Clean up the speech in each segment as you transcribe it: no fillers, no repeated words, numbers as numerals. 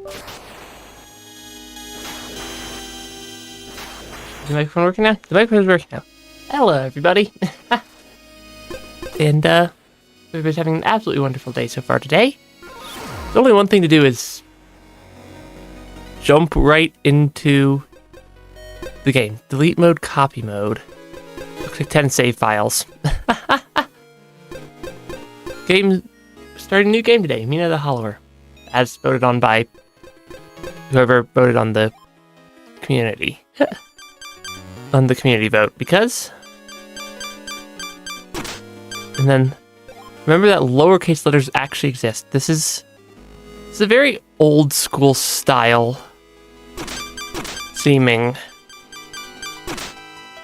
Is the microphone working now? The microphone's working now. Hello, everybody. And, everybody's having an absolutely wonderful day so far today. The only one thing to do is jump right into the game. Delete mode, copy mode. Looks like 10 save files. Starting a new game today, Mina the Hollower. As voted on by whoever voted on the community. On the community vote, because... And then, remember that lowercase letters actually exist. It's a very old school style seeming.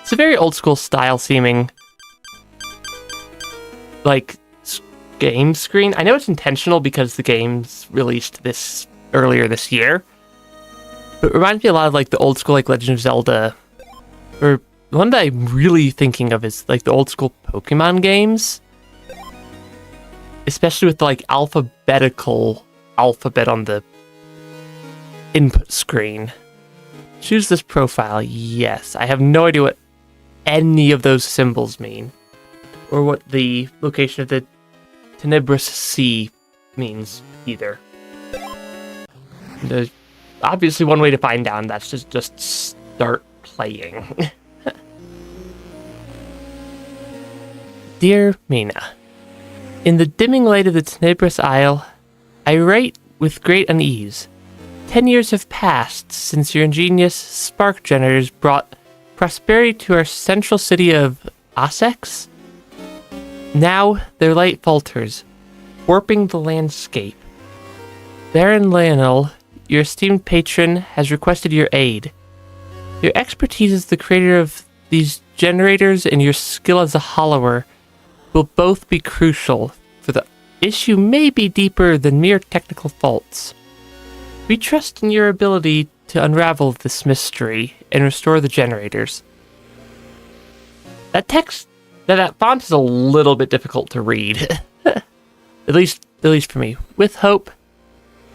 It's a very old school style seeming, like, game screen. I know it's intentional because the game's released earlier this year, but it reminds me a lot of like the old school like Legend of Zelda, or the one that I'm really thinking of is like the old school Pokemon games, especially with the like alphabetical alphabet on the input screen. Choose this profile. Yes, I have no idea what any of those symbols mean, or what the location of the Tenebrous Sea means either. There's obviously one way to find out, and that's just start playing. Dear Mina, in the dimming light of the Tenebrous Isle, I write with great unease. 10 years have passed since your ingenious spark generators brought prosperity to our central city of Ossex. Now their light falters, warping the landscape. Baron Lionel, your esteemed patron, has requested your aid. Your expertise as the creator of these generators and your skill as a hollower will both be crucial, for the issue may be deeper than mere technical faults. We trust in your ability to unravel this mystery and restore the generators. That font is a little bit difficult to read. at least for me. With hope,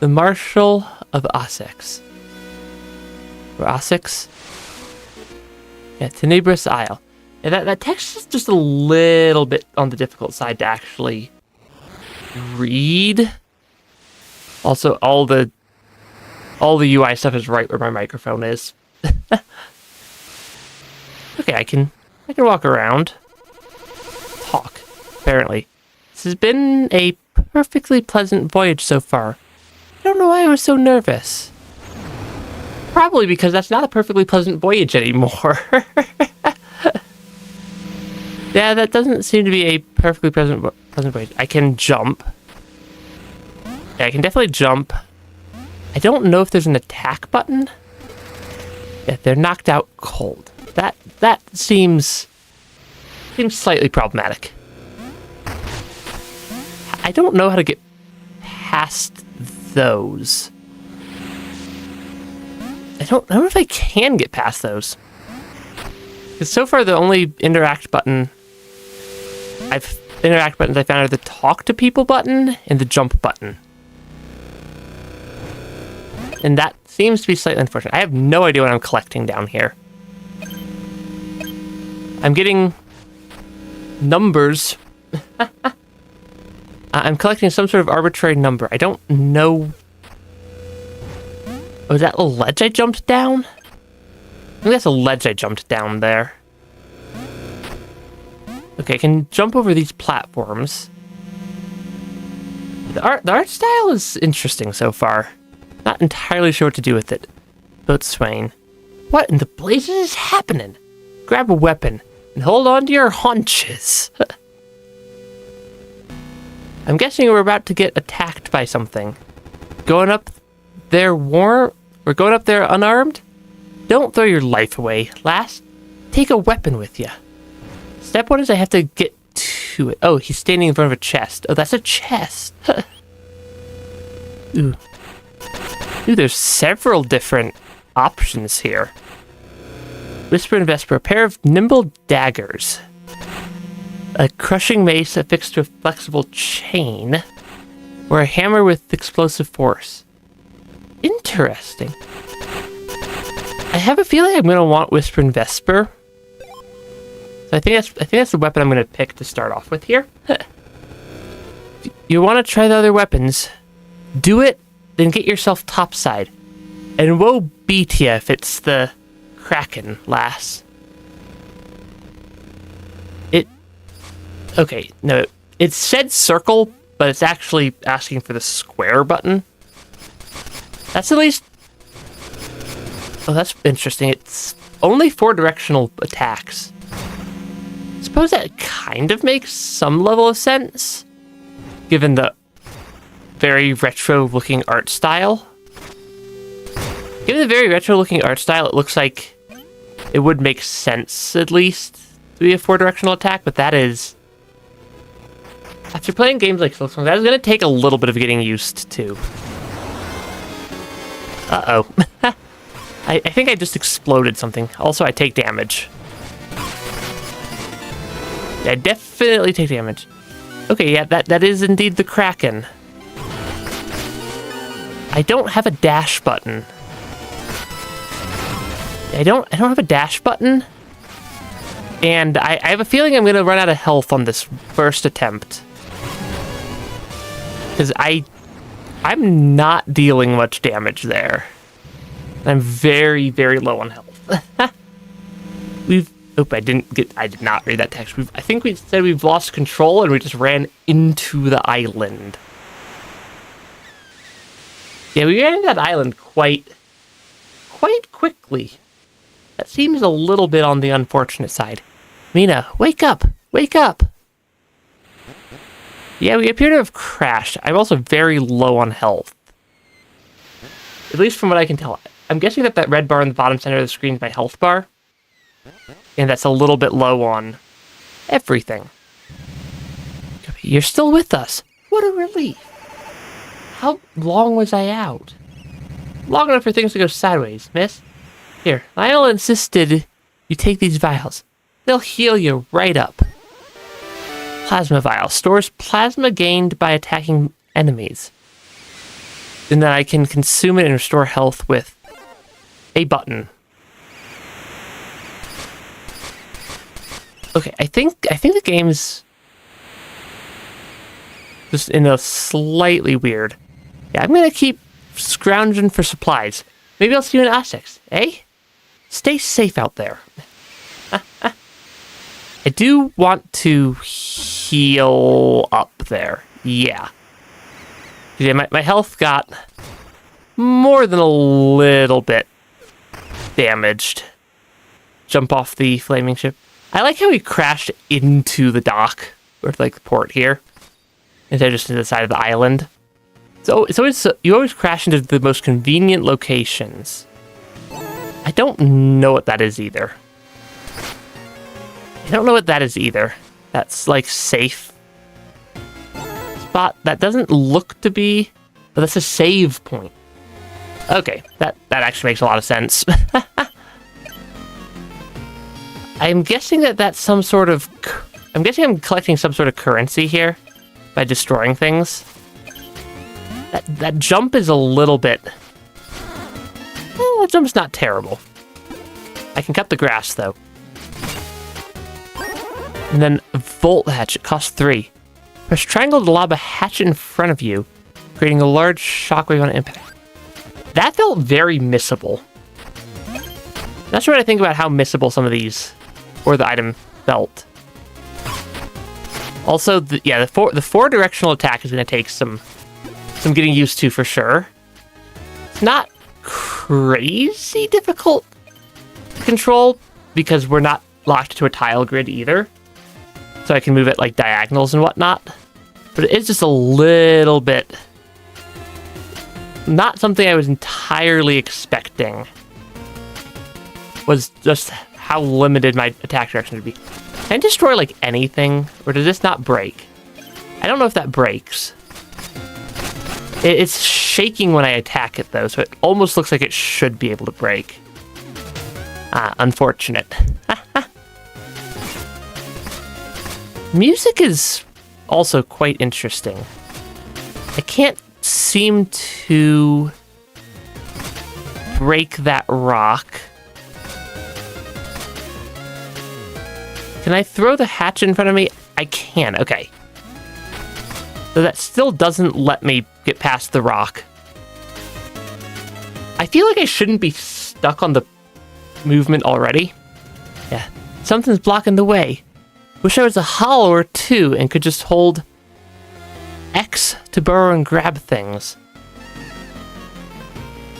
the Marshal of Ossex. Or Ossex? Yeah, Tenebrous Isle. Yeah, that text is just a little bit on the difficult side to actually read. Also, all the UI stuff is right where my microphone is. Okay, I can walk around. Talk, apparently. This has been a perfectly pleasant voyage so far. I don't know why I was so nervous. Probably because that's not a perfectly pleasant voyage anymore. Yeah, that doesn't seem to be a perfectly pleasant voyage. I can jump. Yeah, I can definitely jump. I don't know if there's an attack button. Yeah, they're knocked out cold. That seems slightly problematic. I don't know how to get past those. I don't know if I can get past those. Because so far the only interact buttons I found are the talk to people button and the jump button. And that seems to be slightly unfortunate. I have no idea what I'm collecting down here. I'm getting numbers. I'm collecting some sort of arbitrary number. I don't know. Oh, is that a ledge I jumped down? I think that's a ledge I jumped down there. Okay, I can jump over these platforms. The art style is interesting so far. Not entirely sure what to do with it. Boatswain. What in the blazes is happening? Grab a weapon and hold on to your haunches. I'm guessing we're about to get attacked by something. Going up there We're going up there unarmed? Don't throw your life away, lass. Take a weapon with you. Step one is I have to get to it. Oh, he's standing in front of a chest. Oh, that's a chest. Ooh. Ooh, there's several different options here. Whisper and Vesper, a pair of nimble daggers. A crushing mace affixed to a flexible chain. Or a hammer with explosive force. Interesting. I have a feeling I'm gonna want Whisper and Vesper. So I think that's the weapon I'm gonna pick to start off with here. You want to try the other weapons? Do it, then get yourself topside. And woe be to ya if it's the Kraken, lass. Okay, no, it said circle, but it's actually asking for the square button. That's at least... Oh, that's interesting. It's only 4 directional attacks. I suppose that kind of makes some level of sense, given the very retro-looking art style. Given the very retro-looking art style, it looks like it would make sense, at least, to be a 4-directional attack, but that is... After playing games like Silksong, that is going to take a little bit of getting used to. Uh-oh. I think I just exploded something. Also, I take damage. I definitely take damage. Okay, yeah, that is indeed the Kraken. I don't have a dash button. I don't have a dash button. And I have a feeling I'm gonna run out of health on this first attempt. Because I'm not dealing much damage there. I'm very, very low on health. I did not read that text. I think we said we've lost control and we just ran into the island. Yeah, we ran into that island quite quickly. That seems a little bit on the unfortunate side. Mina, wake up! Wake up! Yeah, we appear to have crashed. I'm also very low on health. At least from what I can tell. I'm guessing that red bar in the bottom center of the screen is my health bar. And that's a little bit low on everything. You're still with us. What a relief. How long was I out? Long enough for things to go sideways, miss. Here, Lionel insisted you take these vials. They'll heal you right up. Plasma vial. Stores plasma gained by attacking enemies. And then I can consume it and restore health with a button. Okay, I think the game's just in a slightly weird. Yeah, I'm gonna keep scrounging for supplies. Maybe I'll see you in Ossex, eh? Stay safe out there. I do want to heal up there. Yeah. Yeah, my health got more than a little bit damaged. Jump off the flaming ship. I like how we crashed into the dock, or like the port here, instead of just to the side of the island. So you always crash into the most convenient locations. I don't know what that is either. That's like safe spot. That doesn't look to be, but that's a save point. Okay, that actually makes a lot of sense. I'm guessing that's some sort of... I'm guessing I'm collecting some sort of currency here by destroying things. That jump is a little bit... that jump's not terrible. I can cut the grass, though. And then Volt Hatch, it costs 3. Press triangle to lob a hatchet in front of you, creating a large shockwave on impact. That felt very missable. Not sure what I think about how missable some of these, or the item, felt. Also, the 4-directional attack is going to take some getting used to for sure. It's not crazy difficult to control because we're not locked to a tile grid either. So I can move it like diagonals and whatnot. But it is just a little bit... not something I was entirely expecting. Was just how limited my attack direction would be. Can I destroy like anything? Or does this not break? I don't know if that breaks. It's shaking when I attack it though, so it almost looks like it should be able to break. Unfortunate. Music is also quite interesting. I can't seem to break that rock. Can I throw the hatchet in front of me? I can, okay. So that still doesn't let me get past the rock. I feel like I shouldn't be stuck on the movement already. Yeah, something's blocking the way. Wish I was a hollower too and could just hold X to burrow and grab things.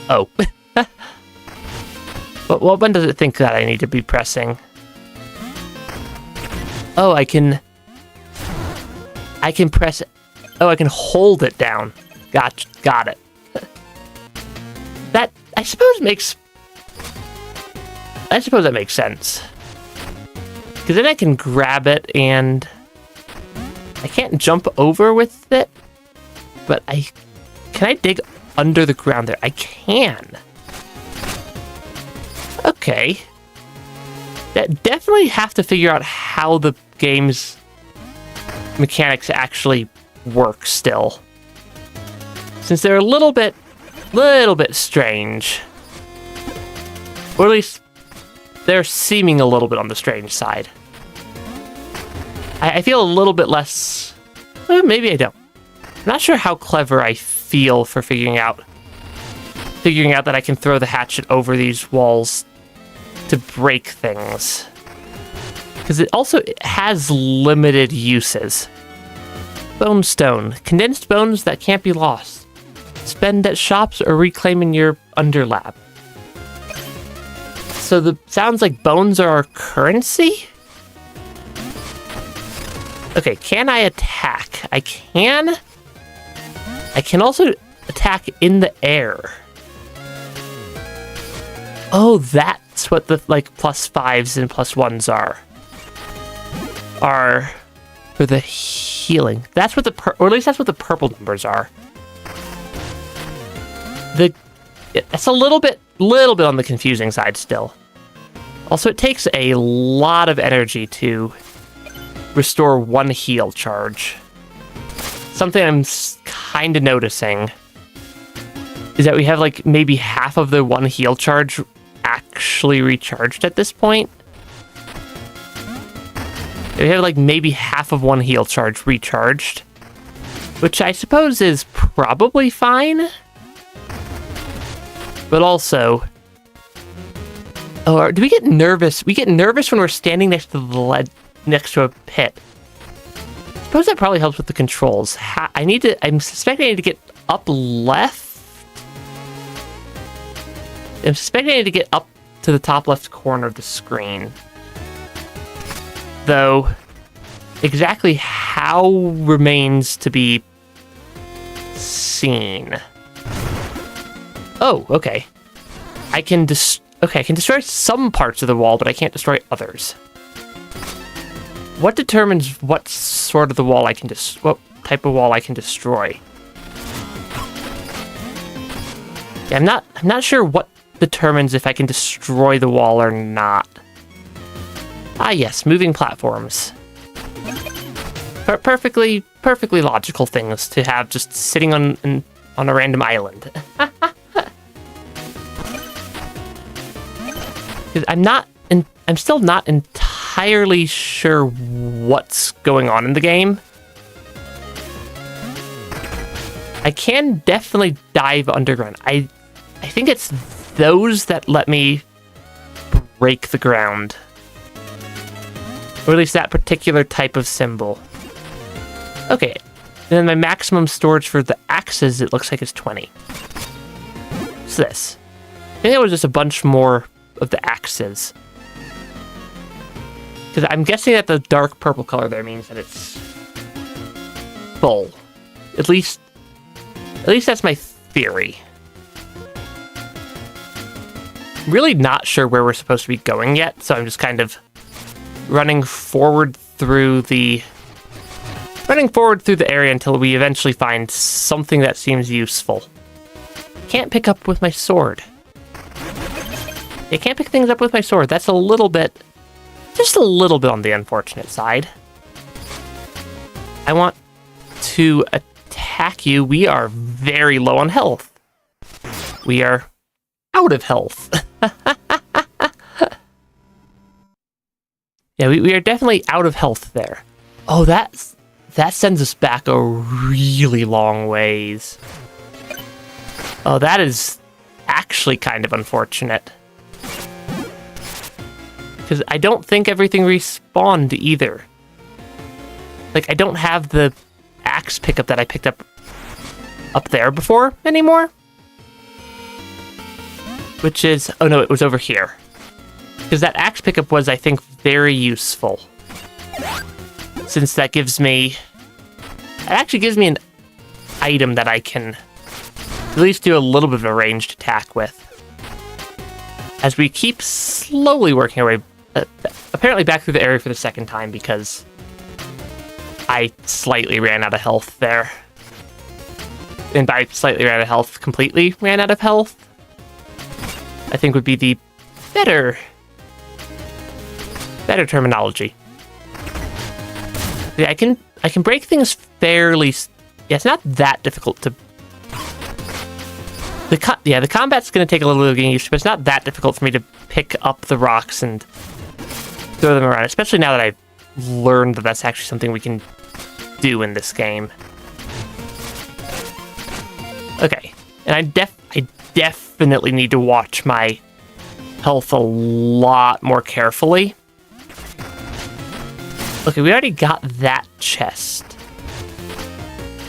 Oh. But what button does it think that I need to be pressing? Oh, I can press... Oh, I can hold it down. Got it. That, I suppose that makes sense. Because then I can grab it and... I can't jump over with it, but can I dig under the ground there? I can. Okay. That definitely have to figure out how the game's mechanics actually work still. Since they're a little bit strange. Or at least they're seeming a little bit on the strange side. I feel a little bit less... maybe I don't. I'm not sure how clever I feel for figuring out that I can throw the hatchet over these walls to break things. Because it also has limited uses. Bone stone. Condensed bones that can't be lost. Spend at shops or reclaim in your underlap. So sounds like bones are our currency? Okay, can I attack? I can. I can also attack in the air. Oh, that's what the, +5s and +1s are. Are for the healing. That's what or at least that's what the purple numbers are. It's a little bit on the confusing side still. Also, it takes a lot of energy to restore one heal charge. Something I'm kind of noticing is that we have maybe half of the one heal charge actually recharged at this point. We have maybe half of one heal charge recharged, which I suppose is probably fine. But also, do we get nervous? We get nervous when we're standing next to the lead, next to a pit. I suppose that probably helps with the controls. I'm suspecting I need to get up left. I'm suspecting I need to get up to the top left corner of the screen. Though, exactly how remains to be seen. Oh, okay. I can destroy some parts of the wall, but I can't destroy others. What determines what sort of the wall what type of wall I can destroy? Yeah, I'm not sure what determines if I can destroy the wall or not. Ah, yes, moving platforms. Perfectly logical things to have just sitting on a random island. I'm still not entirely sure what's going on in the game. I can definitely dive underground. I think it's those that let me break the ground. Or at least that particular type of symbol. Okay. And then my maximum storage for the axes, it looks like, is 20. What's this? I think that was just a bunch more of the axes. Because I'm guessing that the dark purple color there means that it's full. At least that's my theory. Really not sure where we're supposed to be going yet, so I'm just kind of running forward through the area until we eventually find something that seems useful. Can't pick up with my sword. I can't pick things up with my sword. That's just a little bit on the unfortunate side. I want to attack you. We are very low on health. We are... out of health. Yeah, we are definitely out of health there. Oh, that sends us back a really long ways. Oh, that is actually kind of unfortunate. Because I don't think everything respawned either. Like, I don't have the axe pickup that I picked up there before anymore. Which is... Oh, no, it was over here. Because that axe pickup was, I think, very useful. Since that gives me... It actually gives me an item that I can at least do a little bit of a ranged attack with. As we keep slowly working our way... apparently back through the area for the second time because I slightly ran out of health there. And by slightly ran out of health, completely ran out of health, I think would be the better terminology. Yeah, I can break things fairly... Yeah, it's not that difficult to... The combat's going to take a little bit of getting used to, but it's not that difficult for me to pick up the rocks and throw them around, especially now that I've learned that that's actually something we can do in this game. Okay, and I definitely need to watch my health a lot more carefully. Okay, we already got that chest.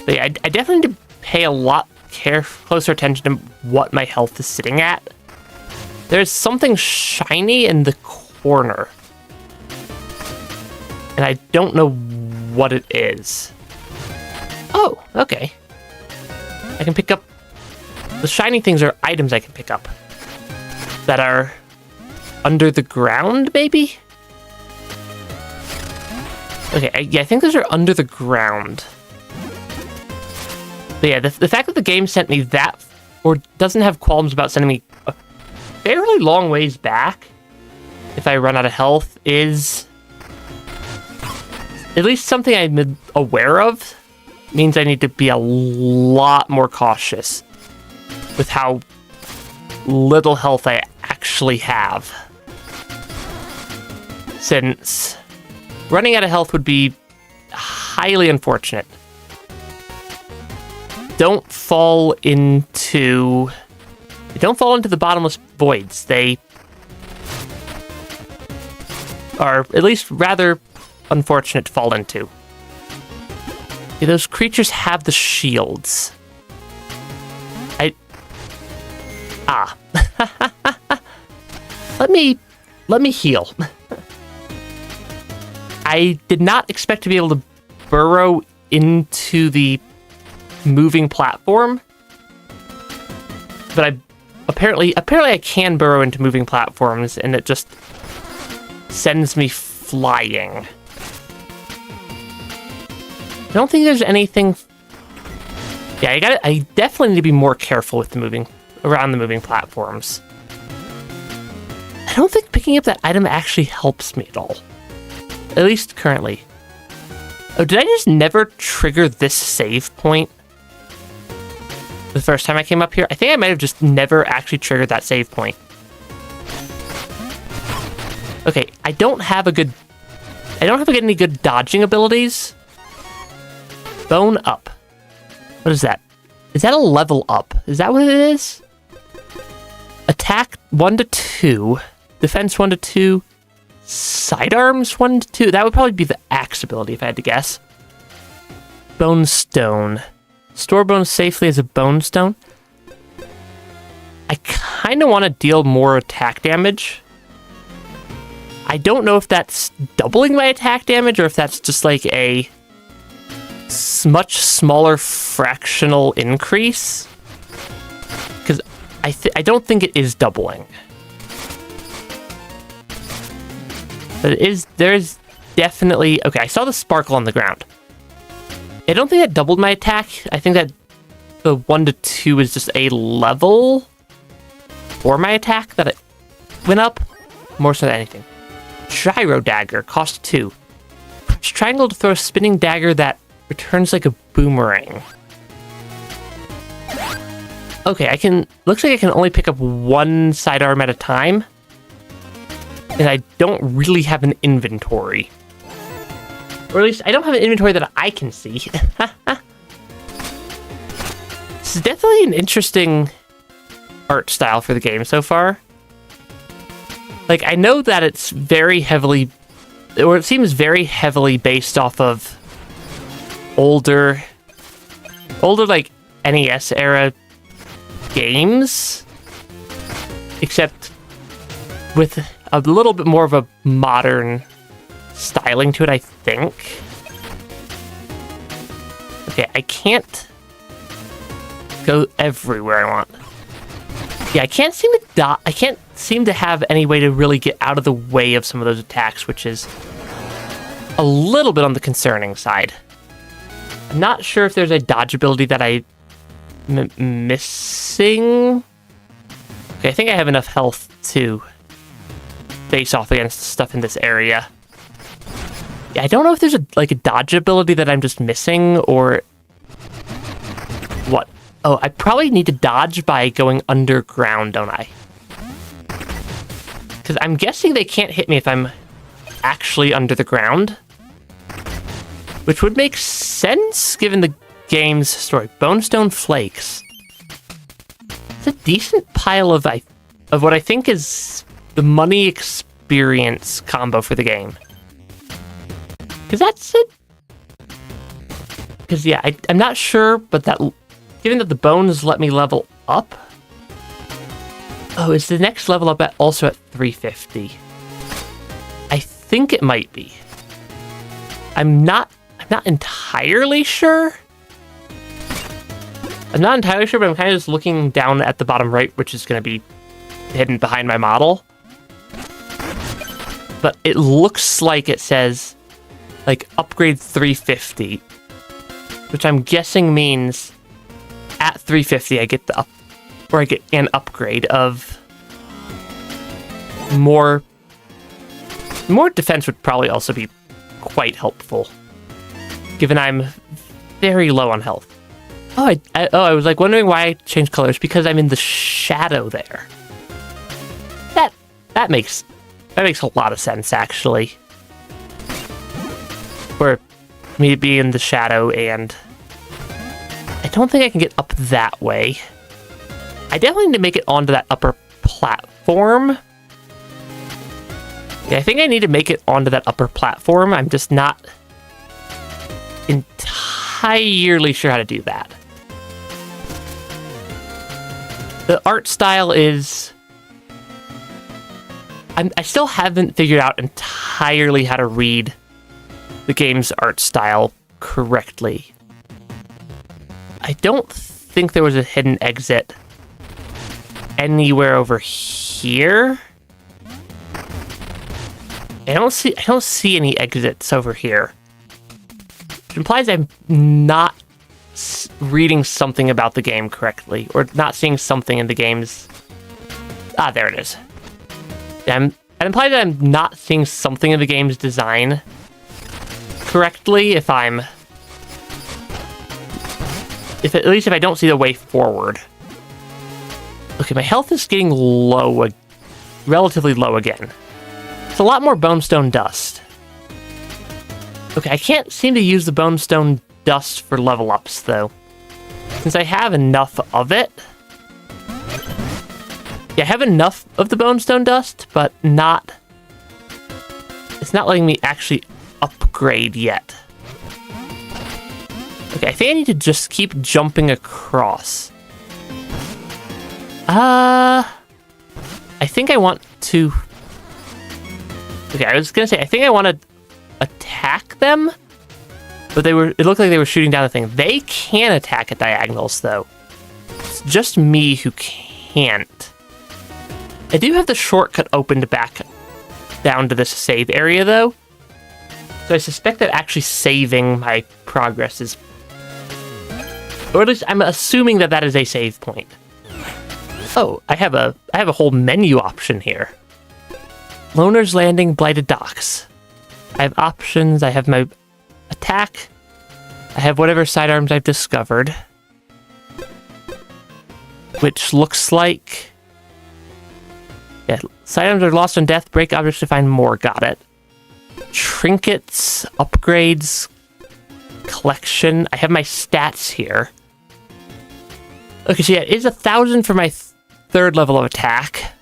But yeah, I definitely need to pay a lot closer attention to what my health is sitting at. There's something shiny in the corner. And I don't know what it is. Oh, okay. I can pick up... The shiny things are items I can pick up. That are under the ground, maybe? Okay, yeah, I think those are under the ground. But yeah, the fact that the game sent me that, or doesn't have qualms about sending me a fairly long ways back, if I run out of health, is at least something I'm aware of. Means I need to be a lot more cautious with how little health I actually have. Since running out of health would be highly unfortunate. Don't fall into the bottomless voids. They are at least rather unfortunate to fall into. Yeah, those creatures have the shields. Let me heal. I did not expect to be able to burrow into the moving platform, but apparently I can burrow into moving platforms, and it just sends me flying. I don't think there's anything. Yeah, I definitely need to be more careful with around the moving platforms. I don't think picking up that item actually helps me at all. At least currently. Oh, did I just never trigger this save point? The first time I came up here? I think I might have just never actually triggered that save point. Okay, I don't have any good dodging abilities. Bone up. What is that? Is that a level up? Is that what it is? Attack 1 to 2. Defense 1 to 2. Sidearms 1 to 2. That would probably be the axe ability if I had to guess. Bone stone. Store bones safely as a bone stone. I kind of want to deal more attack damage. I don't know if that's doubling my attack damage or if that's just like a much smaller fractional increase. Because I don't think it is doubling. But there's definitely... Okay, I saw the sparkle on the ground. I don't think that doubled my attack. I think that the 1 to 2 is just a level for my attack that it went up more so than anything. Gyro dagger, cost 2. Press triangle to throw a spinning dagger that returns like a boomerang. Okay, looks like I can only pick up one sidearm at a time. And I don't really have an inventory. Or at least, I don't have an inventory that I can see. This is definitely an interesting art style for the game so far. Like, I know that it's very heavily, or it seems very heavily based off of older like NES era games, except with a little bit more of a modern styling to it, I think. Okay, I can't go everywhere I want. Yeah, I can't seem to have any way to really get out of the way of some of those attacks, which is a little bit on the concerning side. I'm not sure if there's a dodge ability that I'm missing. Okay, I think I have enough health to face off against stuff in this area. Yeah, I don't know if there's a dodge ability that I'm just missing, or what. Oh, I probably need to dodge by going underground, don't I? Because I'm guessing they can't hit me if I'm actually under the ground. Which would make sense, given the game's story. Bonestone Flakes. It's a decent pile of what I think is the money experience combo for the game. Because that's it. Because, yeah, I'm not sure, but given that the bones let me level up. Oh, is the next level up also at 350? I think it might be. I'm not entirely sure. I'm not entirely sure, but I'm kind of just looking down at the bottom right, which is going to be hidden behind my model. But it looks like it says, like, upgrade 350, which I'm guessing means at 350 I get I get an upgrade of more defense would probably also be quite helpful, given I'm very low on health. Oh, I was like wondering why I changed colors, because I'm in the shadow there. That makes a lot of sense, actually. For me to be in the shadow, and I don't think I can get up that way. I definitely need to make it onto that upper platform. Yeah, I think I need to make it onto that upper platform. I'm just not entirely sure how to do that. The art style is... I still haven't figured out entirely how to read the game's art style correctly. I don't think there was a hidden exit anywhere over here. I don't see any exits over here. Which implies I'm not reading something about the game correctly, or not seeing something in the game's... Ah, there it is. It implies that I'm not seeing something in the game's design correctly at least if I don't see the way forward. Okay, my health is getting low, relatively low again. It's a lot more bonestone dust. Okay, I can't seem to use the bonestone dust for level ups, though. Since I have enough of it. Yeah, I have enough of the bonestone dust, but not... It's not letting me actually upgrade yet. Okay, I think I need to just keep jumping across. I think I want to... Okay, I was gonna say, I think I want to attack them, but it looked like they were shooting down the thing. They can attack at diagonals, though. It's just me who can't. I do have the shortcut opened back down to this save area, though. So I suspect that actually saving my progress is... Or at least I'm assuming that that is a save point. Oh, I have a whole menu option here. Loner's Landing, Blighted Docks. I have options, I have my attack, I have whatever sidearms I've discovered. which looks like... Yeah, side items are lost on death. Break objects to find more. Got it. Trinkets, upgrades, collection. I have my stats here. Okay, so yeah, it is 1,000 for my third level of attack.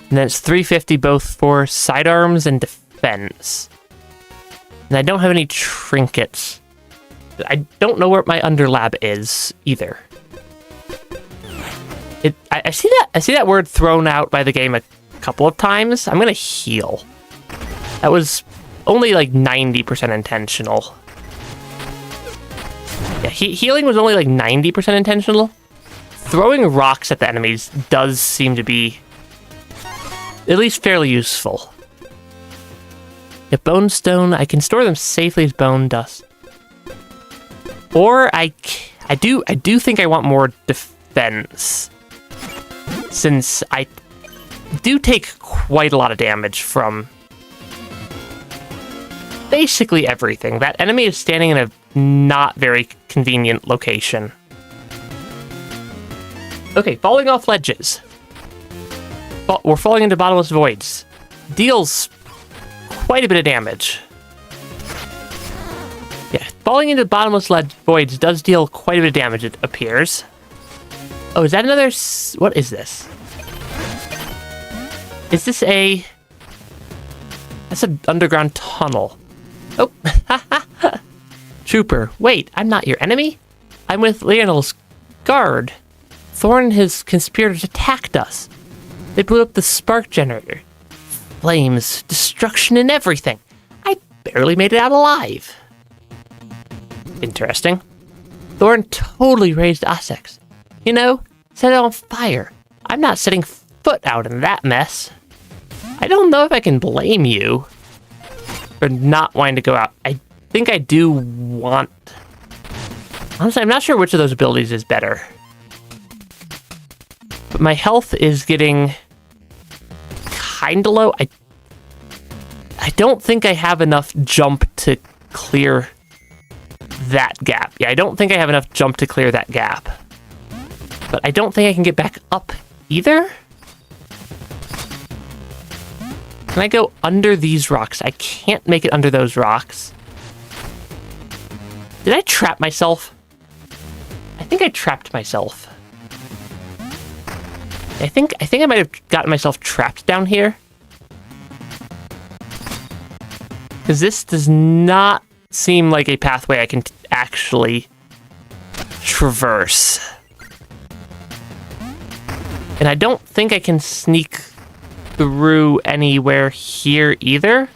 And then it's 350 both for sidearms and defense. And I don't have any trinkets. I don't know where my underlab is either. I see that word thrown out by the game a couple of times. I'm gonna heal. That was only like 90% intentional. Yeah, healing was only like 90% intentional. Throwing rocks at the enemies does seem to be at least fairly useful. Yeah, bone stone, I can store them safely as bone dust. Or I do think I want more defense, since I do take quite a lot of damage from basically everything. That enemy is standing in a not very convenient location. Okay, falling off ledges. We're falling into bottomless voids. Deals quite a bit of damage. Yeah, falling into bottomless voids does deal quite a bit of damage, it appears. Oh, is that another... What is this? Is this a... That's an underground tunnel. Oh, Trooper, wait, I'm not your enemy. I'm with Lionel's guard. Thorn and his conspirators attacked us. They blew up the spark generator. Flames, destruction, and everything. I barely made it out alive. Interesting. Thorn totally raised Essex. You know, set it on fire. I'm not setting foot out in that mess. I don't know if I can blame you for not wanting to go out. I think I do want... Honestly, I'm not sure which of those abilities is better. But my health is getting kinda low. I don't think I have enough jump to clear that gap. Yeah, I don't think I have enough jump to clear that gap. But I don't think I can get back up either. Can I go under these rocks? I can't make it under those rocks. Did I trap myself? I think I trapped myself. I think I might have gotten myself trapped down here. Because this does not seem like a pathway I can actually traverse. And I don't think I can sneak through anywhere here either.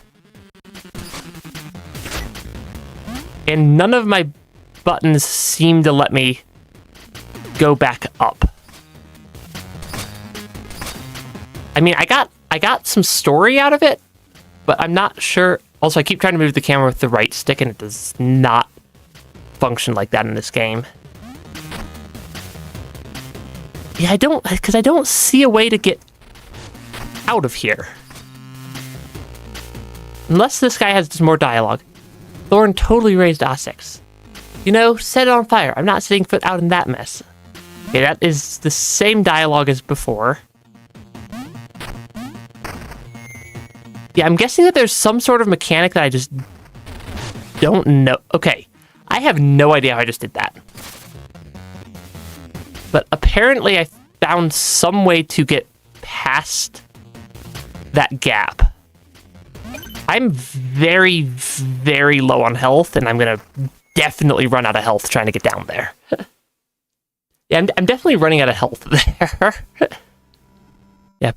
And none of my buttons seem to let me go back up. I mean, I got some story out of it, but I'm not sure. Also, I keep trying to move the camera with the right stick, and it does not function like that in this game. Yeah, because I don't see a way to get out of here. Unless this guy has just more dialogue. Thorn totally raised Essex. You know, set it on fire. I'm not setting foot out in that mess. Okay, that is the same dialogue as before. Yeah, I'm guessing that there's some sort of mechanic that I just don't know. Okay, I have no idea how I just did that. But apparently I found some way to get past that gap. I'm very, very low on health, and I'm going to definitely run out of health trying to get down there. Yeah, I'm definitely running out of health there. Yeah,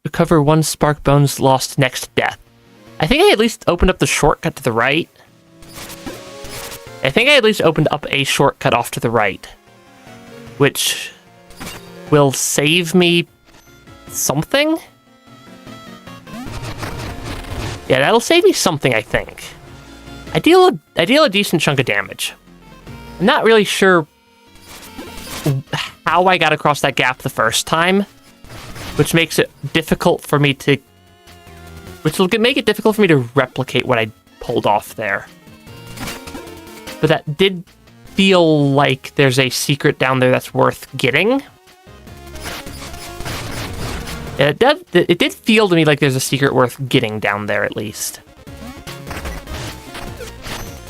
recover 1 spark bones lost next death. I think I at least opened up the shortcut to the right. I think I at least opened up a shortcut off to the right, which will save me something? Yeah, that'll save me something, I think. I deal a decent chunk of damage. I'm not really sure how I got across that gap the first time, which makes it difficult for me to... Which will make it difficult for me to replicate what I pulled off there. But that did feel like there's a secret down there that's worth getting. It did feel to me like there's a secret worth getting down there, at least.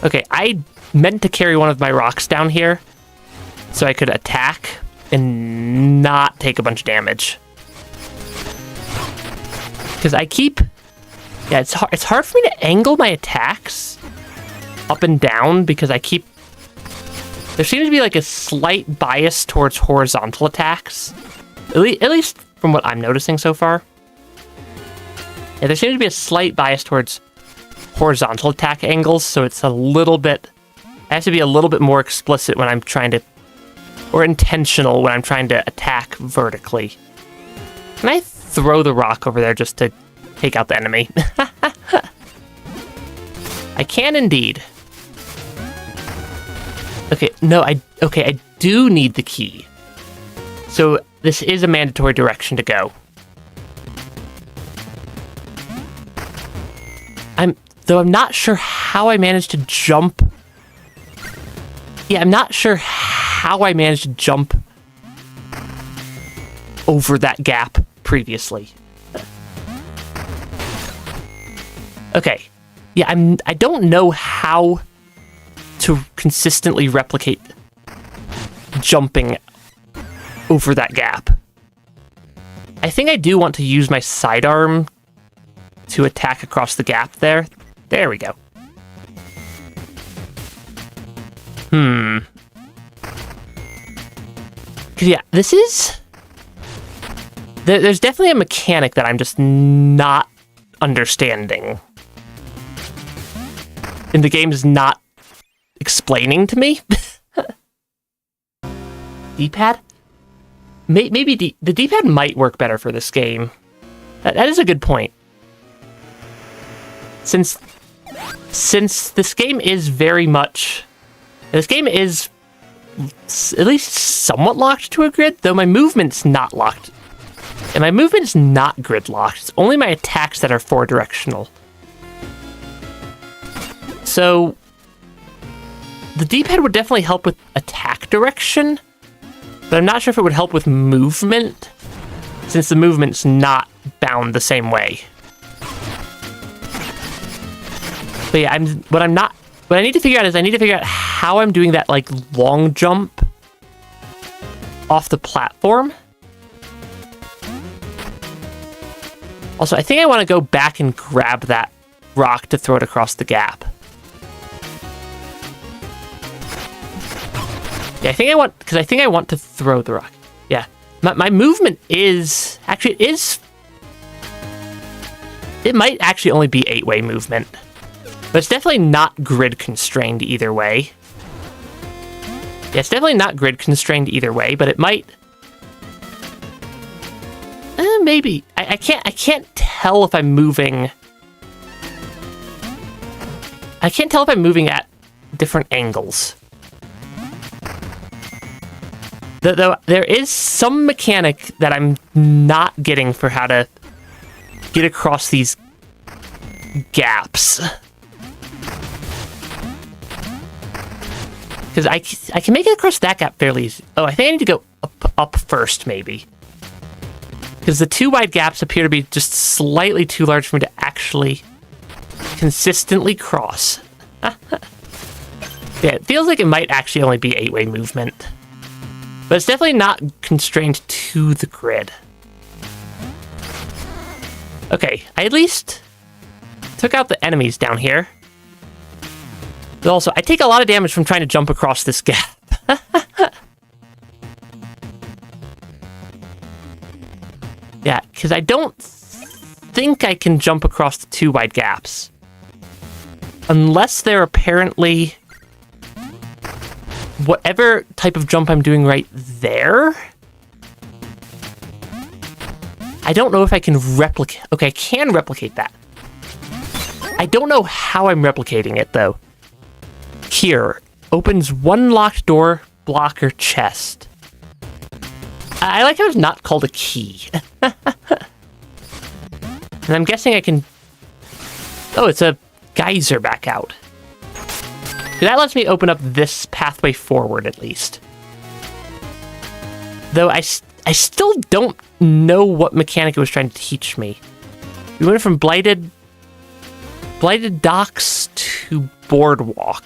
Okay, I meant to carry one of my rocks down here so I could attack and not take a bunch of damage. Because I keep... Yeah, it's hard for me to angle my attacks up and down because I keep... There seems to be like a slight bias towards horizontal attacks. At least from what I'm noticing so far. Yeah, there seems to be a slight bias towards horizontal attack angles, so it's a little bit... I have to be a little bit more explicit when I'm trying to... Or intentional when I'm trying to attack vertically. Can I throw the rock over there just to take out the enemy? I can indeed. Okay, no, I do need the key. So this is a mandatory direction to go. Though I'm not sure how I managed to jump. Yeah, I'm not sure how I managed to jump over that gap previously. Okay. Yeah, I don't know how to consistently replicate jumping over that gap. I think I do want to use my sidearm to attack across the gap there. There we go. Cause yeah, this is... There's definitely a mechanic that I'm just not understanding. And the game is not explaining to me. D-pad? Maybe the D-pad might work better for this game. That is a good point. Since this game is very much... This game is at least somewhat locked to a grid, though my movement's not locked. And my movement's not grid locked. It's only my attacks that are four-directional. So the D-pad would definitely help with attack direction, but I'm not sure if it would help with movement, since the movement's not bound the same way. But yeah, what I need to figure out is I need to figure out how I'm doing that like long jump off the platform. Also, I think I want to go back and grab that rock to throw it across the gap. Yeah, I think I want to throw the rock. Yeah, my movement is actually it might actually only be 8-way movement. But it's definitely not grid constrained either way. Yeah, it's definitely not grid constrained either way, but it might... maybe. I can't tell if I'm moving... I can't tell if I'm moving at different angles. Though there is some mechanic that I'm not getting for how to get across these gaps. Because I can make it across that gap fairly easy. Oh, I think I need to go up first, maybe. Because the two wide gaps appear to be just slightly too large for me to actually consistently cross. Yeah, it feels like it might actually only be 8-way movement. But it's definitely not constrained to the grid. Okay, I at least took out the enemies down here. But also, I take a lot of damage from trying to jump across this gap. Yeah, because I don't think I can jump across the two wide gaps. Unless they're apparently... Whatever type of jump I'm doing right there... I don't know if I can replicate... Okay, I can replicate that. I don't know how I'm replicating it, though. Here, opens one locked door, blocker, chest. I like how it's not called a key. And I'm guessing I can... Oh, it's a geyser back out. That lets me open up this pathway forward, at least. Though I I still don't know what mechanic it was trying to teach me. We went from blighted docks to boardwalk.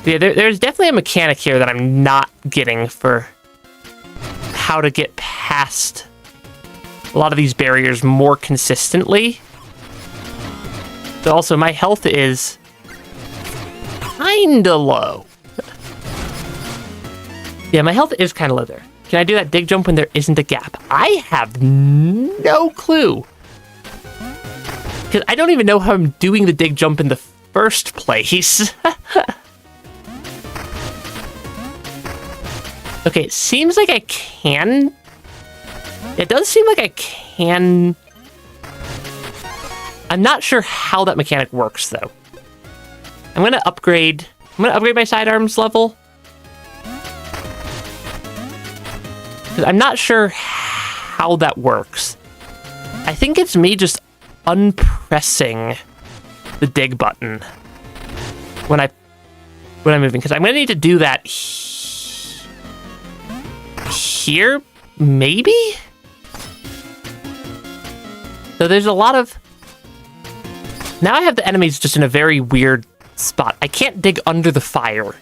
Yeah, there's definitely a mechanic here that I'm not getting for how to get past a lot of these barriers more consistently. But also, my health is kinda low. Yeah, my health is kinda low there. Can I do that dig jump when there isn't a gap? I have no clue. Because I don't even know how I'm doing the dig jump in the first place. Okay, it seems like I can. It does seem like I can. I'm not sure how that mechanic works, though. I'm gonna upgrade my sidearms level. I'm not sure how that works. I think it's me just unpressing the dig button when I'm moving, because I'm gonna need to do that here, maybe? So there's a lot of... Now I have the enemies just in a very weird spot. I can't dig under the fire.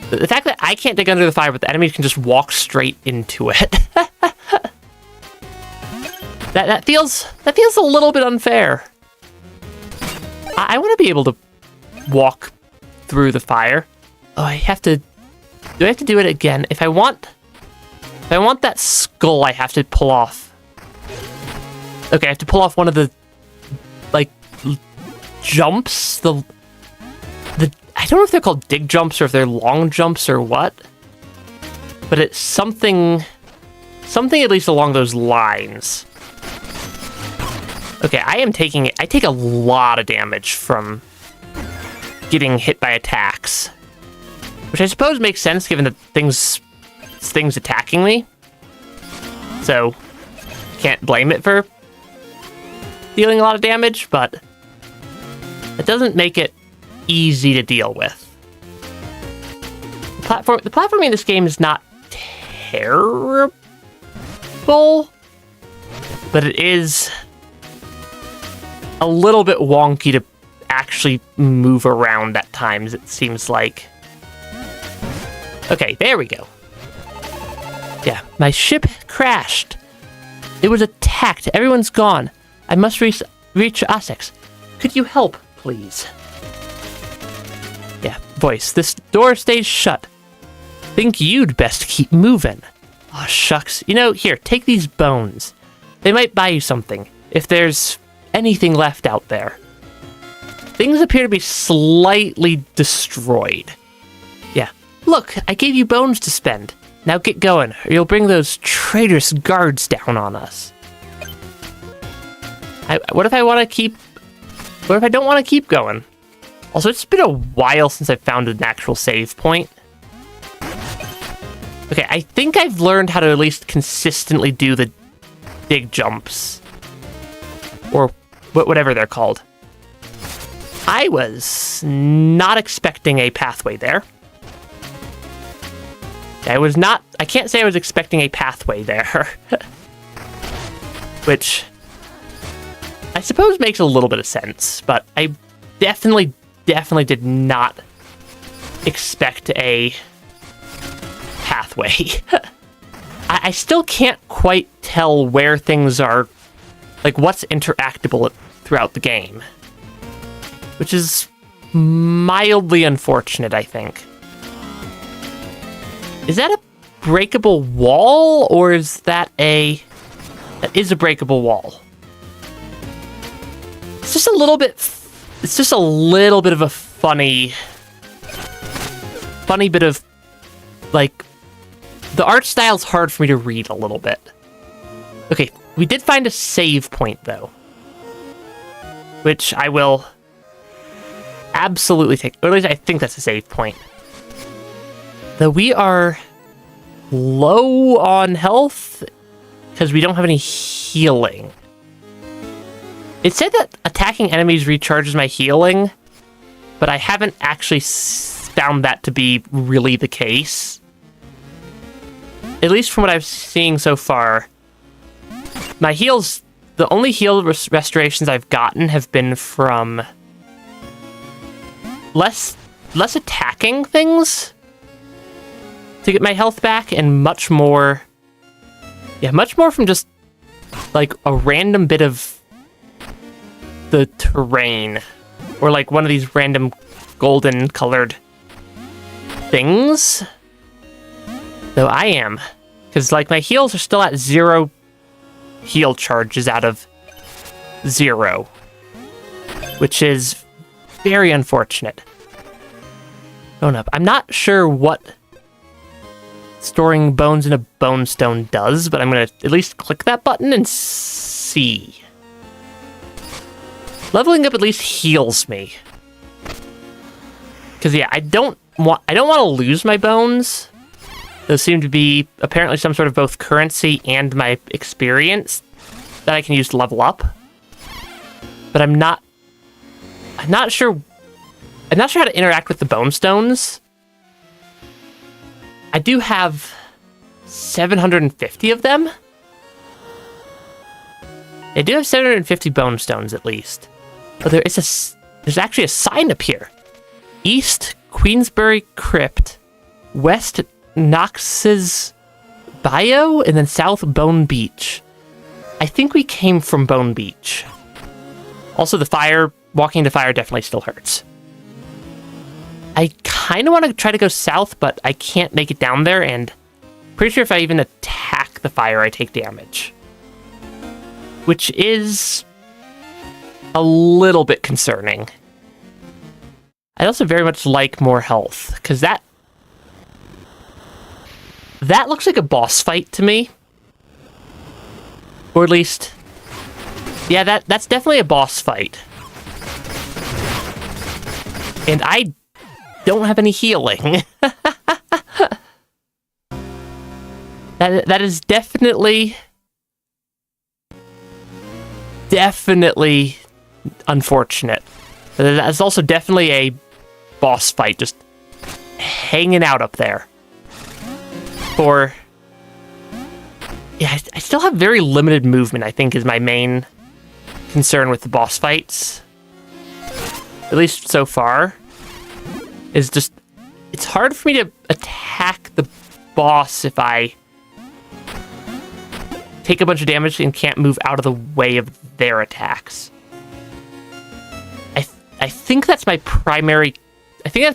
The fact that I can't dig under the fire, but the enemies can just walk straight into it. that feels a little bit unfair. I want to be able to walk through the fire. Oh, I have to... Do I have to do it again? If I want that skull, I have to pull off. Okay, I have to pull off one of the, like, jumps. The I don't know if they're called dig jumps or if they're long jumps or what. But it's something at least along those lines. Okay, I take a lot of damage from getting hit by attacks. Which I suppose makes sense given that things attacking me. So, can't blame it for dealing a lot of damage, but it doesn't make it easy to deal with. The platforming in this game is not terrible, but it is a little bit wonky to actually move around at times, it seems like. Okay, there we go. Yeah, my ship crashed. It was attacked. Everyone's gone. I must reach Essex. Could you help, please? Yeah, voice. This door stays shut. Think you'd best keep moving. Oh, shucks. You know, here, take these bones. They might buy you something, if there's anything left out there. Things appear to be slightly destroyed. Yeah. Look, I gave you bones to spend. Now get going, or you'll bring those traitorous guards down on us. What if I don't want to keep going? Also, it's been a while since I've found an actual save point. Okay, I think I've learned how to at least consistently do the dig jumps. Or whatever they're called. I was not expecting a pathway there. I can't say I was expecting a pathway there. Which I suppose makes a little bit of sense, but I definitely did not expect a pathway. I still can't quite tell where things are, like what's interactable throughout the game. Which is mildly unfortunate, I think. Is that a breakable wall, or is that a... That is a breakable wall. It's just a little bit of a funny bit of, like, the art style's hard for me to read a little bit. Okay, we did find a save point, though. Which I will absolutely take, or at least I think that's a save point. Though we are low on health because we don't have any healing. It said that attacking enemies recharges my healing, but I haven't actually found that to be really the case. at least from what I'm seeing so far, my heals, the only heal restorations I've gotten have been from less attacking things to get my health back, and much more from just like a random bit of the terrain, or like one of these random golden colored things. Though I am, because like my heals are still at 0 heal charges out of 0, which is very unfortunate. Going up. I'm not sure what storing bones in a bone stone does, but I'm gonna at least click that button and see. Leveling up at least heals me. Because yeah, I don't want to lose my bones. Those seem to be apparently some sort of both currency and my experience that I can use to level up. But I'm not sure how to interact with the bone stones. I do have 750 of them. I do have 750 bone stones at least. But there's actually a sign up here. East Queensbury Crypt, West Knox's Bio, and then South Bone Beach. I think we came from Bone Beach. Also, walking into fire definitely still hurts. I kind of want to try to go south, but I can't make it down there, and pretty sure if I even attack the fire, I take damage. Which is a little bit concerning. I'd also very much like more health, because that looks like a boss fight to me. Or at least, yeah, that's definitely a boss fight. And I don't have any healing. That is definitely unfortunate. That's also definitely a boss fight, just hanging out up there. Yeah, I still have very limited movement, I think, is my main concern with the boss fights. At least so far. Is just, it's hard for me to attack the boss if I take a bunch of damage and can't move out of the way of their attacks. I think that's my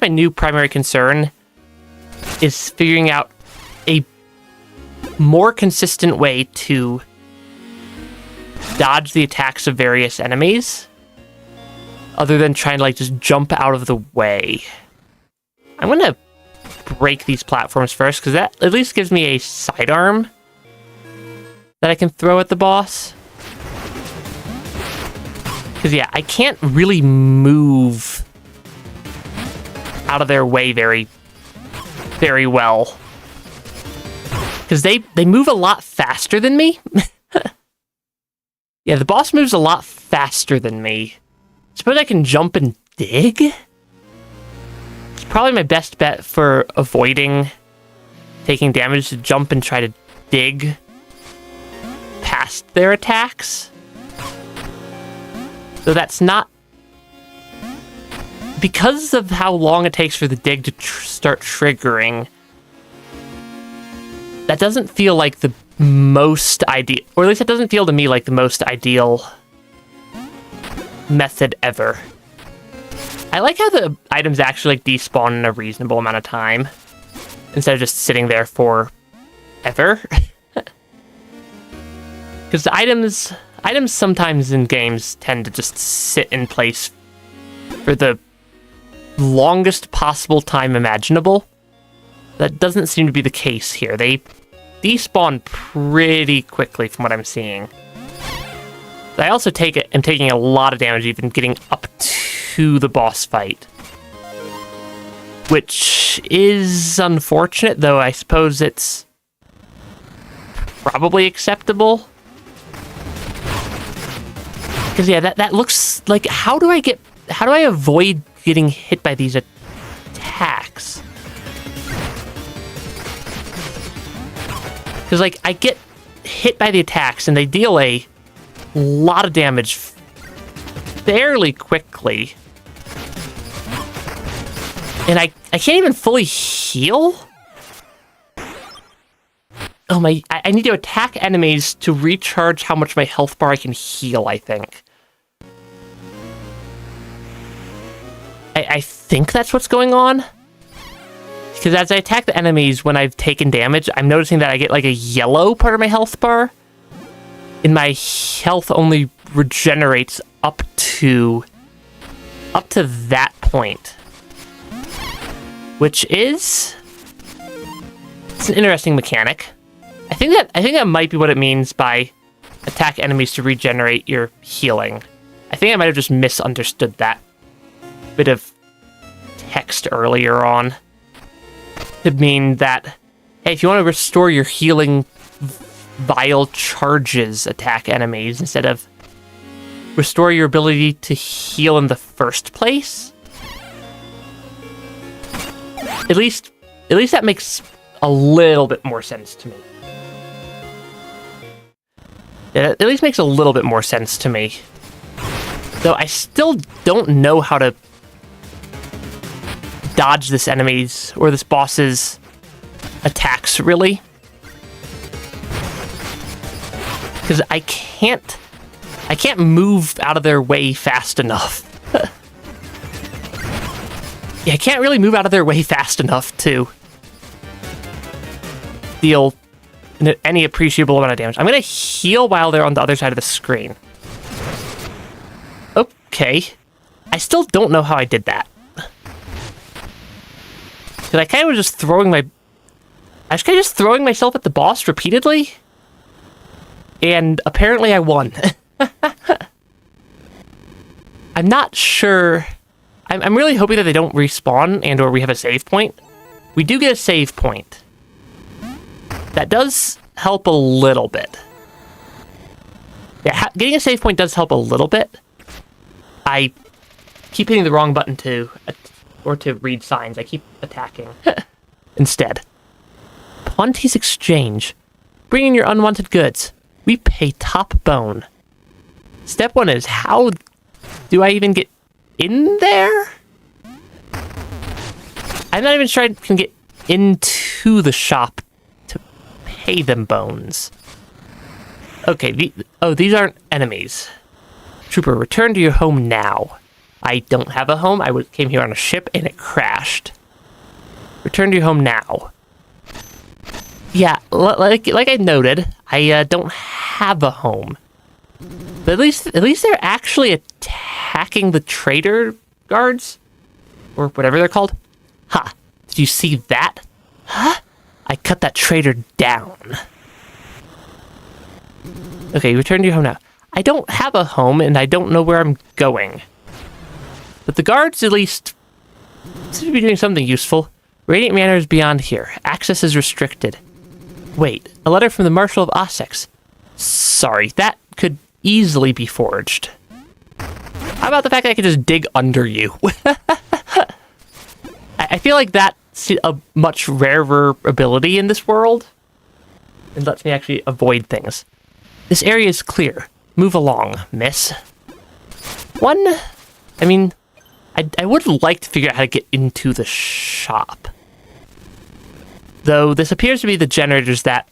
new primary concern, is figuring out a more consistent way to dodge the attacks of various enemies, other than trying to like just jump out of the way. I'm gonna break these platforms first, because that at least gives me a sidearm that I can throw at the boss. Because yeah, I can't really move out of their way very, very well. Because they move a lot faster than me. Yeah, the boss moves a lot faster than me. Suppose I can jump and dig? It's probably my best bet for avoiding taking damage, to jump and try to dig past their attacks. So that's not... Because of how long it takes for the dig to start triggering, that doesn't feel like the most ideal, or at least it doesn't feel to me like the most ideal method ever. I like how the items actually like despawn in a reasonable amount of time, instead of just sitting there for ever. Because the items sometimes in games tend to just sit in place for the longest possible time imaginable. That doesn't seem to be the case here. They despawn pretty quickly from what I'm seeing. I also am taking a lot of damage even getting up to the boss fight, which is unfortunate, though I suppose it's probably acceptable. Because yeah, that looks like, how do I avoid getting hit by these attacks? Because, like, I get hit by the attacks, and they deal a lot of damage fairly quickly. And I can't even fully heal? Oh my, I need to attack enemies to recharge how much my health bar I can heal, I think. I think that's what's going on. Because as I attack the enemies when I've taken damage, I'm noticing that I get like a yellow part of my health bar. And my health only regenerates up to that point. Which is... it's an interesting mechanic. I think that might be what it means by attack enemies to regenerate your healing. I think I might have just misunderstood that bit of text earlier on. To mean that, hey, if you want to restore your healing vial charges, attack enemies instead of restore your ability to heal in the first place. At least that makes a little bit more sense to me. Yeah, at least makes a little bit more sense to me. Though I still don't know how to dodge this enemy's or this boss's attacks, really. Because I can't move out of their way fast enough. Yeah, I can't really move out of their way fast enough to deal any appreciable amount of damage. I'm going to heal while they're on the other side of the screen. Okay. I still don't know how I did that. Because I kind of was just throwing myself at the boss repeatedly. And apparently I won. I'm not sure. I'm really hoping that they don't respawn and or we have a save point. We do get a save point. That does help a little bit. Yeah, getting a save point does help a little bit. I keep hitting the wrong button to read signs. I keep attacking instead. Ponti's Exchange. Bring in your unwanted goods. We pay top bone. Step 1 is, how do I even get in there? I'm not even sure I can get into the shop to pay them bones. Okay, these aren't enemies. Trooper, return to your home now. I don't have a home. I came here on a ship and it crashed. Return to your home now. Yeah, like I noted, I don't have a home. But at least they're actually attacking the trader guards, or whatever they're called. Ha! Did you see that? Huh? I cut that trader down. Okay, return to your home now. I don't have a home, and I don't know where I'm going. But the guards, at least, seem to be doing something useful. Radiant Manor is beyond here. Access is restricted. Wait, a letter from the Marshal of Ossex. Sorry, that could easily be forged. How about the fact that I could just dig under you? I feel like that's a much rarer ability in this world. It lets me actually avoid things. This area is clear. Move along, miss. I would like to figure out how to get into the shop. Though this appears to be the generators that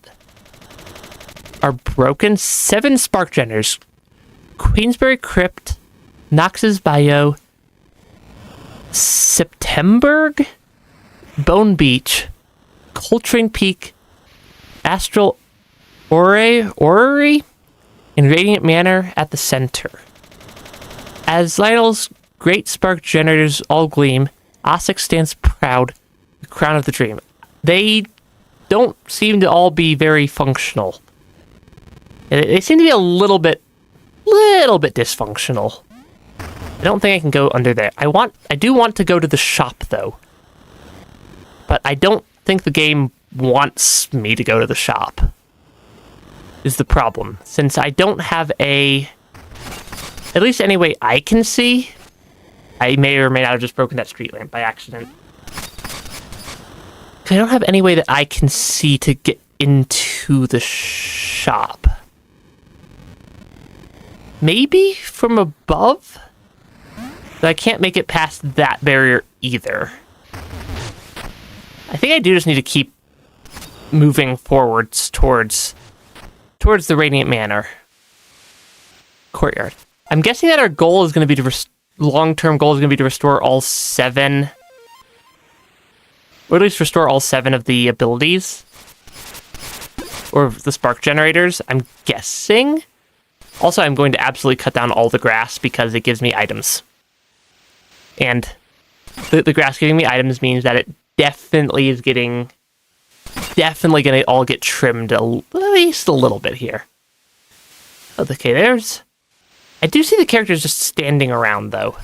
are broken. 7 spark generators. Queensbury Crypt, Knox's Bayou, Septemberg, Bone Beach, Coltrane Peak, Astral Orrery, and Radiant Manor at the center. As Lionel's great spark generators all gleam, Ossex stands proud, the crown of the dream. They don't seem to all be very functional. They seem to be a little bit dysfunctional. I don't think I can go under there. I do want to go to the shop, though. But I don't think the game wants me to go to the shop. Is the problem. Since I don't have at least any way I can see, I may or may not have just broken that street lamp by accident. I don't have any way that I can see to get into the shop. Maybe from above? But I can't make it past that barrier either. I think I do just need to keep moving forwards towards the Radiant Manor courtyard. I'm guessing that our goal is going to be long-term goal is going to be to restore all 7, or at least restore all 7 of the abilities, or the spark generators, I'm guessing. Also, I'm going to absolutely cut down all the grass because it gives me items. And the grass giving me items means that it definitely is going to all get trimmed at least a little bit here. Okay, I do see the characters just standing around, though.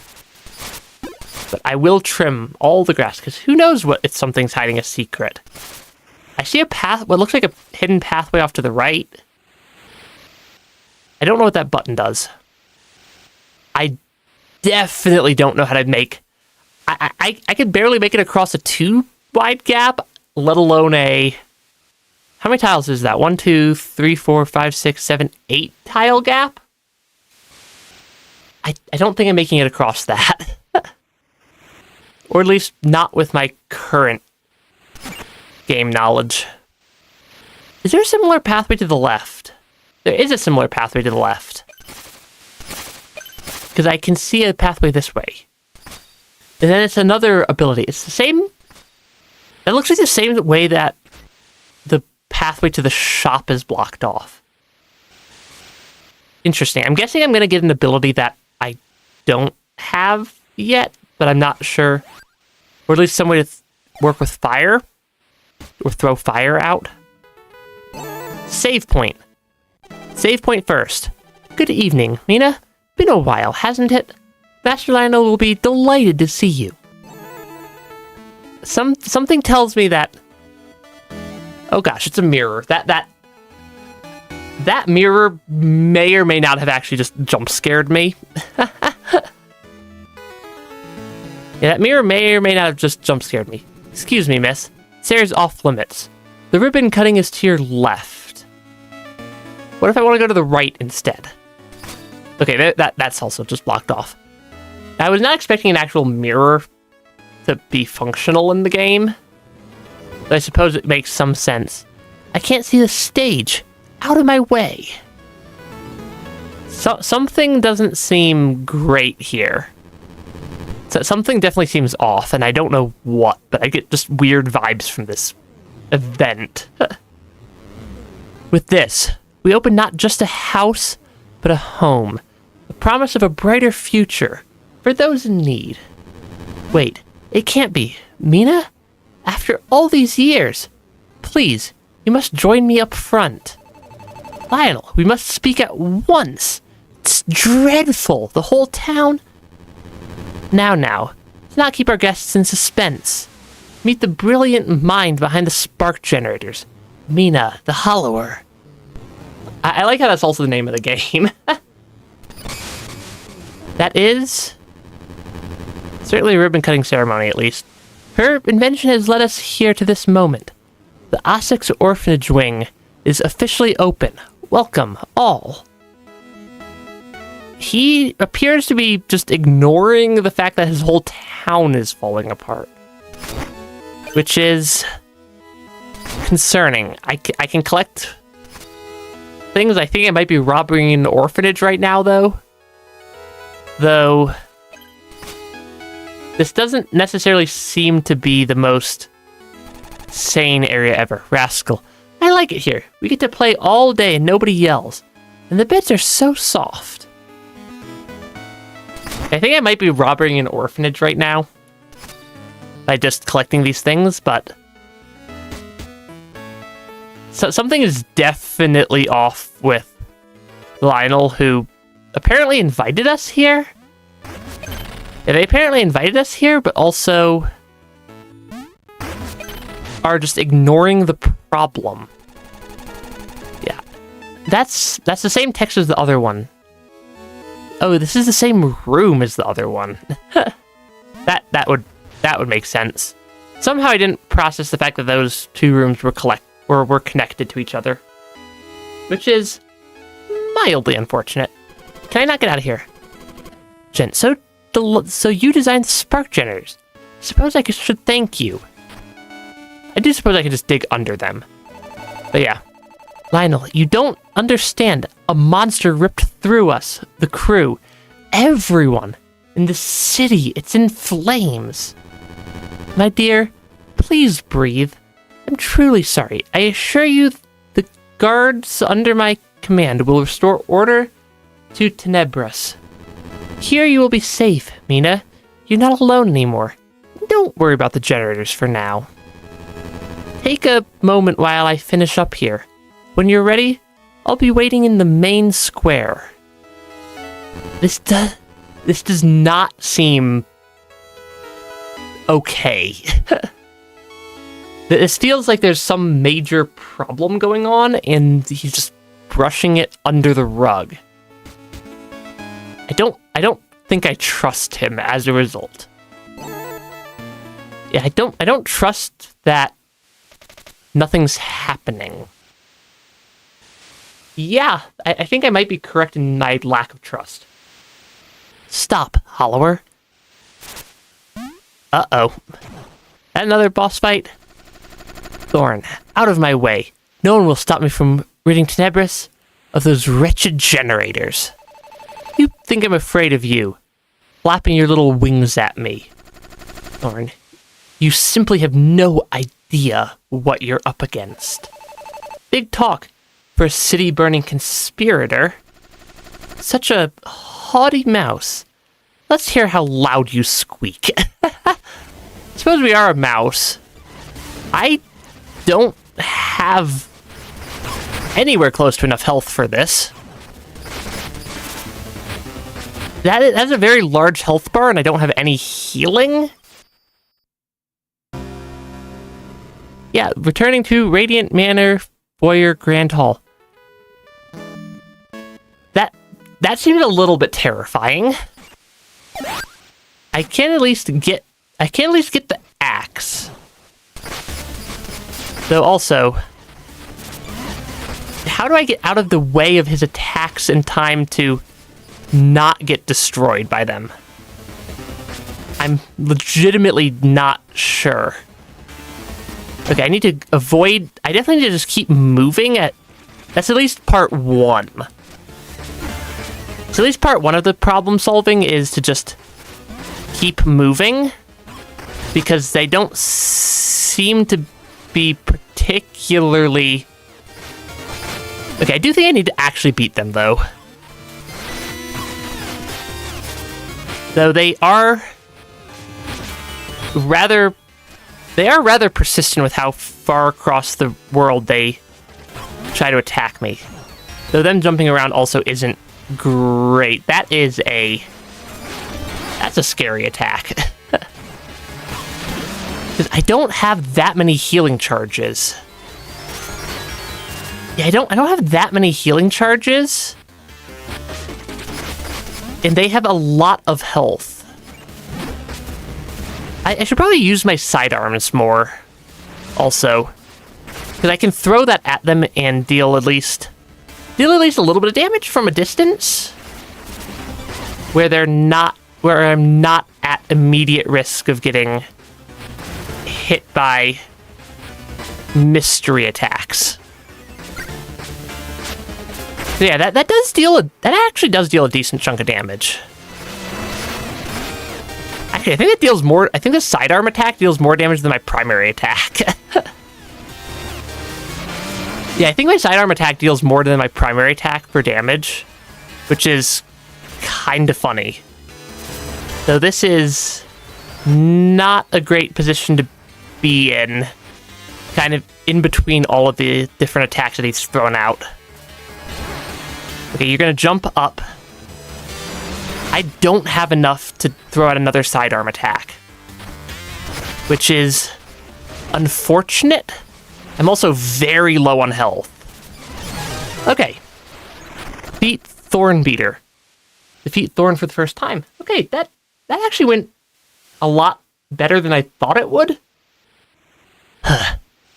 But I will trim all the grass, because who knows if something's hiding a secret. I see a path, what looks like a hidden pathway off to the right. I don't know what that button does. I definitely don't know how to make... I could barely make it across a 2-wide gap, let alone a... How many tiles is that? 1, 2, 3, 4, 5, 6, 7, 8 tile gap? I don't think I'm making it across that. Or at least not with my current game knowledge. Is there a similar pathway to the left? There is a similar pathway to the left. Because I can see a pathway this way. And then it's another ability. It's the same... It looks like the same way that the pathway to the shop is blocked off. Interesting. I'm guessing I'm going to get an ability that I don't have yet, but I'm not sure. Or at least some way to work with fire. Or throw fire out. Save point. Save point first. Good evening, Mina. Been a while, hasn't it? Master Lionel will be delighted to see you. Something tells me that... Oh gosh, it's a mirror. That mirror may or may not have actually just jump scared me. Yeah, that mirror may or may not have just jump scared me. Excuse me, miss. This area's off limits. The ribbon cutting is to your left. What if I want to go to the right instead? Okay, that's also just blocked off. I was not expecting an actual mirror to be functional in the game, but I suppose it makes some sense. I can't see the stage. Out of my way. Something doesn't seem great here. Something definitely seems off, and I don't know what, but I get just weird vibes from this event. With this, we open not just a house, but a home. The promise of a brighter future for those in need. Wait, it can't be. Mina? After all these years, please, you must join me up front. Lionel, we must speak at once. It's dreadful. The whole town... Now, let's not keep our guests in suspense. Meet the brilliant mind behind the spark generators. Mina the Hollower. I like how that's also the name of the game. That is... certainly a ribbon-cutting ceremony, at least. Her invention has led us here to this moment. The Ossex Orphanage Wing is officially open. Welcome, all. He appears to be just ignoring the fact that his whole town is falling apart. Which is... concerning. I can collect things. I think I might be robbing an orphanage right now, though. Though... this doesn't necessarily seem to be the most sane area ever. Rascal. I like it here. We get to play all day and nobody yells. And the beds are so soft. I think I might be robbing an orphanage right now. By just collecting these things, but... so something is definitely off with Lionel, who apparently invited us here? Yeah, they apparently invited us here, but also... are just ignoring the problem. Yeah. That's the same text as the other one. Oh, this is the same room as the other one. That would make sense. Somehow I didn't process the fact that those two rooms were or were connected to each other. Which is mildly unfortunate. Can I not get out of here? Jen, so you designed spark generators. Suppose I should thank you. I do suppose I could just dig under them. But yeah. Lionel, you don't understand. A monster ripped through us, the crew, everyone. In the city, it's in flames. My dear, please breathe. I'm truly sorry. I assure you the guards under my command will restore order to Tenebris. Here you will be safe, Mina. You're not alone anymore. Don't worry about the generators for now. Take a moment while I finish up here. When you're ready, I'll be waiting in the main square. This does not seem okay. This feels like there's some major problem going on, and he's just brushing it under the rug. I don't think I trust him as a result. Yeah, I don't trust that nothing's happening. Yeah, I think I might be correct in my lack of trust. Stop, Hollower. Uh-oh. Another boss fight? Thorn, out of my way. No one will stop me from ridding Tenebris of those wretched generators. You think I'm afraid of you, flapping your little wings at me. Thorn, you simply have no idea what you're up against. Big talk for a city-burning conspirator. Such a haughty mouse. Let's hear how loud you squeak. Suppose we are a mouse. I don't have anywhere close to enough health for this. That's a very large health bar, and I don't have any healing. Yeah, returning to Radiant Manor, Foyer Grand Hall. That seemed a little bit terrifying. I can at least get the axe. Though also, how do I get out of the way of his attacks in time to not get destroyed by them? I'm legitimately not sure. Okay, I need to avoid... I definitely need to just keep moving at... That's at least part one. So at least part one of the problem solving is to just keep moving, because they don't seem to be particularly... Okay, I do think I need to actually beat them, though. Though they are rather persistent with how far across the world they try to attack me. Though them jumping around also isn't great. That's a scary attack. Because I don't have that many healing charges. Yeah, I don't have that many healing charges. And they have a lot of health. I should probably use my sidearms more, also. Because I can throw that at them and deal at least a little bit of damage from a distance. Where I'm not at immediate risk of getting hit by mystery attacks. So yeah, that actually does deal a decent chunk of damage. Actually, I think it deals more. I think the sidearm attack deals more damage than my primary attack. Yeah, I think my sidearm attack deals more than my primary attack for damage, which is kind of funny. So this is not a great position to be in, kind of in between all of the different attacks that he's thrown out. Okay, you're gonna jump up. I don't have enough to throw out another sidearm attack, which is unfortunate. I'm also very low on health. Okay. Beat Thorn Beater. Defeat Thorn for the first time. Okay, that actually went a lot better than I thought it would.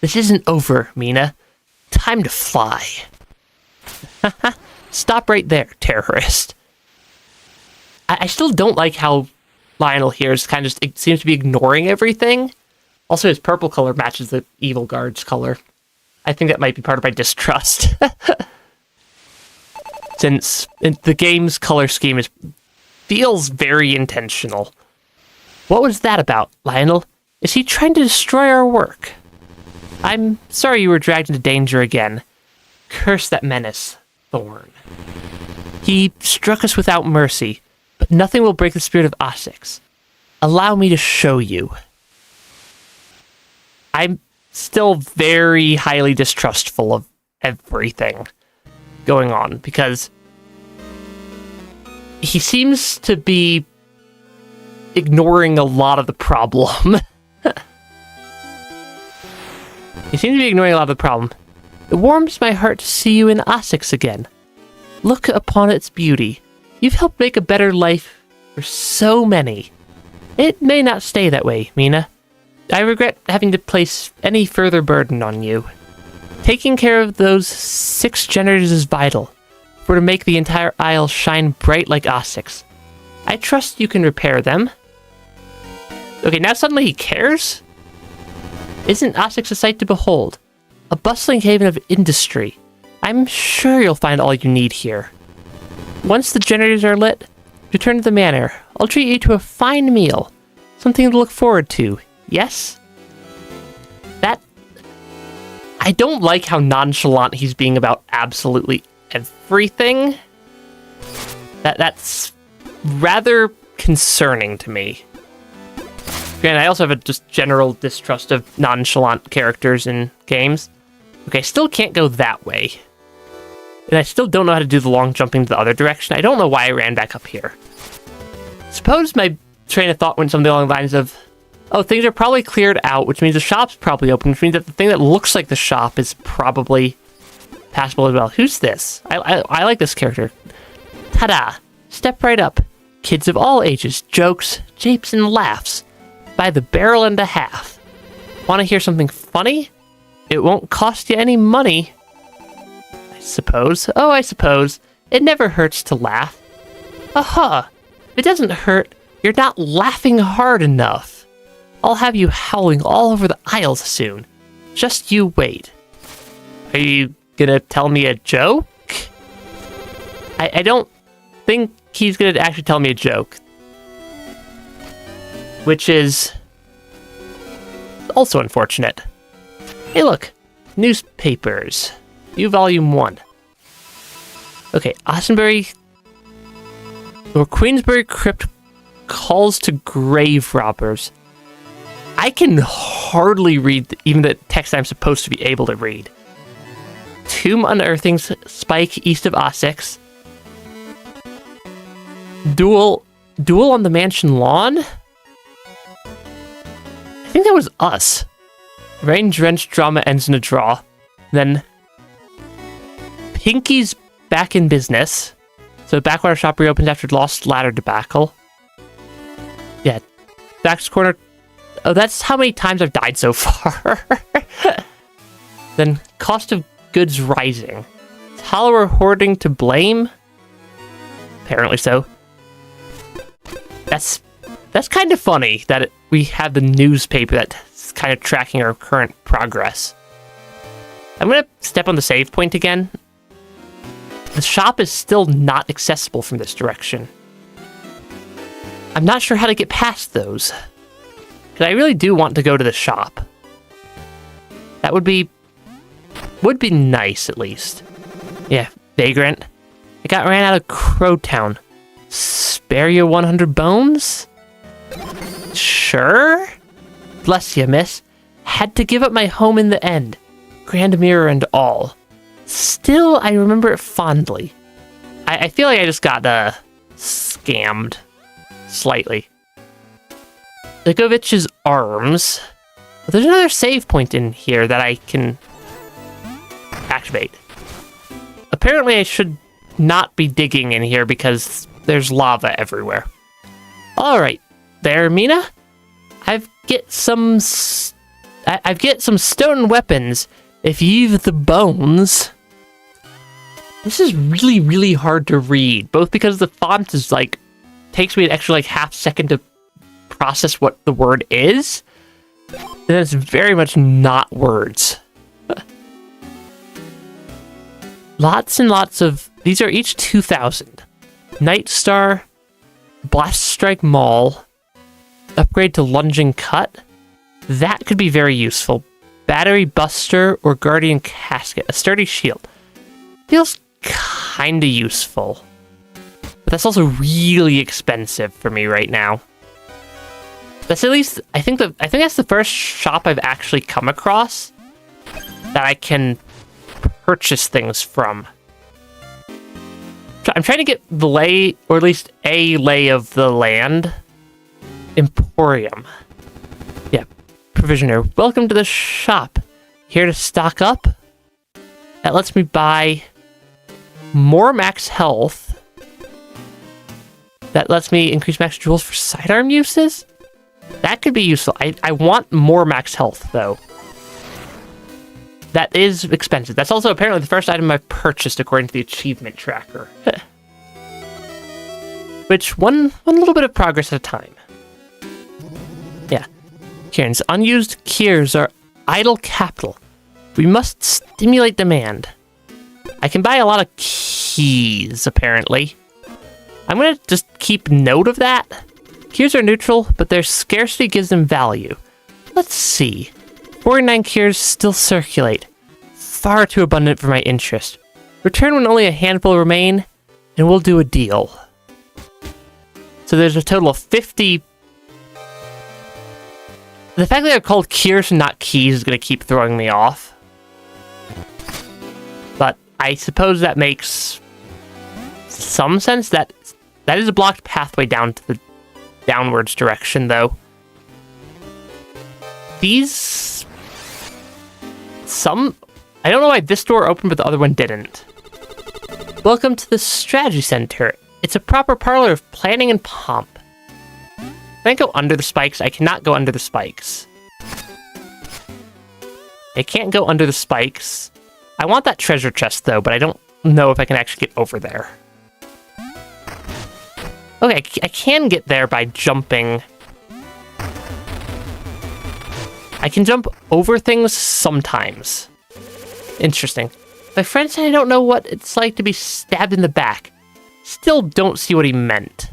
This isn't over, Mina. time to fly. Stop right there, terrorist. I still don't like how Lionel here is kind of just, it seems to be ignoring everything. Also, his purple color matches the evil guard's color. I think that might be part of my distrust. Since the game's color scheme feels very intentional. What was that about, Lionel? Is he trying to destroy our work? I'm sorry you were dragged into danger again. Curse that menace, Thorn. He struck us without mercy, but nothing will break the spirit of Osix. Allow me to show you. I'm still very highly distrustful of everything going on, because he seems to be ignoring a lot of the problem. He seems to be ignoring a lot of the problem. It warms my heart to see you in Osix again. Look upon its beauty. You've helped make a better life for so many. It may not stay that way, Mina. I regret having to place any further burden on you. Taking care of those 6 generators is vital, for to make the entire Isle shine bright like Osix. I trust you can repair them. Okay, now suddenly he cares? Isn't Osix a sight to behold? A bustling haven of industry. I'm sure you'll find all you need here. Once the generators are lit, return to the manor. I'll treat you to a fine meal. Something to look forward to, yes? I don't like how nonchalant he's being about absolutely everything. That's rather concerning to me. And I also have a just general distrust of nonchalant characters in games. Okay, I still can't go that way. And I still don't know how to do the long jumping to the other direction. I don't know why I ran back up here. Suppose my train of thought went something along the lines of, oh, things are probably cleared out, which means the shop's probably open, which means that the thing that looks like the shop is probably passable as well. Who's this? I like this character. Ta-da! Step right up. Kids of all ages, jokes, japes, and laughs. By the barrel and a half. Want to hear something funny? It won't cost you any money. I suppose. Oh, I suppose. It never hurts to laugh. Aha! If it doesn't hurt, you're not laughing hard enough. I'll have you howling all over the aisles soon. Just you wait. Are you gonna tell me a joke? I don't think he's gonna actually tell me a joke. Which is also unfortunate. Hey look, newspapers. View Volume 1. Okay, Ossenbury or Queensbury Crypt calls to grave robbers. I can hardly read even the text I'm supposed to be able to read. Tomb unearthings spike east of Osix. Duel on the mansion lawn? I think that was us. Rain-drenched drama ends in a draw. Then Pinky's back in business. So backwater shop reopens after lost ladder debacle. Yeah. Back's corner. Oh, that's how many times I've died so far. Then cost of goods rising. Is Hollower hoarding to blame? Apparently so. That's kind of funny that we have the newspaper that's kind of tracking our current progress. I'm going to step on the save point again. The shop is still not accessible from this direction. I'm not sure how to get past those. Because I really do want to go to the shop. That would be nice, at least. Yeah, Vagrant. I ran out of Crowtown. Spare you 100 bones? Sure? Bless you, miss. Had to give up my home in the end. Grand mirror and all. Still, I remember it fondly. I feel like I just got, scammed. Slightly. Likovich's arms. But there's another save point in here that I can activate. Apparently I should not be digging in here because there's lava everywhere. Alright, there, Mina. I've get some stone weapons If you've the bones... This is really, really hard to read, both because the font is like... takes me an extra like half second to process what the word is, and it's very much not words. Lots and lots of... These are each 2,000. Night Star, Blast Strike Maul, upgrade to Lunging Cut. That could be very useful. Battery Buster or Guardian Casket. A Sturdy Shield. Feels kinda useful. But that's also really expensive for me right now. That's at least... I think that's the first shop I've actually come across that I can purchase things from. I'm trying to get the lay, or at least a lay of the land. Emporium. Yeah, Provisioner. Welcome to the shop. Here to stock up. That lets me buy more max health. That lets me increase max jewels for sidearm uses. That could be useful. I want more max health, though. That is expensive. That's also apparently the first item I've purchased according to the achievement tracker. Which, one little bit of progress at a time. Yeah. Kieran's unused Kiers are idle capital. We must stimulate demand. I can buy a lot of keys, apparently. I'm gonna just keep note of that. Kiers are neutral, but their scarcity gives them value. Let's see. 49 cures still circulate. Far too abundant for my interest. Return when only a handful remain, and we'll do a deal. So there's a total of 50... The fact that they're called cures and not keys is going to keep throwing me off. But I suppose that makes some sense. That is a blocked pathway down to the downwards direction, though. These... I don't know why this door opened, but the other one didn't. Welcome to the Strategy Center. It's a proper parlor of planning and pomp. Can I go under the spikes? I cannot go under the spikes. I can't go under the spikes. I want that treasure chest, though, but I don't know if I can actually get over there. Okay, I can get there by jumping. I can jump over things sometimes. Interesting. My friend said I don't know what it's like to be stabbed in the back. Still don't see what he meant.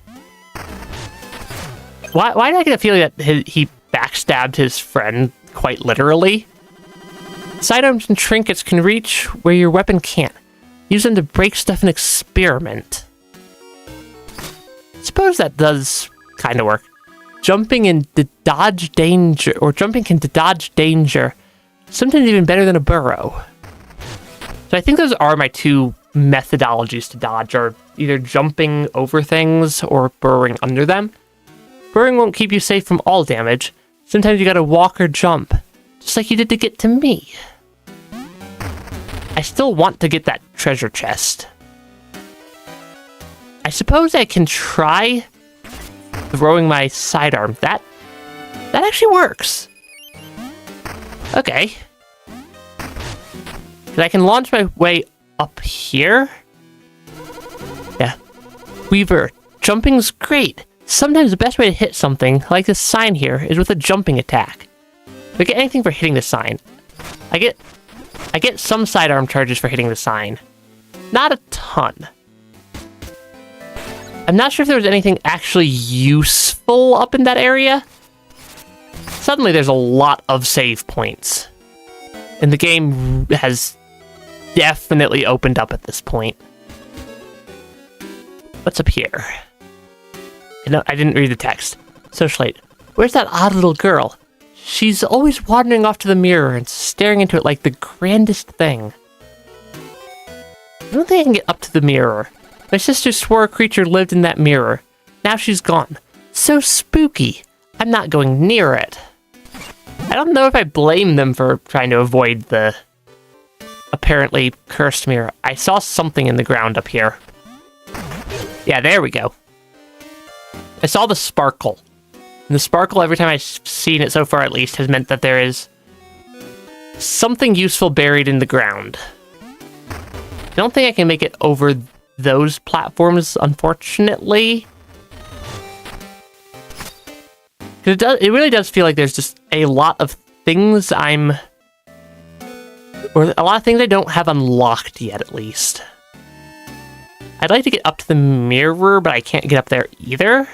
Why did I get a feeling that he backstabbed his friend quite literally? Sidearms and trinkets can reach where your weapon can't. Use them to break stuff and experiment. Suppose that does kind of work. Jumping can dodge danger. Sometimes even better than a burrow. So I think those are my two methodologies to dodge, are either jumping over things or burrowing under them. Burrowing won't keep you safe from all damage. Sometimes you gotta walk or jump, just like you did to get to me. I still want to get that treasure chest. I suppose I can try throwing my sidearm. That actually works. Okay. I can launch my way up here. Yeah. Weaver, jumping's great. Sometimes the best way to hit something, like this sign here, is with a jumping attack. Do I get anything for hitting the sign? I get some sidearm charges for hitting the sign. Not a ton. I'm not sure if there was anything actually useful up in that area. Suddenly there's a lot of save points. And the game has definitely opened up at this point. What's up here? No, I didn't read the text. Socialite. Where's that odd little girl? She's always wandering off to the mirror and staring into it like the grandest thing. I don't think I can get up to the mirror. My sister swore a creature lived in that mirror. Now she's gone. So spooky. I'm not going near it. I don't know if I blame them for trying to avoid the apparently cursed mirror. I saw something in the ground up here. Yeah, there we go. I saw the sparkle. And the sparkle, every time I've seen it so far at least, has meant that there is something useful buried in the ground. I don't think I can make it over those platforms, unfortunately. Because it really does feel like there's just a lot of things or a lot of things I don't have unlocked yet, at least. I'd like to get up to the mirror, but I can't get up there either.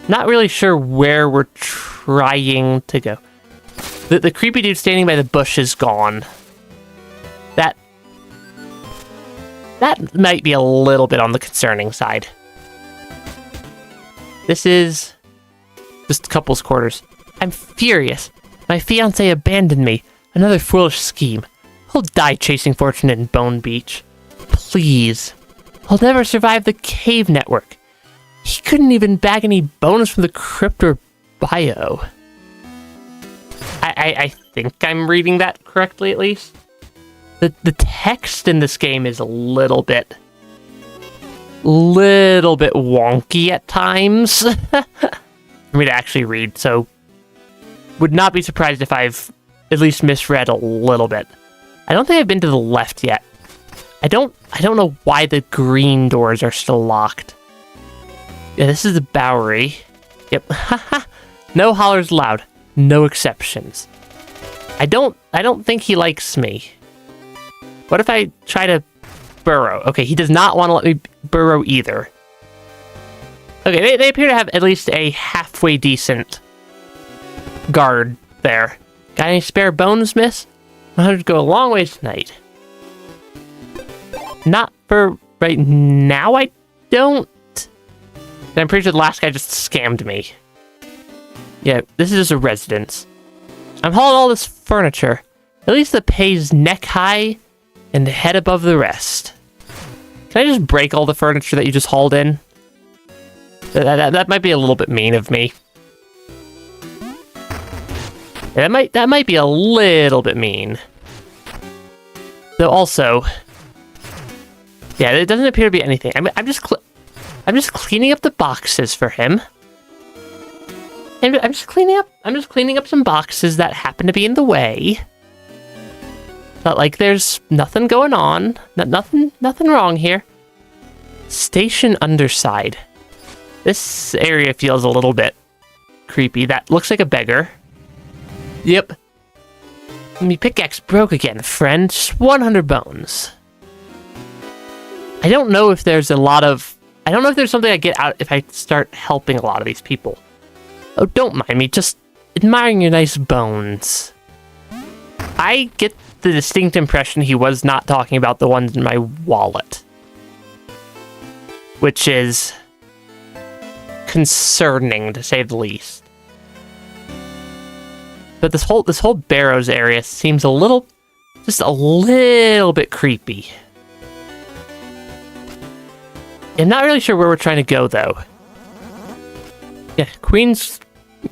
Not really sure where we're trying to go. The creepy dude standing by the bush is gone. That might be a little bit on the concerning side. This is just couple's quarters. I'm furious. My fiancé abandoned me. Another foolish scheme. He'll die chasing fortune in Bone Beach. Please. He'll never survive the cave network. He couldn't even bag any bones from the crypt or bio. I think I'm reading that correctly, at least. The text in this game is a little bit wonky at times for me to actually read, so would not be surprised if I've at least misread a little bit. I don't think I've been to the left yet. I don't know why the green doors are still locked. Yeah, this is the Bowery. Yep. No hollers allowed. No exceptions. I don't think he likes me. What if I try to burrow? Okay, he does not want to let me burrow either. Okay, they appear to have at least a halfway decent guard there. Got any spare bones, miss? I'll have to go a long ways tonight. Not for right now, I don't. I'm pretty sure the last guy just scammed me. Yeah, this is just a residence. I'm hauling all this furniture. At least the pay's neck high and head above the rest. Can I just break all the furniture that you just hauled in? That might be a little bit mean of me. Yeah, that might be a little bit mean. Though also, yeah, it doesn't appear to be anything. I'm just cleaning up the boxes for him. And I'm just cleaning up some boxes that happen to be in the way. But like there's nothing going on. Nothing wrong here. Station underside. This area feels a little bit creepy. That looks like a beggar. Yep. My pickaxe broke again, friend. Just 100 bones. I don't know if there's something I get out if I start helping a lot of these people. Oh, don't mind me, just admiring your nice bones. I get the distinct impression he was not talking about the ones in my wallet. Which is concerning, to say the least. But this whole Barrows area seems just a little bit creepy. I'm not really sure where we're trying to go, though. Yeah,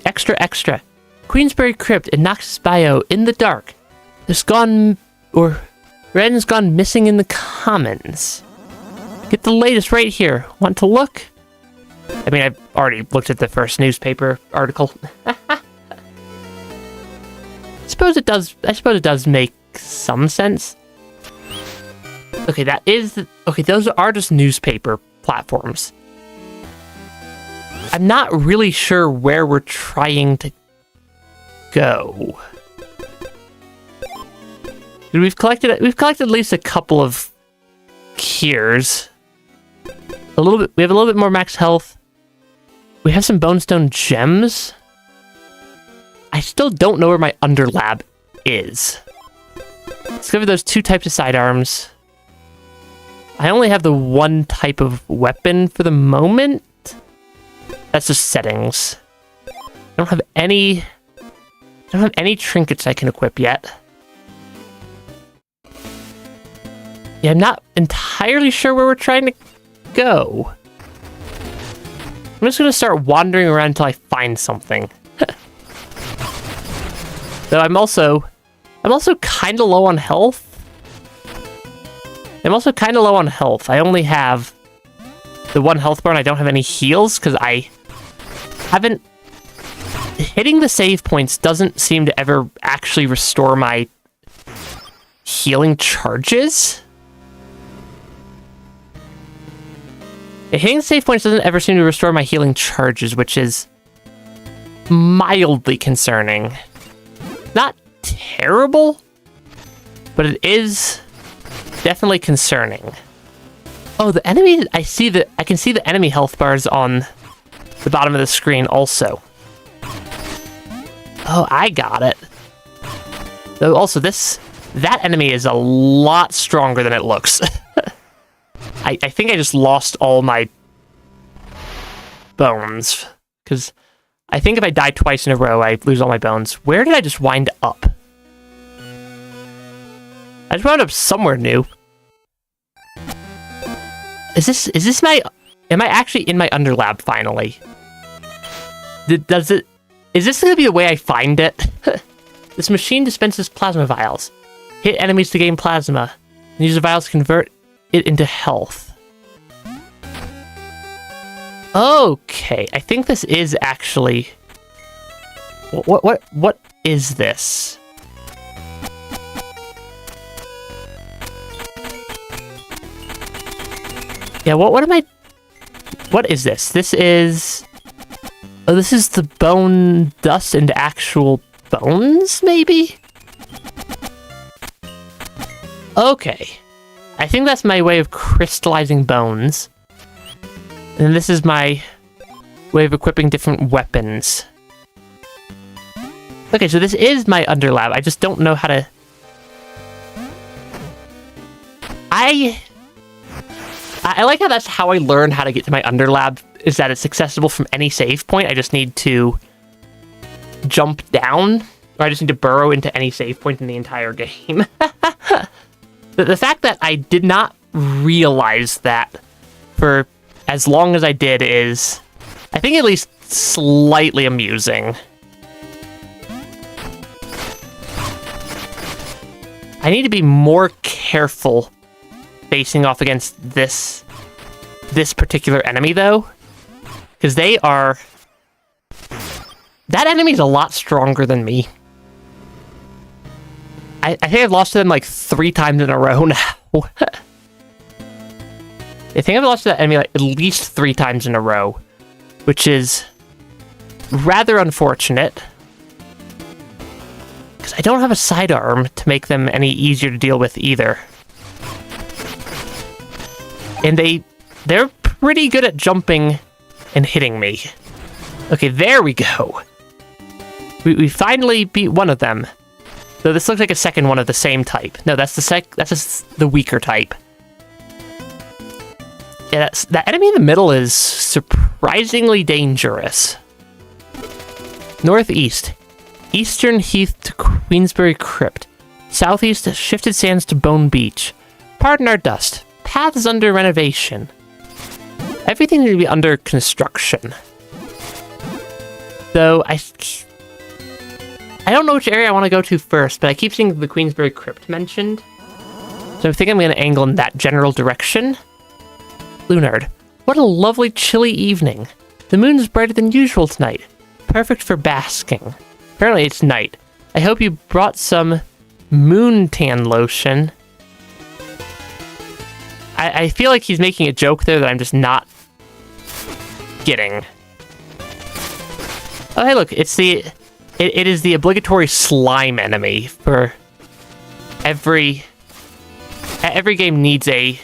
extra. Queensbury Crypt in Noxus Bio in the dark. Ren's gone missing in the commons. Get the latest right here. Want to look? I mean, I've already looked at the first newspaper article. I suppose it does make some sense. Okay, those are just newspaper platforms. I'm not really sure where we're trying to go. We've collected at least a couple of cures. We have a little bit more max health. We have some bonestone gems. I still don't know where my underlab is. Discover those 2 types of sidearms. I only have the 1 type of weapon for the moment. That's just settings. I don't have any trinkets I can equip yet. Yeah, I'm not entirely sure where we're trying to go. I'm just gonna start wandering around until I find something. Though I'm also kind of low on health. I only have the 1 health bar and I don't have any heals because I haven't hitting the save points doesn't seem to ever actually restore my healing charges. Hitting save points doesn't ever seem to restore my healing charges, which is mildly concerning. Not terrible, but it is definitely concerning. Oh, the enemy, I can see the enemy health bars on the bottom of the screen also. Oh, I got it. Though also that enemy is a lot stronger than it looks. I think I just lost all my bones, because I think if I die twice in a row, I lose all my bones. Where did I just wind up? I just wound up somewhere new. Is this am I actually in my underlab finally? Is this gonna be the way I find it? This machine dispenses plasma vials. Hit enemies to gain plasma, and use the vials to convert it into health. Okay, I think this is actually... What is this? Yeah, what is this? This is... Oh, this is the bone dust into actual bones, maybe? Okay. I think that's my way of crystallizing bones. And this is my way of equipping different weapons. Okay, so this is my underlab. I just don't know how to... I like how that's how I learned how to get to my underlab, is that it's accessible from any save point. I just need to jump down, or I just need to burrow into any save point in the entire game. The fact that I did not realize that for as long as I did is, I think, at least slightly amusing. I need to be more careful facing off against this particular enemy, though, because they are... That enemy's a lot stronger than me. I think I've lost to them like 3 times in a row now. I think I've lost to that enemy like at least 3 times in a row, which is rather unfortunate, because I don't have a sidearm to make them any easier to deal with either. And they're pretty good at jumping and hitting me. Okay, there we go. We finally beat one of them. Though this looks like a second one of the same type. No, that's just the weaker type. Yeah, that enemy in the middle is surprisingly dangerous. Northeast. Eastern Heath to Queensbury Crypt. Southeast, Shifted Sands to Bone Beach. Pardon our dust. Paths under renovation. Everything needs to be under construction. Though I don't know which area I want to go to first, but I keep seeing the Queensbury Crypt mentioned. So I think I'm going to angle in that general direction. Lunard. What a lovely chilly evening. The moon's brighter than usual tonight. Perfect for basking. Apparently it's night. I hope you brought some moon tan lotion. I feel like he's making a joke there that I'm just not getting. Oh, hey, look, it is the obligatory slime enemy for every game needs a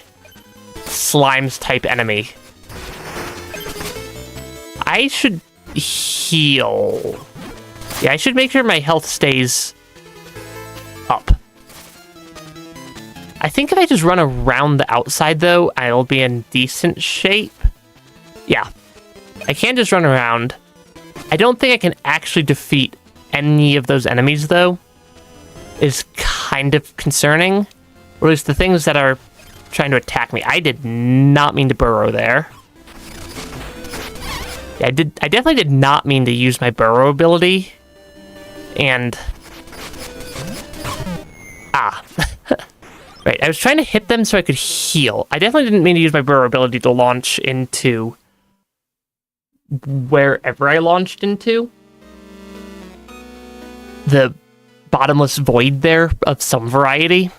slimes type enemy. I should heal. Yeah, I should make sure my health stays up. I think if I just run around the outside, though, I'll be in decent shape. Yeah. I can't just run around. I don't think I can actually defeat any of those enemies, though. Is kind of concerning. Or at least the things that are trying to attack me. I did not mean to burrow there. Yeah, I definitely did not mean to use my burrow ability. And... Right, I was trying to hit them so I could heal. I definitely didn't mean to use my burrow ability to launch into wherever I launched into. the bottomless void there of some variety.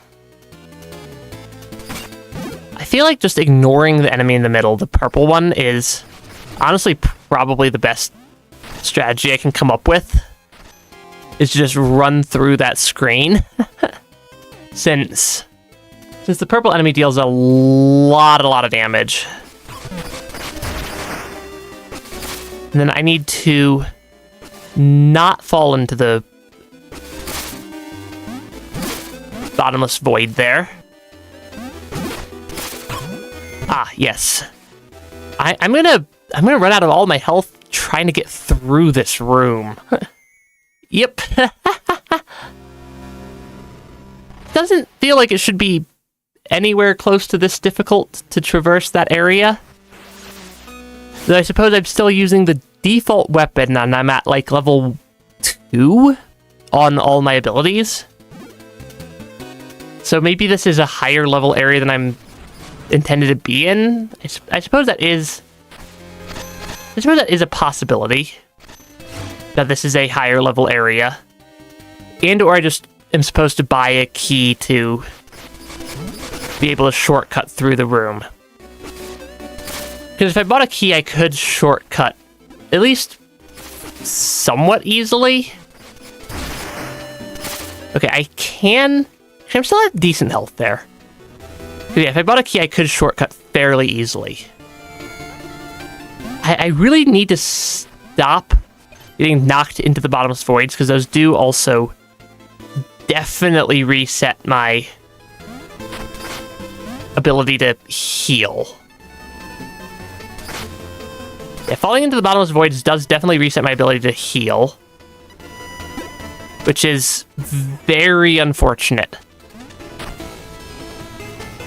I feel like just ignoring the enemy in the middle, the purple one, is honestly probably the best strategy I can come up with, is to just run through that screen. Since the purple enemy deals a lot of damage. And then I need to not fall into the bottomless void there. Ah, yes. I'm gonna run out of all my health trying to get through this room. Yep. Doesn't feel like it should be anywhere close to this difficult to traverse that area. Though I suppose I'm still using the default weapon and I'm at like level 2 on all my abilities. So maybe this is a higher level area than I'm intended to be in. I suppose that is a possibility. That this is a higher level area. And or I just am supposed to buy a key to be able to shortcut through the room. Because if I bought a key, I could shortcut at least somewhat easily. Okay, I can... I'm still at decent health there. But yeah, if I bought a key, I could shortcut fairly easily. I really need to stop getting knocked into the bottomless voids, because those do also definitely reset my ability to heal. Yeah, falling into the bottomless voids does definitely reset my ability to heal, which is very unfortunate.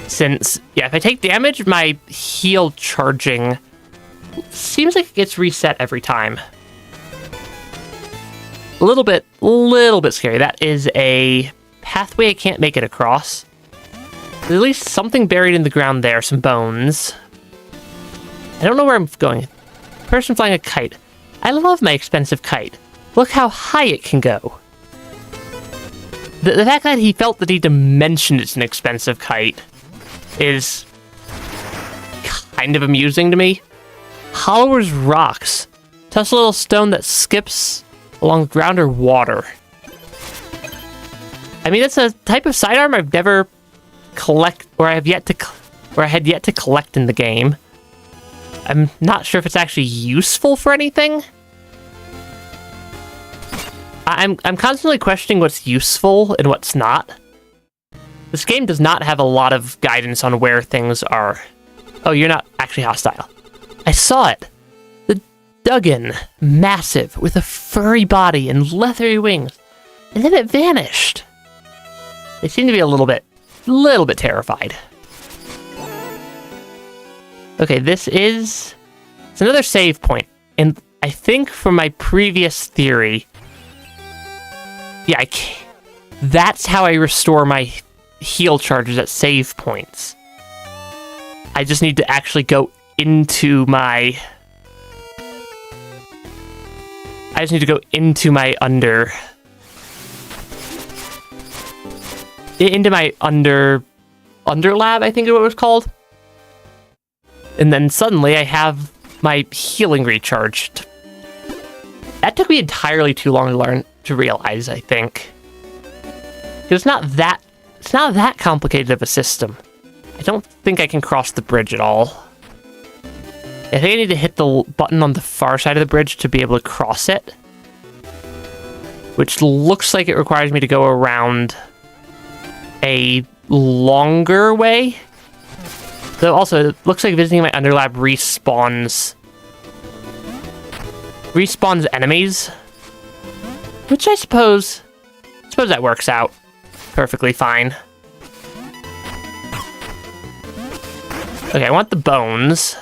Since, yeah, if I take damage, my heal charging seems like it gets reset every time. A little bit scary. That is a pathway I can't make it across. There's at least something buried in the ground there, some bones. I don't know where I'm going. Person flying a kite. I love my expensive kite. Look how high it can go. The fact that he felt the need to mention it's an expensive kite is kind of amusing to me. Hollower's rocks. Toss a little stone that skips along ground or water. I mean, it's a type of sidearm I've never I had yet to collect in the game. I'm not sure if it's actually useful for anything. I'm constantly questioning what's useful and what's not. This game does not have a lot of guidance on where things are. Oh, you're not actually hostile. I saw it. The Duggan, massive, with a furry body and leathery wings. And then it vanished. They seem to be a little bit terrified. Okay, it's another save point. And I think from my previous theory, yeah, that's how I restore my heal charges at save points. I just need to actually go into my under lab, I think is what it was called. And then suddenly I have my healing recharged. That took me entirely too long to realize, I think. It's not that complicated of a system. I don't think I can cross the bridge at all. I think I need to hit the button on the far side of the bridge to be able to cross it. Which looks like it requires me to go around a longer way. Though also, it looks like visiting my underlab respawns enemies. Which I suppose that works out perfectly fine. Okay, I want the bones.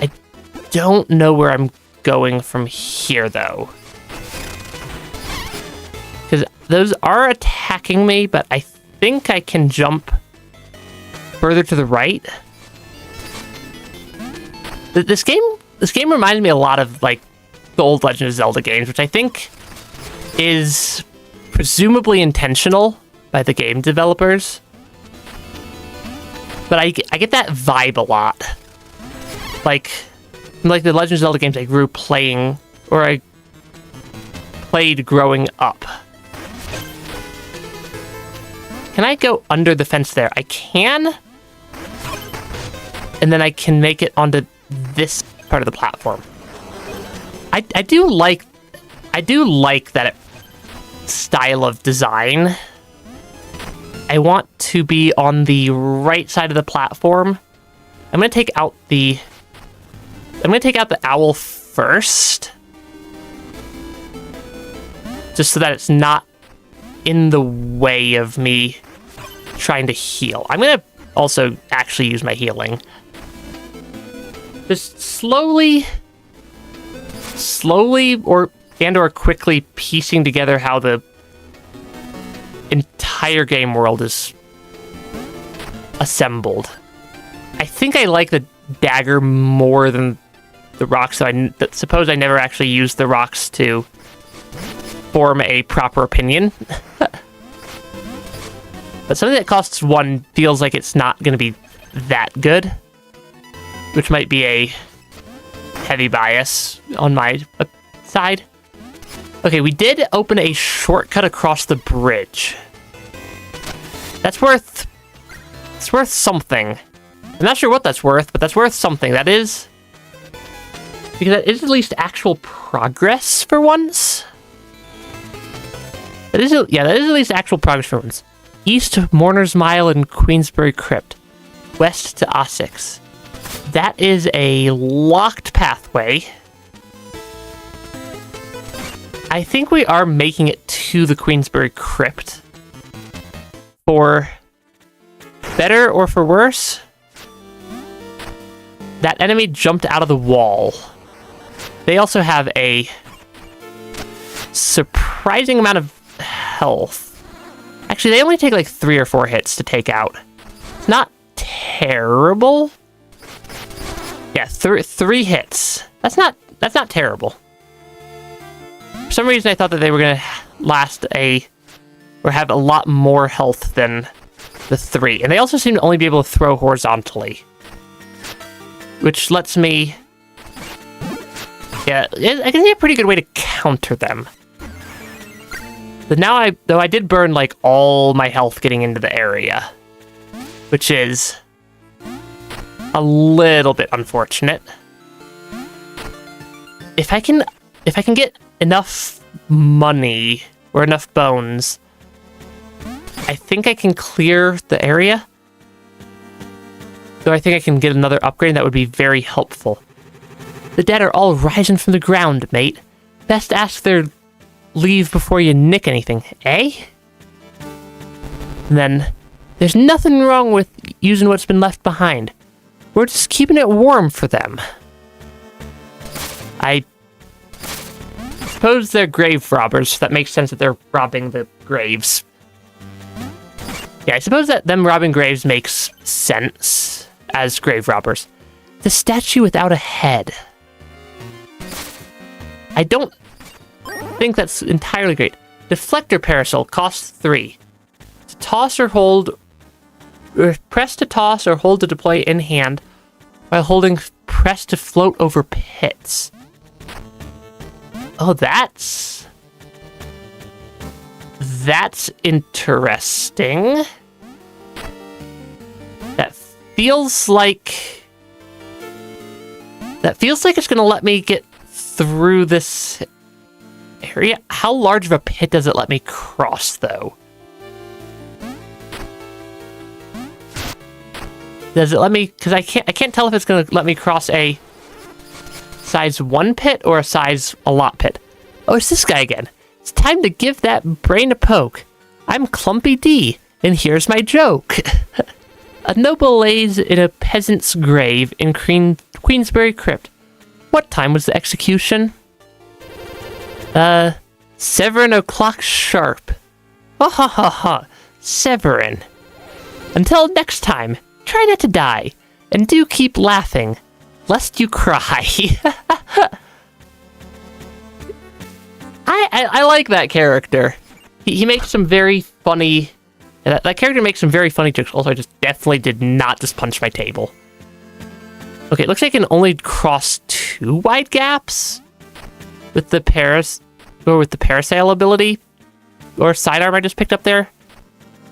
I don't know where I'm going from here, though. Because those are attacking me, but I think I can jump further to the right. This game reminds me a lot of, like, the old Legend of Zelda games, which I think is presumably intentional by the game developers. But I get that vibe a lot. Like the Legend of Zelda games I grew playing, or I played growing up. Can I go under the fence there? I can. And then I can make it onto this part of the platform. I do like that style of design. I want to be on the right side of the platform. I'm gonna take out the owl first, just so that it's not in the way of me trying to heal. I'm gonna also actually use my healing. Just slowly or quickly piecing together how the entire game world is assembled. I think I like the dagger more than the rocks, so suppose I never actually used the rocks to form a proper opinion. But something that costs 1 feels like it's not going to be that good, which might be a heavy bias on my side. Okay, we did open a shortcut across the bridge. That's worth something. I'm not sure what that's worth, but that's worth something. That is, because that is at least actual progress for once. That is at least actual progress for once. East Mourner's Mile and Queensbury Crypt. West to Osix. That is a locked pathway. I think we are making it to the Queensbury Crypt. For better or for worse, that enemy jumped out of the wall. They also have a surprising amount of health. Actually, they only take like 3 or 4 hits to take out. It's not terrible. Yeah, 3 hits. That's not terrible. For some reason, I thought that they were gonna have a lot more health than the 3, and they also seem to only be able to throw horizontally, which lets me. Yeah, I can see a pretty good way to counter them. But now though I did burn like all my health getting into the area, which is a little bit unfortunate. If I can get enough money or enough bones, I think I can clear the area. Though I think I can get another upgrade, and that would be very helpful. The dead are all rising from the ground, mate. Best ask their leave before you nick anything, eh? And then, there's nothing wrong with using what's been left behind. We're just keeping it warm for them. I suppose they're grave robbers, so that makes sense that they're robbing the graves. Yeah, I suppose that them robbing graves makes sense as grave robbers. The statue without a head. I don't think that's entirely great. Deflector parasol costs 3. To toss or hold, or press to toss or hold to deploy in hand, while holding press to float over pits. Oh, that's interesting. That feels like it's gonna let me get through this area. How large of a pit does it let me cross, though? Does it let me? Because I can't tell if it's gonna let me cross a size 1 pit or a size a lot pit. Oh, it's this guy again. It's time to give that brain a poke. I'm Clumpy D, and here's my joke. A noble lays in a peasant's grave in Queensbury Crypt. What time was the execution? 7 o'clock sharp. Ha ha ha ha. Severin. Until next time, try not to die, and do keep laughing, lest you cry. I like that character. He makes some very funny... That character makes some very funny jokes. Also, I just definitely did not just punch my table. Okay, it looks like I can only cross 2 wide gaps with the parasail ability or sidearm I just picked up there.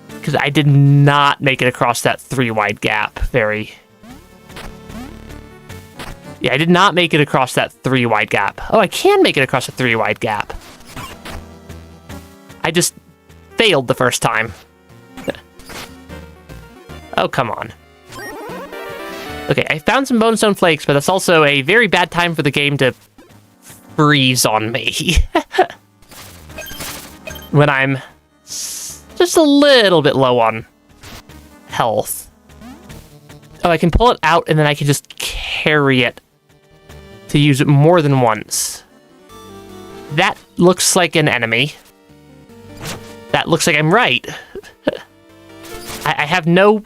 Because I did not make it across that 3 wide gap Yeah, I did not make it across that 3 wide gap. Oh, I can make it across a 3 wide gap. I just failed the first time. Oh, come on. Okay, I found some bone stone flakes, but that's also a very bad time for the game to freeze on me. When I'm just a little bit low on health. Oh, I can pull it out and then I can just carry it to use it more than once. That looks like an enemy. That looks like I'm right. I have no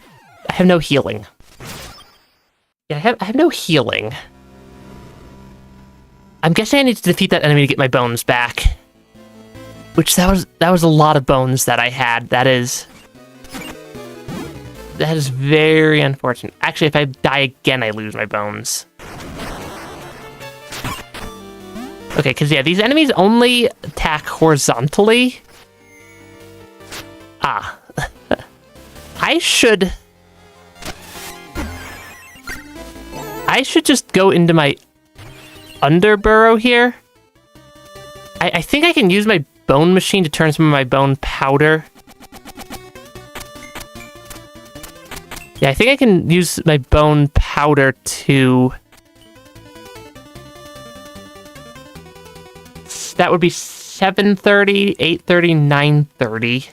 healing. Yeah, I have no healing. I'm guessing I need to defeat that enemy to get my bones back. Which that was a lot of bones that I had. That is very unfortunate. Actually, if I die again, I lose my bones. Okay, because yeah, these enemies only attack horizontally. Ah. I should just go into my underburrow here. I think I can use my bone machine to turn some of my bone powder. Yeah, I think I can use my bone powder to... That would be 730, 830, 930.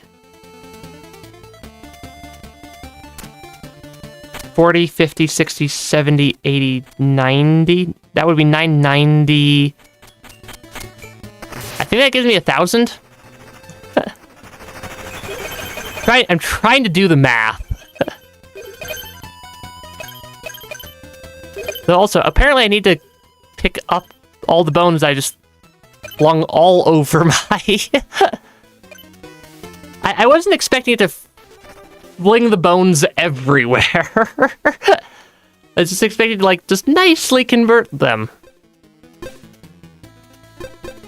40, 50, 60, 70, 80, 90. That would be 990. I think that gives me 1,000. I'm trying to do the math. But also, apparently I need to pick up all the bones I just flung all over my... I wasn't expecting it to fling the bones everywhere. I was just expecting to, like, just nicely convert them.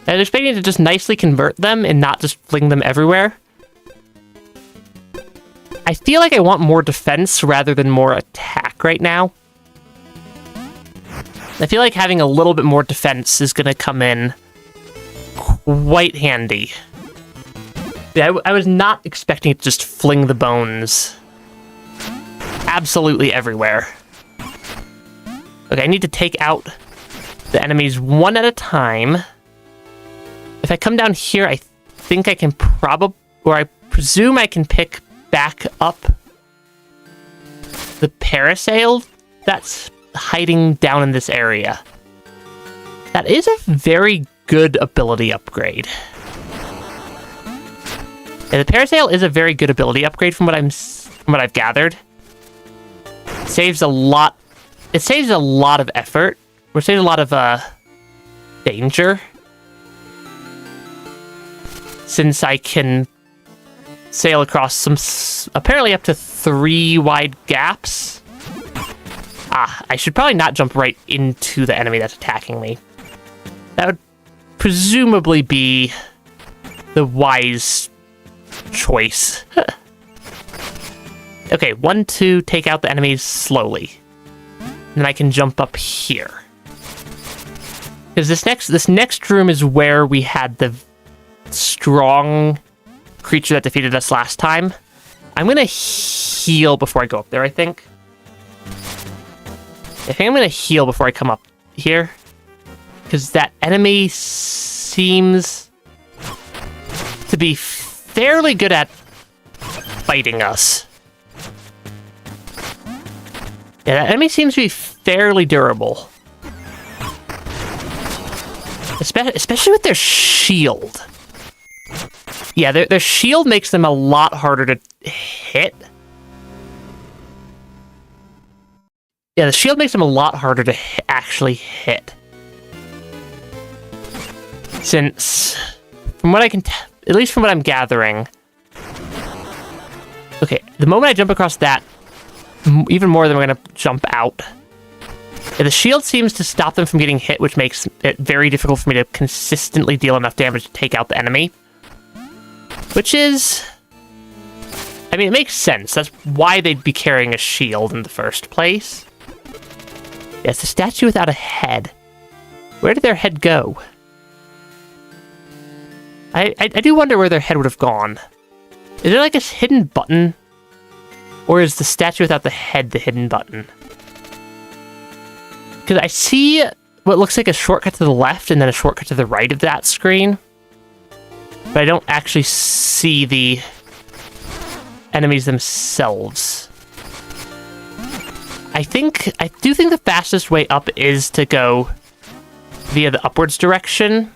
I was expecting to just nicely convert them and not just fling them everywhere. I feel like I want more defense rather than more attack right now. I feel like having a little bit more defense is going to come in quite handy. Yeah, I was not expecting it to just fling the bones absolutely everywhere. Okay, I need to take out the enemies one at a time. If I come down here, I think I can I presume I can pick back up the parasail that's hiding down in this area. That is a very good ability upgrade. Yeah, the parasail is a very good ability upgrade from what I've gathered. It saves a lot of effort. Or saves a lot of danger. Since I can sail across some apparently up to 3 wide gaps. Ah, I should probably not jump right into the enemy that's attacking me. That would presumably be the wise choice. Okay, 1, 2, take out the enemies slowly. Then I can jump up here. Because this next room is where we had the strong creature that defeated us last time. I'm gonna heal before I go up there, I think. I think I'm gonna heal before I come up here. Because that enemy seems to be fairly good at fighting us. Yeah, that enemy seems to be fairly durable. Especially with their shield. Yeah, their shield makes them a lot harder to hit. Yeah, the shield makes them a lot harder to actually hit. Since from what I can at least from what I'm gathering. Okay, the moment I jump across that, even more than I'm going to jump out. Yeah, the shield seems to stop them from getting hit, which makes it very difficult for me to consistently deal enough damage to take out the enemy. Which is... I mean, it makes sense. That's why they'd be carrying a shield in the first place. Yeah, it's a statue without a head. Where did their head go? I do wonder where their head would have gone. Is there like a hidden button? Or is the statue without the head the hidden button? Because I see what looks like a shortcut to the left and then a shortcut to the right of that screen. But I don't actually see the enemies themselves. I do think the fastest way up is to go via the upwards direction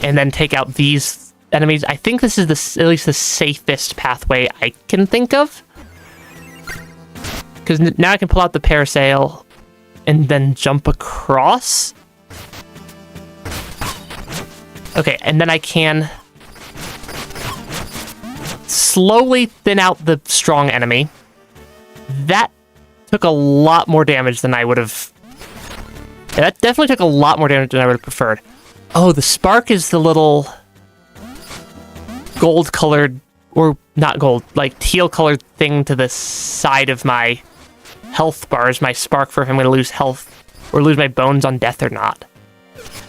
and then take out these enemies. I think this is at least the safest pathway I can think of. Because now I can pull out the parasail and then jump across. Okay, and then I can slowly thin out the strong enemy. That took a lot more damage than I would have... Yeah, that definitely took a lot more damage than I would have preferred. Oh, the spark is the little gold-colored, or not gold, like teal-colored thing to the side of my health bars, my spark for if I'm going to lose health, or lose my bones on death or not.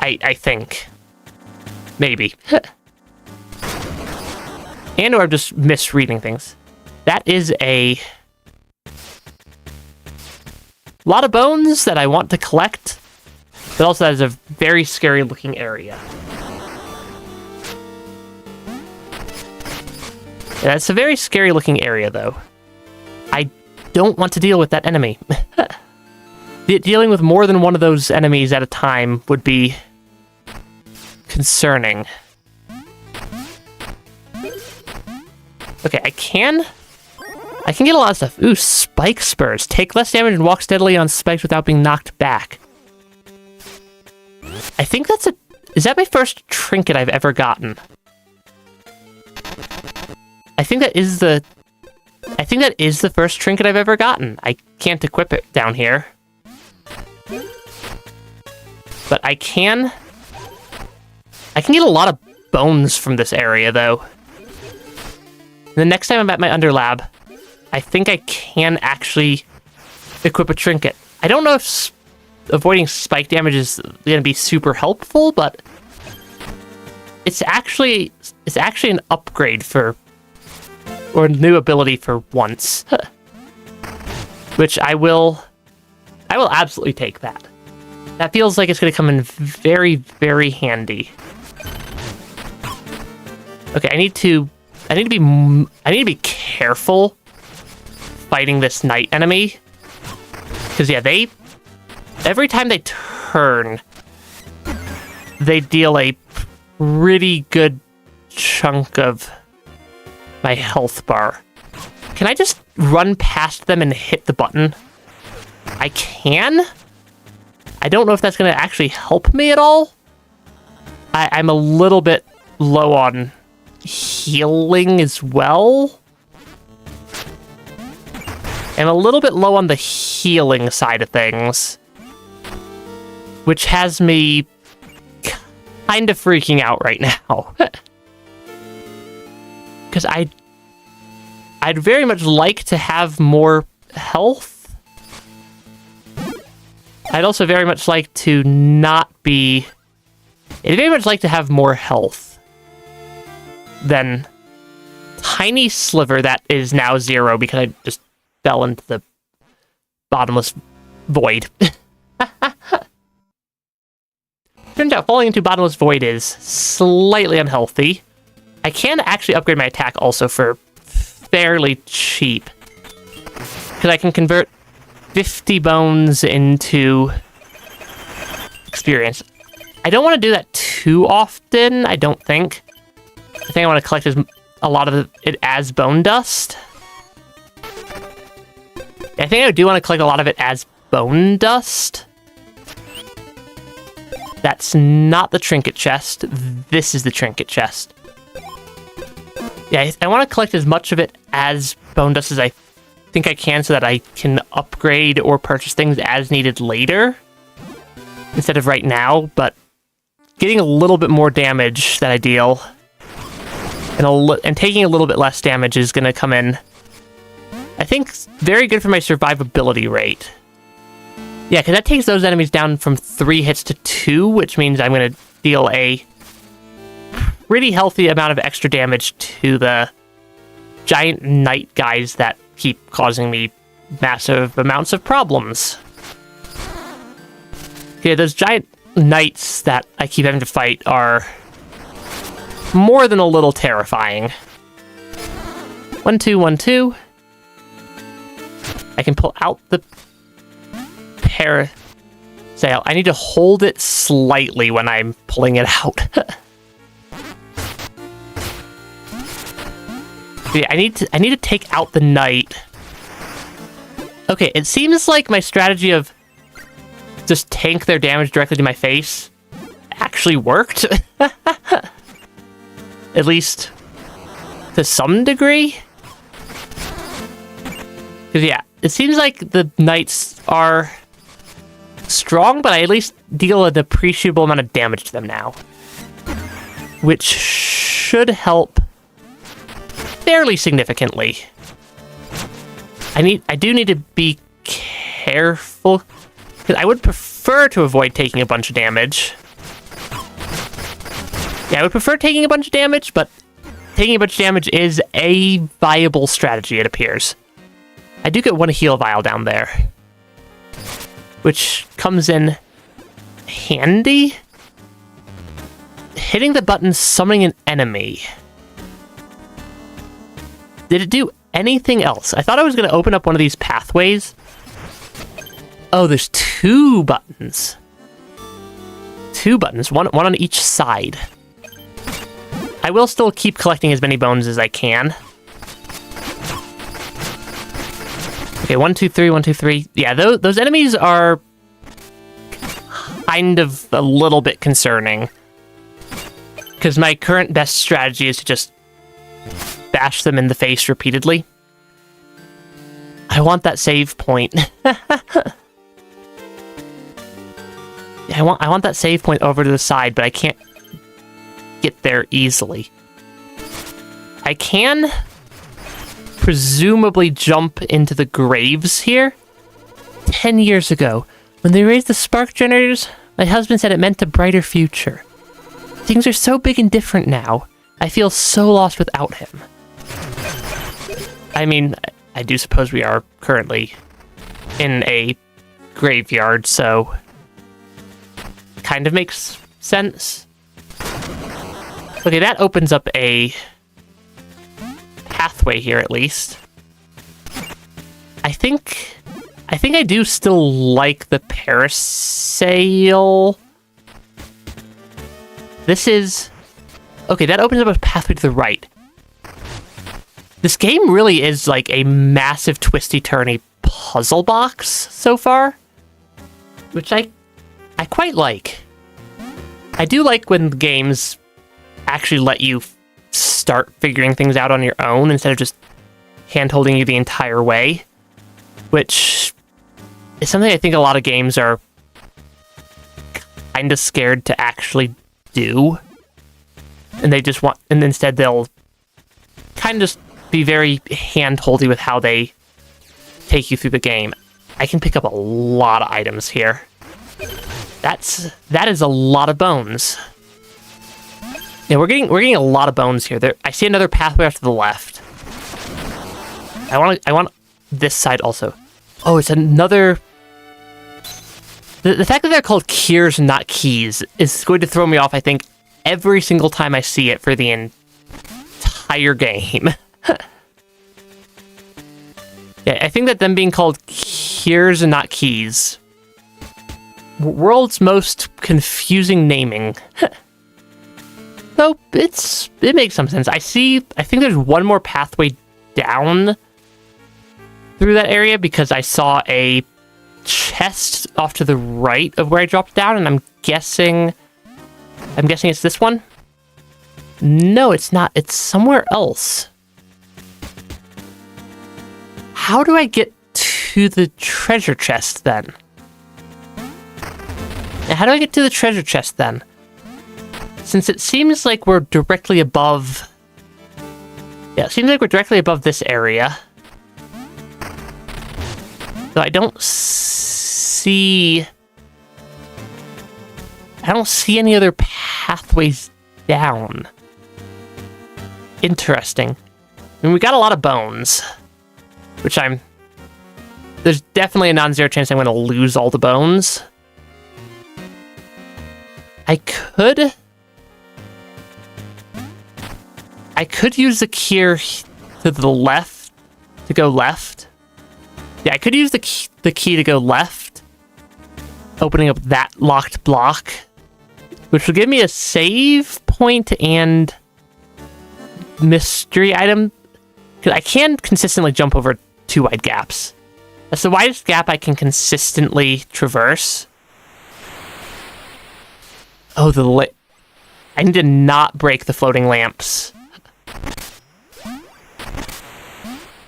I think. Maybe. And or I'm just misreading things. That is a lot of bones that I want to collect, but also that is a very scary looking area. Yeah, it's a very scary looking area though. I don't want to deal with that enemy. Dealing with more than one of those enemies at a time would be concerning. Okay, I can get a lot of stuff. Ooh, spike spurs. Take less damage and walk steadily on spikes without being knocked back. I think that's is that my first trinket I've ever gotten? I think that is the first trinket I've ever gotten. I can't equip it down here. But I can get a lot of bones from this area, though. The next time I'm at my underlab, I think I can actually equip a trinket. I don't know if avoiding spike damage is going to be super helpful, but it's actually an upgrade or a new ability for once. Which I will absolutely take that. That feels like it's going to come in very, very handy. Okay, I need to be careful fighting this night enemy. Because yeah, every time they turn, they deal a pretty good chunk of my health bar. Can I just run past them and hit the button? I can? I don't know if that's going to actually help me at all. I'm a little bit low on healing as well. I'm a little bit low on the healing side of things, which has me kind of freaking out right now. Because I'd very much like to have more health. I'd also very much like to I'd very much like to have more health than tiny sliver that is now 0 because I just fell into the bottomless void. Turns out falling into bottomless void is slightly unhealthy. I can actually upgrade my attack also for fairly cheap. Because I can convert 50 bones into experience. I don't want to do that too often, I don't think. I think I want to collect a lot of it as bone dust. I think I do want to collect a lot of it as bone dust. That's not the trinket chest. This is the trinket chest. Yeah, I want to collect as much of it as bone dust as I think I can so that I can upgrade or purchase things as needed later instead of right now, but getting a little bit more damage that I deal and taking a little bit less damage is going to come in, I think, very good for my survivability rate. Yeah, because that takes those enemies down from 3 hits to 2, which means I'm going to deal a pretty healthy amount of extra damage to the giant knight guys that keep causing me massive amounts of problems. Okay, those giant knights that I keep having to fight are more than a little terrifying. 1, 2, 1, 2. I can pull out the parasail. I need to hold it slightly when I'm pulling it out. Yeah, I need to take out the knight. Okay, it seems like my strategy of just tank their damage directly to my face actually worked. At least to some degree. Because yeah, it seems like the knights are strong, but I at least deal an appreciable amount of damage to them now. Which should help fairly significantly. I do need to be careful, because I would prefer to avoid taking a bunch of damage. Yeah, I would prefer taking a bunch of damage, but taking a bunch of damage is a viable strategy, it appears. I do get 1 heal vial down there, which comes in handy. Hitting the button summoning an enemy. Did it do anything else? I thought I was going to open up one of these pathways. Oh, there's 2 buttons. 2 buttons, one on each side. I will still keep collecting as many bones as I can. Okay, 1, 2, 3, 1, 2, 3. Yeah, those enemies are kind of a little bit concerning. Because my current best strategy is to just bash them in the face repeatedly. I want that save point. I want that save point over to the side, but I can't get there easily. I can presumably jump into the graves here. 10 years ago, when they raised the spark generators, my husband said it meant a brighter future. Things are so big and different now. I feel so lost without him. I mean, I do suppose we are currently in a graveyard, so kind of makes sense. Okay, that opens up a pathway here at least. I think I do still like the parasail. This is... Okay, that opens up a pathway to the right. This game really is like a massive twisty-turny puzzle box so far, which I quite like. I do like when games actually let you start figuring things out on your own instead of just hand-holding you the entire way, which is something I think a lot of games are kind of scared to actually do. And they just want, and instead they'll kind of just be very hand-holdy with how they take you through the game. I can pick up a lot of items here. That is a lot of bones. Yeah, we're getting a lot of bones here. I see another pathway off to the left. I want this side also. Oh, it's another... The fact that they're called Kiers and not keys is going to throw me off, I think, every single time I see it for the entire game. Yeah, I think that them being called Kiers and not keys. World's most confusing naming. So it makes some sense. I think there's one more pathway down through that area because I saw a chest off to the right of where I dropped down, and I'm guessing it's this one? No, it's not. It's somewhere else. How do I get to the treasure chest then? How do I get to the treasure chest then? Since it seems like we're directly above... Yeah, it seems like we're directly above this area. So I don't see any other pathways down. Interesting. I mean, we got a lot of bones, which there's definitely a non-zero chance I'm going to lose all the bones. I could use the key to the left to go left. Yeah, I could use the key to go left, opening up that locked block, which will give me a save point and mystery item. Because I can consistently jump over 2 wide gaps. That's the widest gap I can consistently traverse. Oh, I need to not break the floating lamps.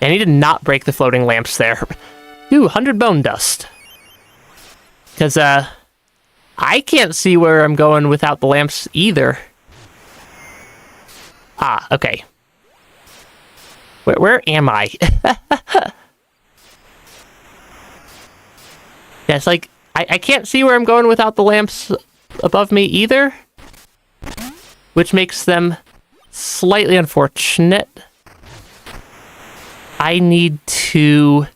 I need to not break the floating lamps there. Ooh, 100 bone dust. Because, I can't see where I'm going without the lamps either. Ah, okay. Where am I? Yeah, it's like, I can't see where I'm going without the lamps above me either. Which makes them slightly unfortunate. I need to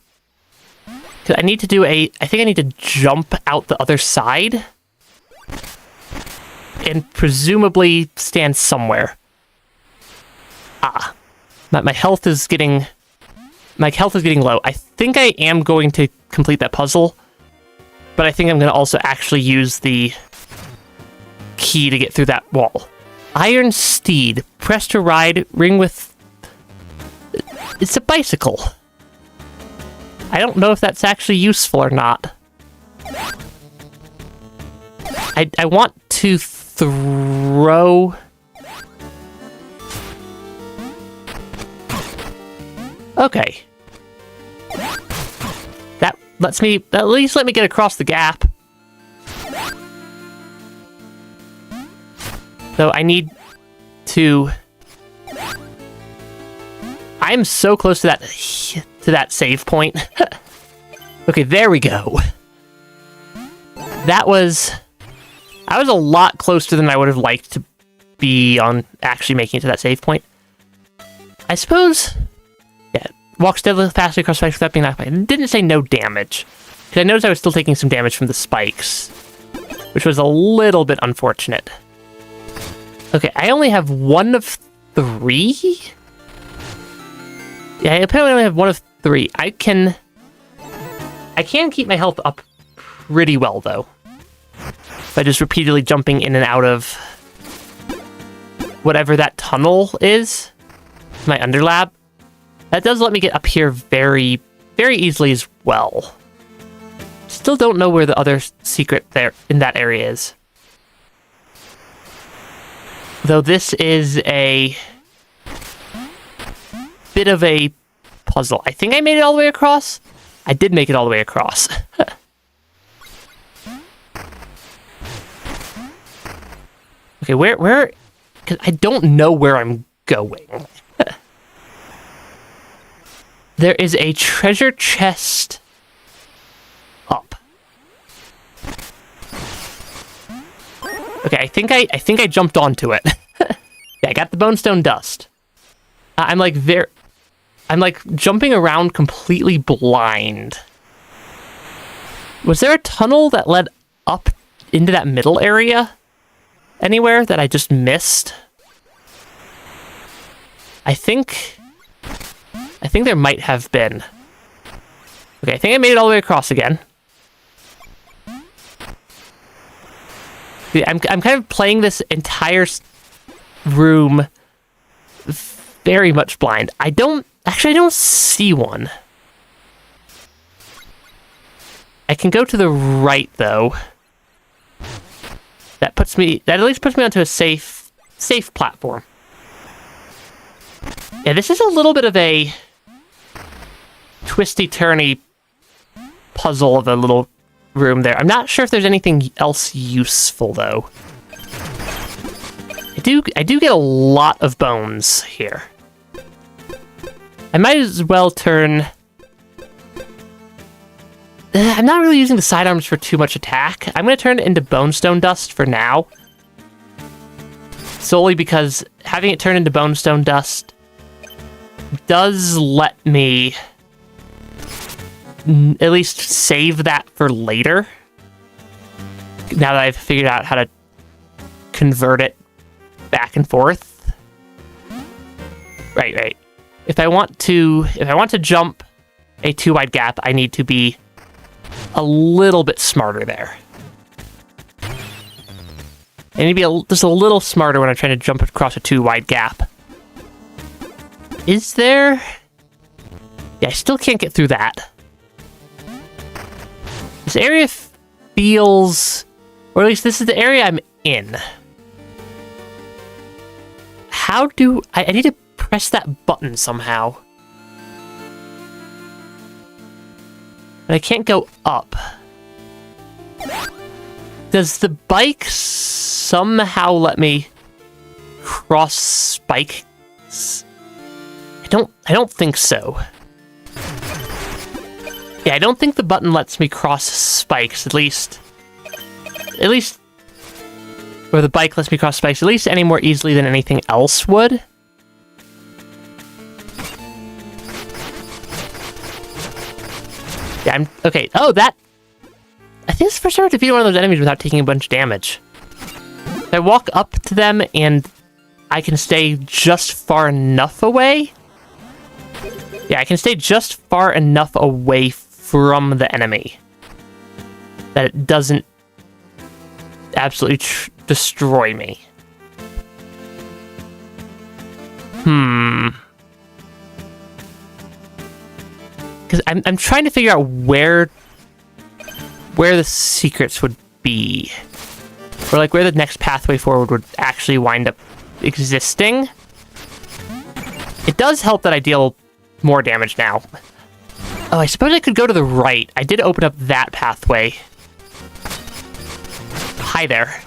do I think I need to jump out the other side. And presumably stand somewhere. Ah. My health is getting low. I think I am going to complete that puzzle. But I think I'm going to also actually use the key to get through that wall. Iron Steed. Press to ride. Ring with... It's a bicycle. I don't know if that's actually useful or not. I want to throw... Okay. That lets me... At least let me get across the gap. So I need to... I'm so close to that save point. Okay, there we go. I was a lot closer than I would have liked to be on actually making it to that save point. I suppose... Yeah, walk steadily faster across spikes without being knocked by. It didn't say no damage. Because I noticed I was still taking some damage from the spikes. Which was a little bit unfortunate. Okay, I only have 1 of 3? Yeah, I apparently only have 1 of 3. I can keep my health up pretty well, though. By just repeatedly jumping in and out of whatever that tunnel is. My underlab. That does let me get up here very, very easily as well. Still don't know where the other secret there in that area is. Though this is a bit of a puzzle. I think I made it all the way across. I did make it all the way across. Okay, where? Because I don't know where I'm going. There is a treasure chest up. Okay, I think I jumped onto it. Yeah, I got the bonestone dust. I'm like jumping around completely blind. Was there a tunnel that led up into that middle area? Anywhere that I just missed? I think there might have been. Okay, I think I made it all the way across again. I'm kind of playing this entire room very much blind. I don't see one. I can go to the right, though. That at least puts me onto a safe platform. Yeah, this is a little bit of a twisty-turny puzzle of a little room there. I'm not sure if there's anything else useful, though. I do get a lot of bones here. I might as well turn... I'm not really using the sidearms for too much attack. I'm going to turn it into Bonestone Dust for now. Solely because having it turn into Bonestone Dust does let me at least save that for later. Now that I've figured out how to convert it back and forth. Right. If I want to jump a 2-wide gap, I need to be a little bit smarter there. I need to be just a little smarter when I'm trying to jump across a 2-wide gap. Is there? Yeah, I still can't get through that. This area feels... Or at least this is the area I'm in. How do... I need to press that button somehow. But I can't go up. Does the bike somehow let me cross spikes? I don't think so. Yeah, I don't think the button lets me cross spikes, at least, or the bike lets me cross spikes, at least any more easily than anything else would. Yeah, okay. Oh, I think it's the first time I've defeated one of those enemies without taking a bunch of damage. I walk up to them and I can stay just far enough away. Yeah, I can stay just far enough away from the enemy that it doesn't absolutely destroy me. Because I'm trying to figure out where the secrets would be. Or like where the next pathway forward would actually wind up existing. It does help that I deal more damage now. Oh, I suppose I could go to the right. I did open up that pathway. Hi there.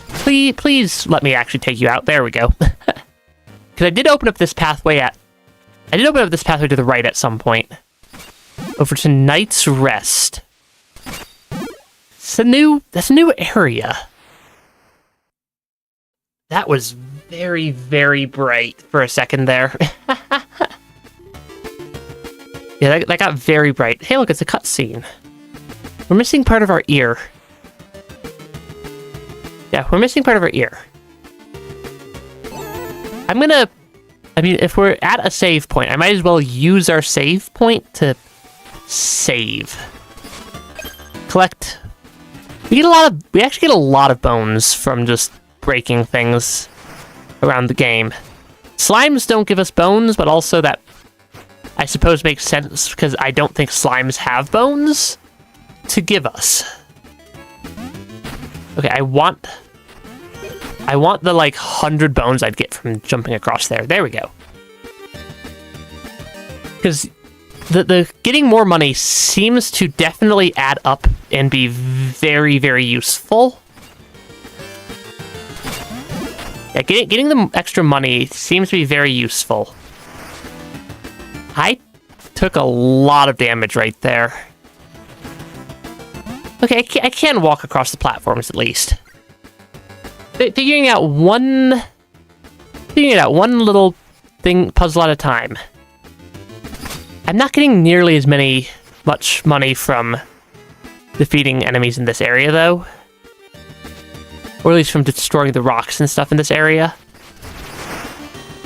Please let me actually take you out. There we go. Because I did open up this pathway to the right at some point. Over to Night's Rest. That's a new area. That was very, very bright for a second there. Yeah, that got very bright. Hey, look, it's a cutscene. We're missing part of our ear. Yeah, we're missing part of our ear. If we're at a save point, I might as well use our save point to save. Collect. We actually get a lot of bones from just breaking things around the game. Slimes don't give us bones, but also that I suppose makes sense because I don't think slimes have bones to give us. Okay, I want the 100 bones I'd get from jumping across there. There we go. Because the getting more money seems to definitely add up and be very, very useful. Yeah, getting the extra money seems to be very useful. I took a lot of damage right there. Okay, I can walk across the platforms at least. Figuring out one little puzzle at a time. I'm not getting nearly as much money from defeating enemies in this area, though. Or at least from destroying the rocks and stuff in this area.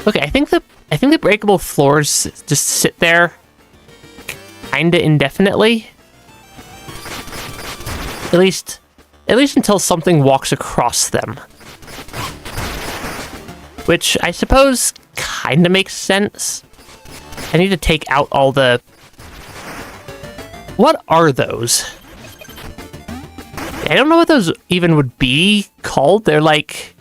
Okay, I think the breakable floors just sit there kinda indefinitely. At least until something walks across them. Which I suppose kinda makes sense. I need to take out all the... What are those? I don't know what those even would be called. They're like...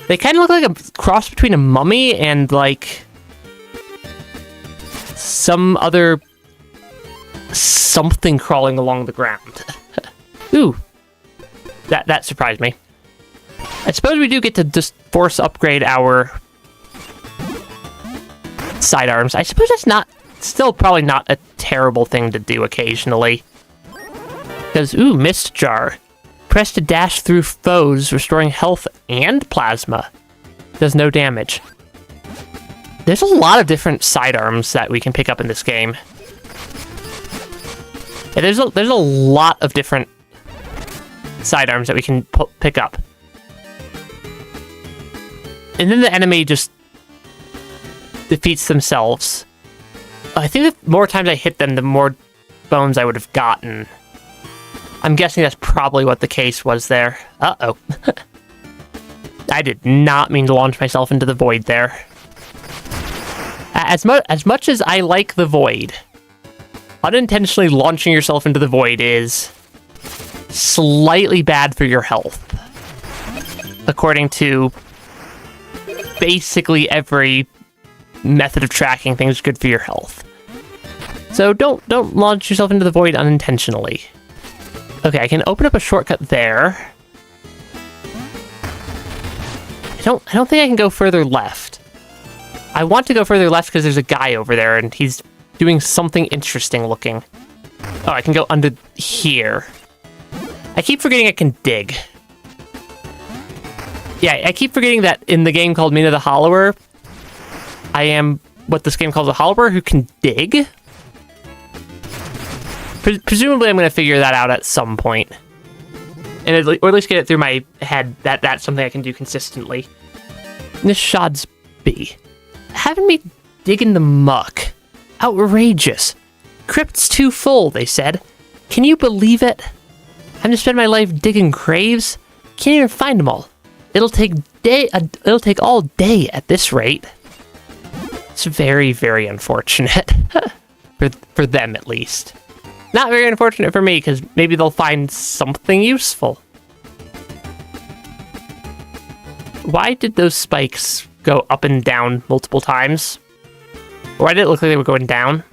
They kind of look like a cross between a mummy and, like... some other... something crawling along the ground. Ooh. That surprised me. I suppose we do get to just force upgrade our... sidearms. I suppose that's not... still probably not a terrible thing to do occasionally. Because, ooh, Mist Jar. Press to dash through foes, restoring health and plasma. Does no damage. There's a lot of different sidearms that we can pick up in this game. Yeah, there's a lot of different sidearms that we can pick up. And then the enemy just defeats themselves. I think the more times I hit them, the more bones I would have gotten. I'm guessing that's probably what the case was there. Uh-oh. I did not mean to launch myself into the void there. As much as I like the void, unintentionally launching yourself into the void is slightly bad for your health. According to basically every method of tracking things good for your health. So don't launch yourself into the void unintentionally. Okay, I can open up a shortcut there. I don't think I can go further left. I want to go further left because there's a guy over there and he's doing something interesting looking. Oh, I can go under here. I keep forgetting I can dig. Yeah, I keep forgetting that in the game called Mina the Hollower, I am what this game calls a Hollower who can dig. Presumably I'm going to figure that out at some point. And or at least get it through my head that that's something I can do consistently. Nishads B. Having me dig in the muck. Outrageous. Crypt's too full, they said. Can you believe it? I'm going to spend my life digging graves? Can't even find them all. It'll take all day at this rate. It's very, very unfortunate. for them, at least. Not very unfortunate for me, because maybe they'll find something useful. Why did those spikes go up and down multiple times? Why did it look like they were going down?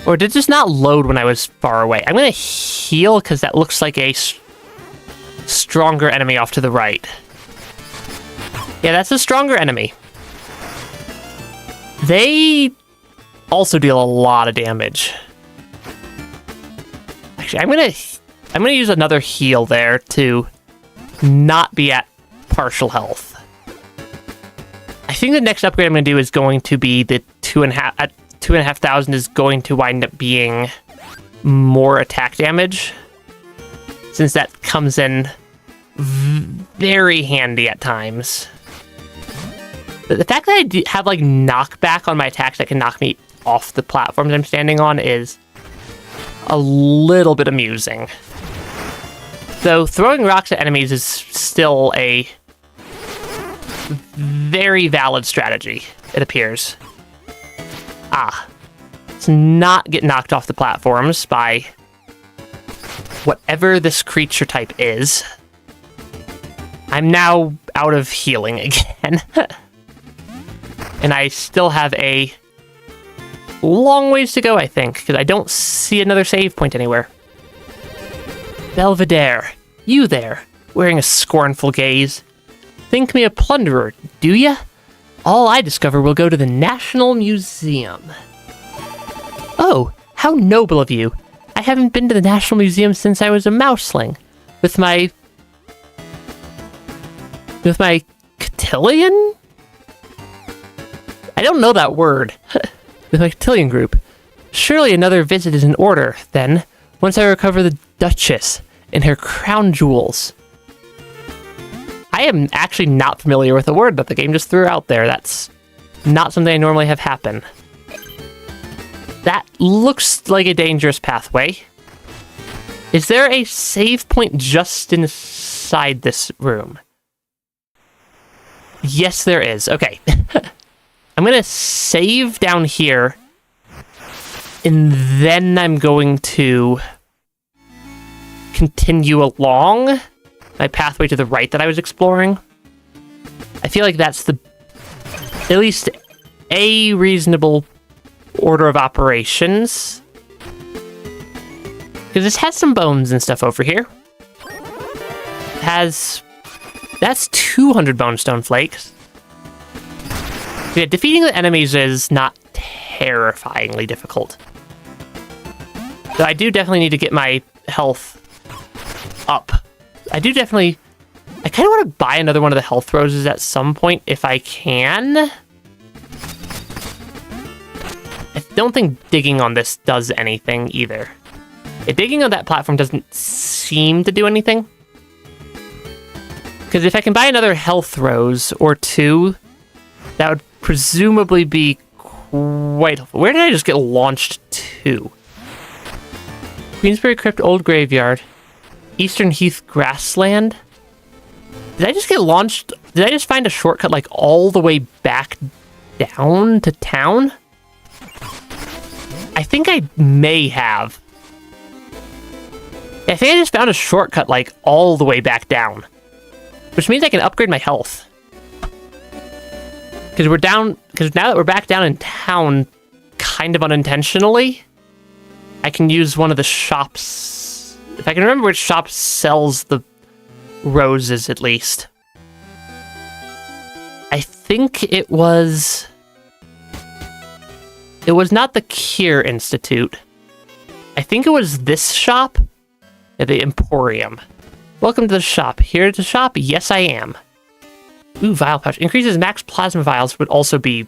Or did it just not load when I was far away? I'm going to heal, because that looks like a stronger enemy off to the right. Yeah, that's a stronger enemy. They also deal a lot of damage. Actually, I'm gonna use another heal there to not be at partial health. I think the next upgrade I'm gonna do is going to be the 2.5 at 2,500 is going to wind up being more attack damage, since that comes in very handy at times. But the fact that I have like knockback on my attacks that can knock me off the platforms I'm standing on is a little bit amusing. Though throwing rocks at enemies is still a very valid strategy, it appears. Let's not get knocked off the platforms by whatever this creature type is. I'm now out of healing again. And I still have a long ways to go, I think, because I don't see another save point anywhere. Belvedere, you there, wearing a scornful gaze. Think me a plunderer, do ya? All I discover will go to the National Museum. Oh, how noble of you. I haven't been to the National Museum since I was a mouseling. With my cotillion? I don't know that word. With my cotillion group. Surely another visit is in order, then, once I recover the Duchess and her crown jewels. I am actually not familiar with a word that the game just threw out there. That's not something I normally have happen. That looks like a dangerous pathway. Is there a save point just inside this room? Yes, there is. Okay. I'm gonna save down here and then I'm going to continue along my pathway to the right that I was exploring. I feel like that's at least a reasonable order of operations. Because this has some bones and stuff over here. That's 200 bone stone flakes. Yeah, defeating the enemies is not terrifyingly difficult. So I do definitely need to get my health up. I kind of want to buy another one of the health roses at some point if I can. I don't think digging on this does anything either. Yeah, digging on that platform doesn't seem to do anything. Because if I can buy another health rose or two, that would presumably be quite helpful. Where did I just get launched to? Queensbury Crypt Old Graveyard. Eastern Heath Grassland. Did I just get launched? Did I just find a shortcut like all the way back down to town? I think I may have. I think I just found a shortcut like all the way back down. Which means I can upgrade my health. Because now that we're back down in town, kind of unintentionally, I can use one of the shops. If I can remember which shop sells the roses, at least. I think it was not the Cure Institute. I think it was this shop, at the Emporium. Welcome to the shop. Here at the shop? Yes, I am. Ooh, vial pouch. Increases max plasma vials would also be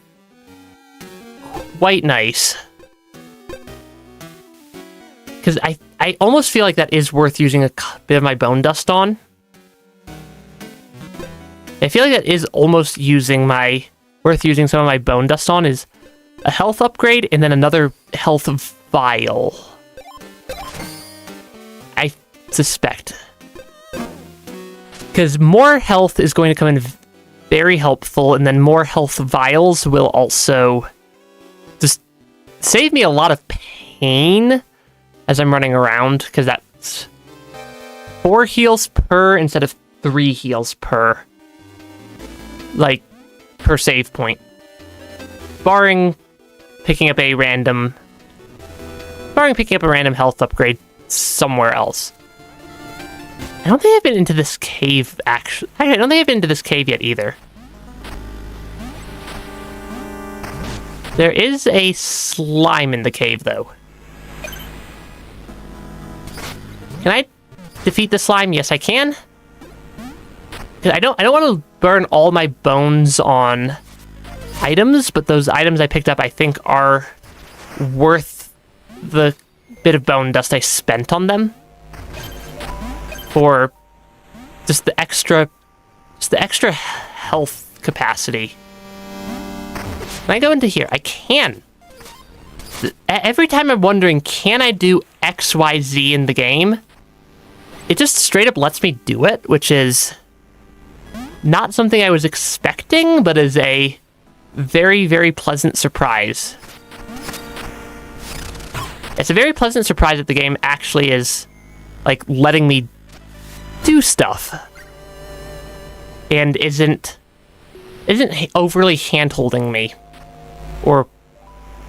quite nice. Because I almost feel like that is worth using a bit of my bone dust on. I feel like that is almost worth using some of my bone dust on is a health upgrade and then another health vial. I suspect. Because more health is going to come in very helpful, and then more health vials will also just save me a lot of pain as I'm running around, because that's 4 heals per instead of 3 heals per, like, per save point. Barring picking up a random health upgrade somewhere else. I don't think I've been into this cave, actually. I don't think I've been into this cave yet, either. There is a slime in the cave, though. Can I defeat the slime? Yes, I can. 'Cause I don't want to burn all my bones on items, but those items I picked up, I think, are worth the bit of bone dust I spent on them. For just the extra health capacity. Can I go into here? I can. Every time I'm wondering, can I do XYZ in the game? It just straight up lets me do it, which is not something I was expecting, but is a very, very pleasant surprise. It's a very pleasant surprise that the game actually is, like, letting me do stuff. And isn't overly hand-holding me. Or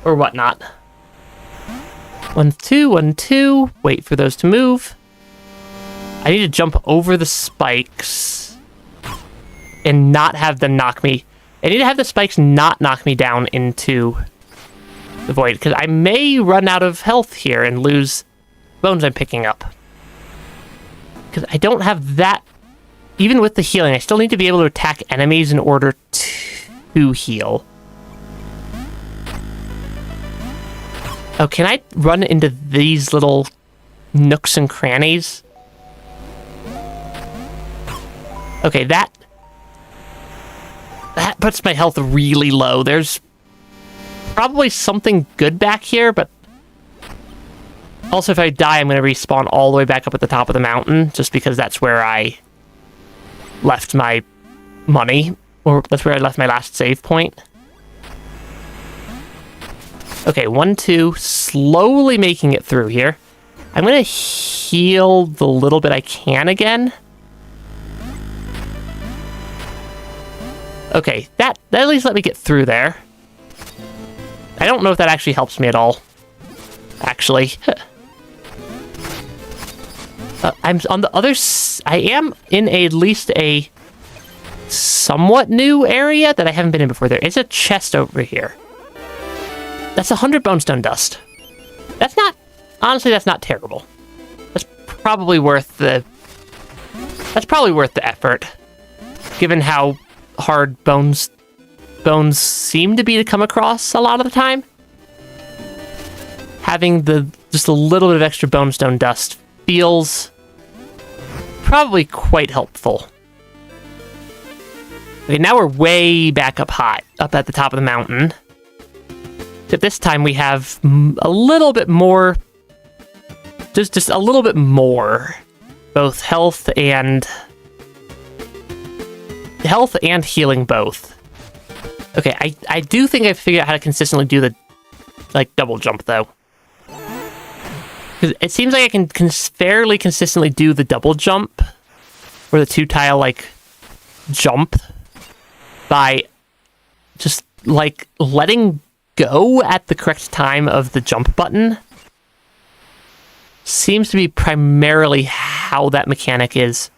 whatnot. 1, 2, 1, 2. Wait for those to move. I need to jump over the spikes and not have them knock me. I need to have the spikes not knock me down into the void, because I may run out of health here and lose bones I'm picking up. Because I don't have that. Even with the healing, I still need to be able to attack enemies in order to heal. Oh, can I run into these little nooks and crannies? Okay, that puts my health really low. There's probably something good back here, but also if I die, I'm going to respawn all the way back up at the top of the mountain, just because that's where I left my money, or that's where I left my last save point. Okay, 1, 2, slowly making it through here. I'm gonna heal the little bit I can again. Okay, that at least let me get through there. I don't know if that actually helps me at all. Actually. I'm on the other I am in at least a somewhat new area that I haven't been in before. There is a chest over here. That's 100 bonestone dust. That's not... Honestly, that's not terrible. That's probably worth the... That's probably worth the effort. Given how hard bones seem to be to come across a lot of the time. Having just a little bit of extra bonestone dust feels probably quite helpful. Okay, now we're way back up high, up at the top of the mountain. Except this time we have a little bit more, just a little bit more, both health and healing both. Okay, I do think I figured out how to consistently do the, double jump, though. Because it seems like I can fairly consistently do the double jump, or the 2-tile, jump, by just, letting go at the correct time of the jump button. Seems to be primarily how that mechanic is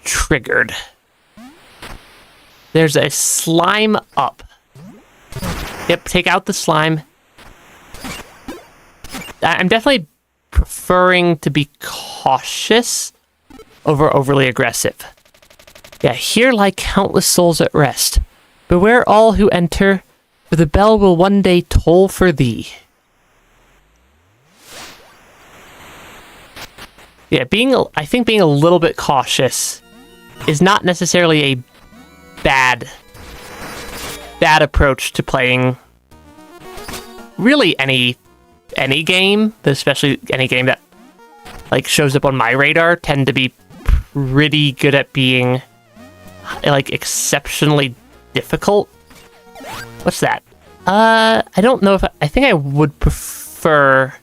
triggered. There's a slime up. Yep, take out the slime. I'm definitely preferring to be cautious over overly aggressive. Yeah, here lie countless souls at rest. Beware all who enter, for the bell will one day toll for thee. Yeah, I think being a little bit cautious is not necessarily a bad approach to playing really any game, especially any game that shows up on my radar, tend to be pretty good at being exceptionally difficult. What's that? I don't know if I think I would prefer.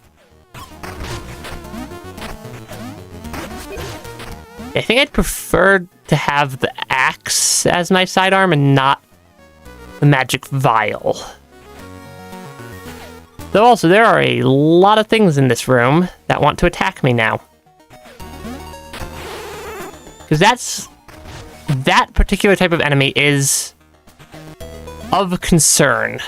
I think I'd prefer to have the axe as my sidearm and not the magic vial. Though also, there are a lot of things in this room that want to attack me now. Because that particular type of enemy is of concern.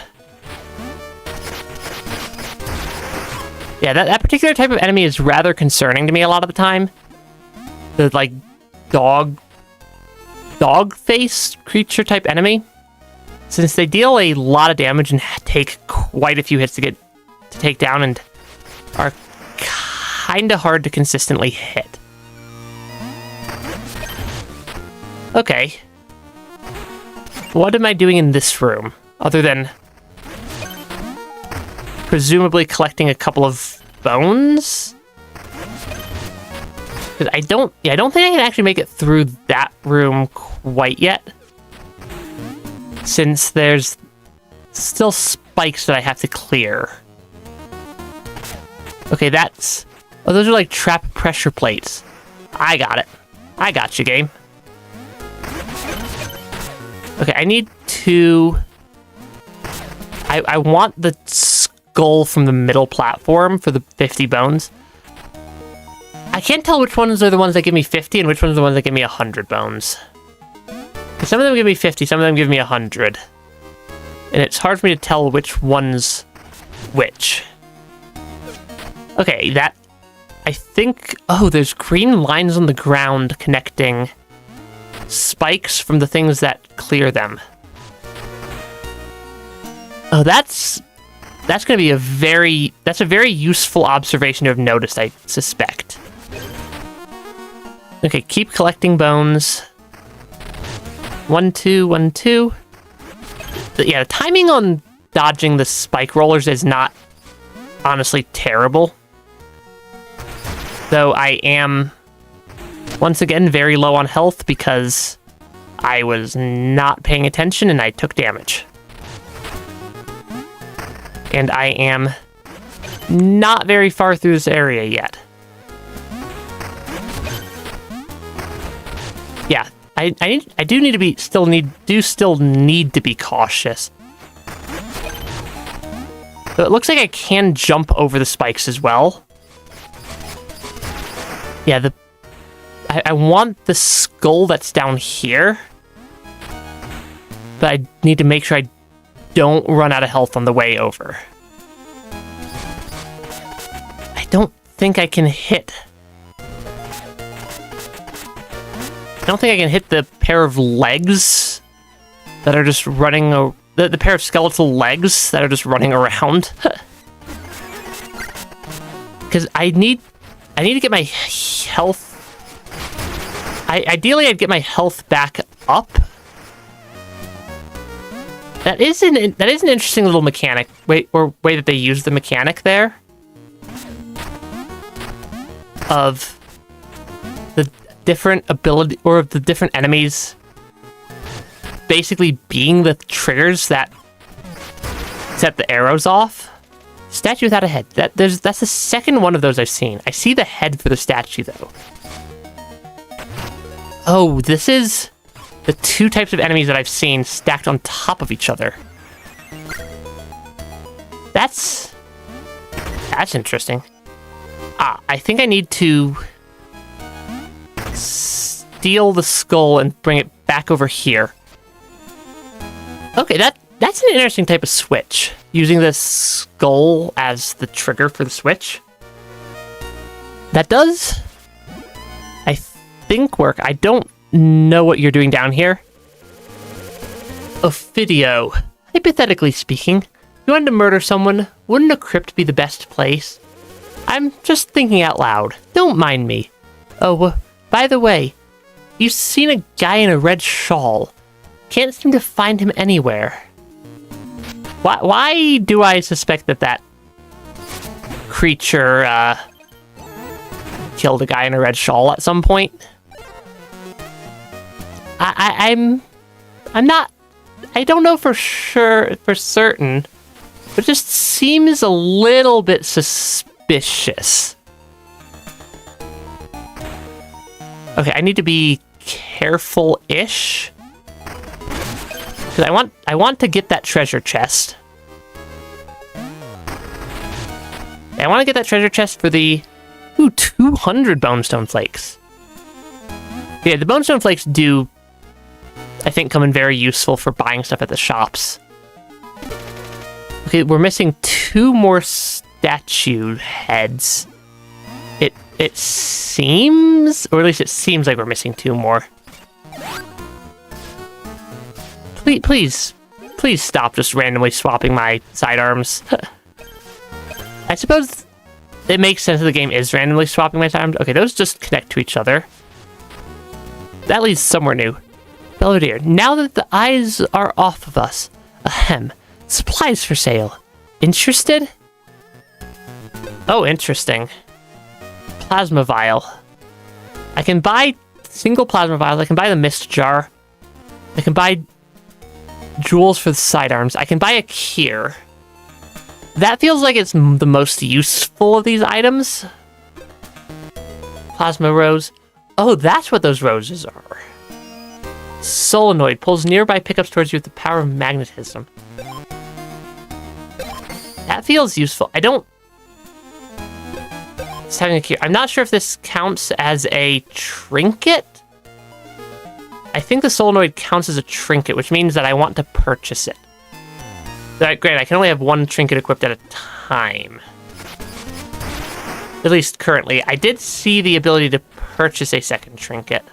Yeah, that particular type of enemy is rather concerning to me a lot of the time. The, dog face creature type enemy. Since they deal a lot of damage and take quite a few hits to take down and are kinda hard to consistently hit. Okay. What am I doing in this room? Other than presumably collecting a couple of bones? I don't think I can actually make it through that room quite yet. Since there's still spikes that I have to clear. Okay, those are trap pressure plates. I got it. I got you, game. Okay, I need to... I want the skull from the middle platform for the 50 bones. I can't tell which ones are the ones that give me 50 and which ones are the ones that give me 100 bones. Because some of them give me 50, some of them give me 100. And it's hard for me to tell which one's which. Okay, I think... Oh, there's green lines on the ground connecting spikes from the things that clear them. Oh, that's going to be a very useful observation to have noticed, I suspect. Okay, keep collecting bones. 1, 2, 1, 2. Yeah, the timing on dodging the spike rollers is not honestly terrible. Though I am, once again, very low on health because I was not paying attention and I took damage. And I am not very far through this area yet. Yeah, I do need to be still need to be cautious. So it looks like I can jump over the spikes as well. Yeah, I want the skull that's down here, but I need to make sure I don't run out of health on the way over. I don't think I can hit. I don't think I can hit the pair of legs that are just running. The pair of skeletal legs that are just running around. Because I need to get my health. Ideally, I'd get my health back up. That is an interesting little mechanic. Way that they use the mechanic there. Of the different ability, or of the different enemies basically being the triggers that set the arrows off. Statue without a head. That's the second one of those I've seen. I see the head for the statue, though. Oh, this is the two types of enemies that I've seen stacked on top of each other. That's interesting. I think I need to steal the skull and bring it back over here. Okay, that's an interesting type of switch. Using the skull as the trigger for the switch. That does, I think, work. I don't know what you're doing down here. Ophidio. Hypothetically speaking, if you wanted to murder someone, wouldn't a crypt be the best place? I'm just thinking out loud. Don't mind me. Oh, by the way, you've seen a guy in a red shawl. Can't seem to find him anywhere. Why do I suspect that creature killed a guy in a red shawl at some point? I'm not. I don't know for certain, but it just seems a little bit suspicious. Okay, I need to be careful-ish. Because I want to get that treasure chest. I want to get that treasure chest for the 200 bonestone flakes. Yeah, the bonestone flakes do, I think, come in very useful for buying stuff at the shops. Okay, we're missing 2 more statue heads. It seems, or at least it seems like we're missing 2 more. Please stop just randomly swapping my sidearms. I suppose it makes sense that the game is randomly swapping my sidearms. Okay, those just connect to each other. That leads somewhere new. Belvedere, now that the eyes are off of us. Ahem. Supplies for sale. Interested? Oh, interesting. Plasma vial. I can buy single plasma vials. I can buy the mist jar. I can buy jewels for the sidearms. I can buy a key. That feels like it's the most useful of these items. Plasma rose. Oh, that's what those roses are. Solenoid pulls nearby pickups towards you with the power of magnetism. That feels useful. I don't... It's having a key. I'm not sure if this counts as a trinket. I think the solenoid counts as a trinket, which means that I want to purchase it. Great, I can only have one trinket equipped at a time. At least currently. I did see the ability to purchase a second trinket.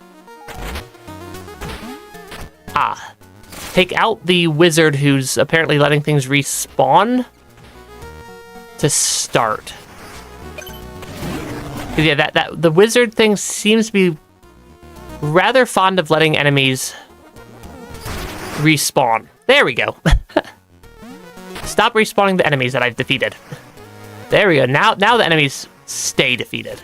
Take out the wizard who's apparently letting things respawn to start. Yeah, the wizard thing seems to be rather fond of letting enemies respawn. There we go. Stop respawning the enemies that I've defeated. There we go. Now the enemies stay defeated.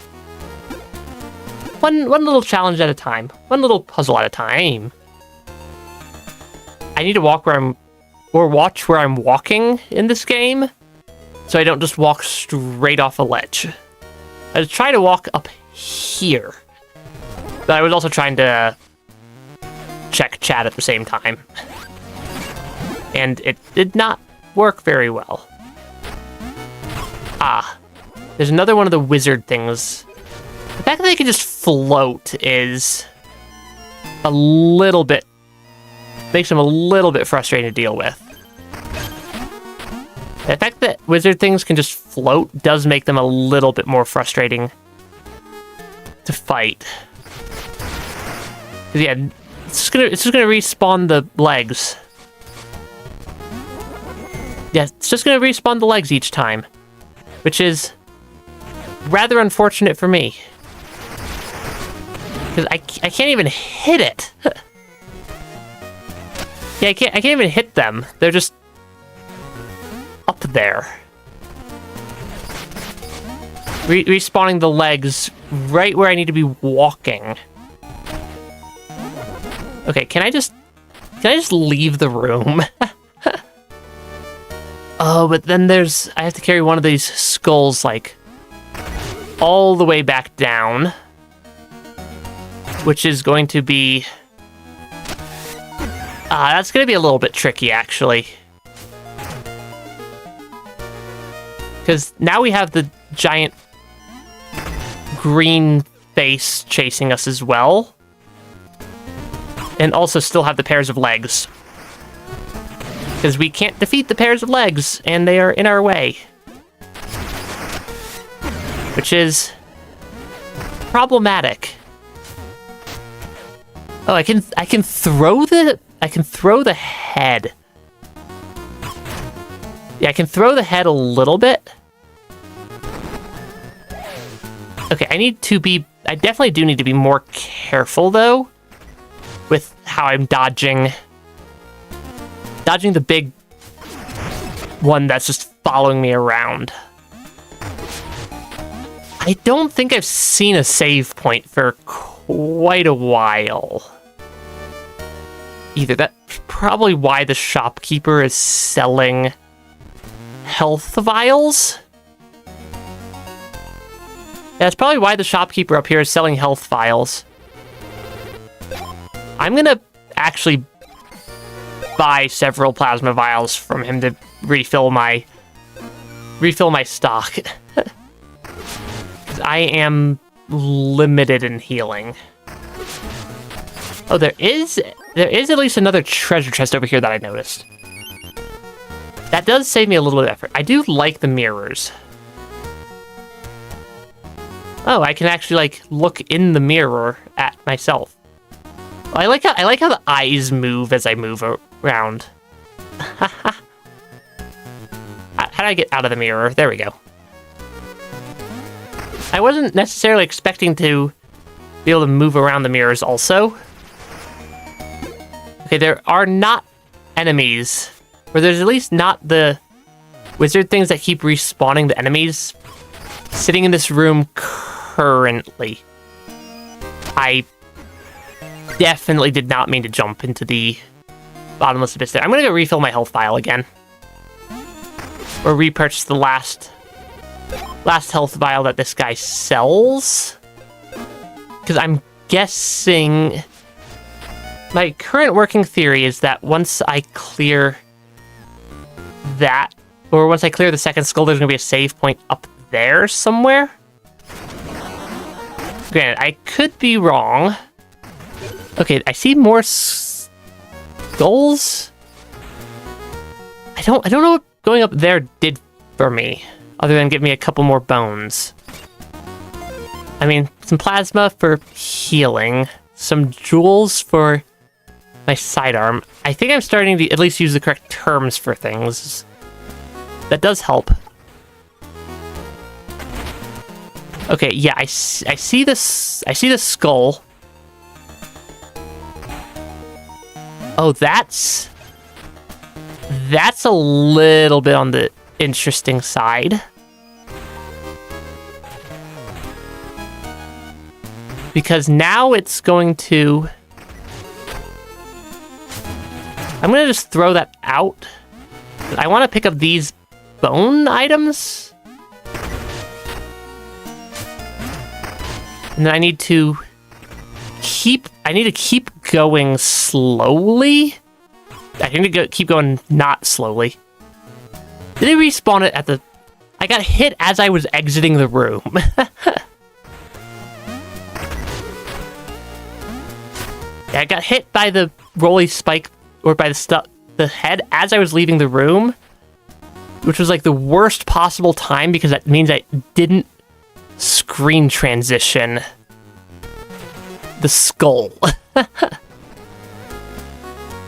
One little challenge at a time. One little puzzle at a time. I need to walk where I'm... or watch where I'm walking in this game. so I don't just walk straight off a ledge. I was trying to walk up here, but I was also trying to check chat at the same time. And it did not work very well. Ah, there's another one of the wizard things. The fact that they can just float is a little bit, makes them a little bit frustrating to deal with. The fact that wizard things can just float does make them a little bit more frustrating to fight. Yeah, it's just gonna respawn the legs. Yeah, it's just gonna respawn the legs each time, which is rather unfortunate for me. Because I can't even hit it. Yeah, I can't even hit them. They're just up there. Respawning the legs right where I need to be walking. Okay, can I just leave the room? Oh, but then I have to carry one of these skulls, like, all the way back down. Which is going to be... that's going to be a little bit tricky, actually. Because now we have the giant green face chasing us as well. And also still have the pairs of legs. Because we can't defeat the pairs of legs, and they are in our way. Which is problematic. Oh, I can throw the head. Yeah, I can throw the head a little bit. Okay, I definitely do need to be more careful though with how I'm dodging the big one that's just following me around. I don't think I've seen a save point for quite a while. Either. That's probably why the shopkeeper is selling health vials. That's probably why the shopkeeper up here is selling health vials. I'm gonna actually buy several plasma vials from him to refill my stock. I am limited in healing. Oh, there is at least another treasure chest over here that I noticed. That does save me a little bit of effort. I do like the mirrors. Oh, I can actually like look in the mirror at myself. I like how the eyes move as I move around. How do I get out of the mirror? There we go. I wasn't necessarily expecting to be able to move around the mirrors also. Okay, there are not enemies, or there's at least not the wizard things that keep respawning the enemies sitting in this room currently. I definitely did not mean to jump into the bottomless abyss there. I'm gonna go refill my health vial again. Or repurchase the last health vial that this guy sells. Because I'm guessing... My current working theory is that once I clear that, or once I clear the second skull, there's going to be a save point up there somewhere. Granted, I could be wrong. Okay, I see more skulls. I don't know what going up there did for me, other than give me a couple more bones. I mean, some plasma for healing, some jewels for my sidearm. I think I'm starting to at least use the correct terms for things. That does help. Okay, yeah, I see this. I see the skull. Oh, that's a little bit on the interesting side. Because now it's going to... I'm going to just throw that out. I want to pick up these bone items. And then I need to keep going slowly. I need to keep going not slowly. Did they respawn it at the... I got hit as I was exiting the room. Yeah, I got hit by the rolly spike, or by the head as I was leaving the room, which was like the worst possible time because that means I didn't screen transition the skull.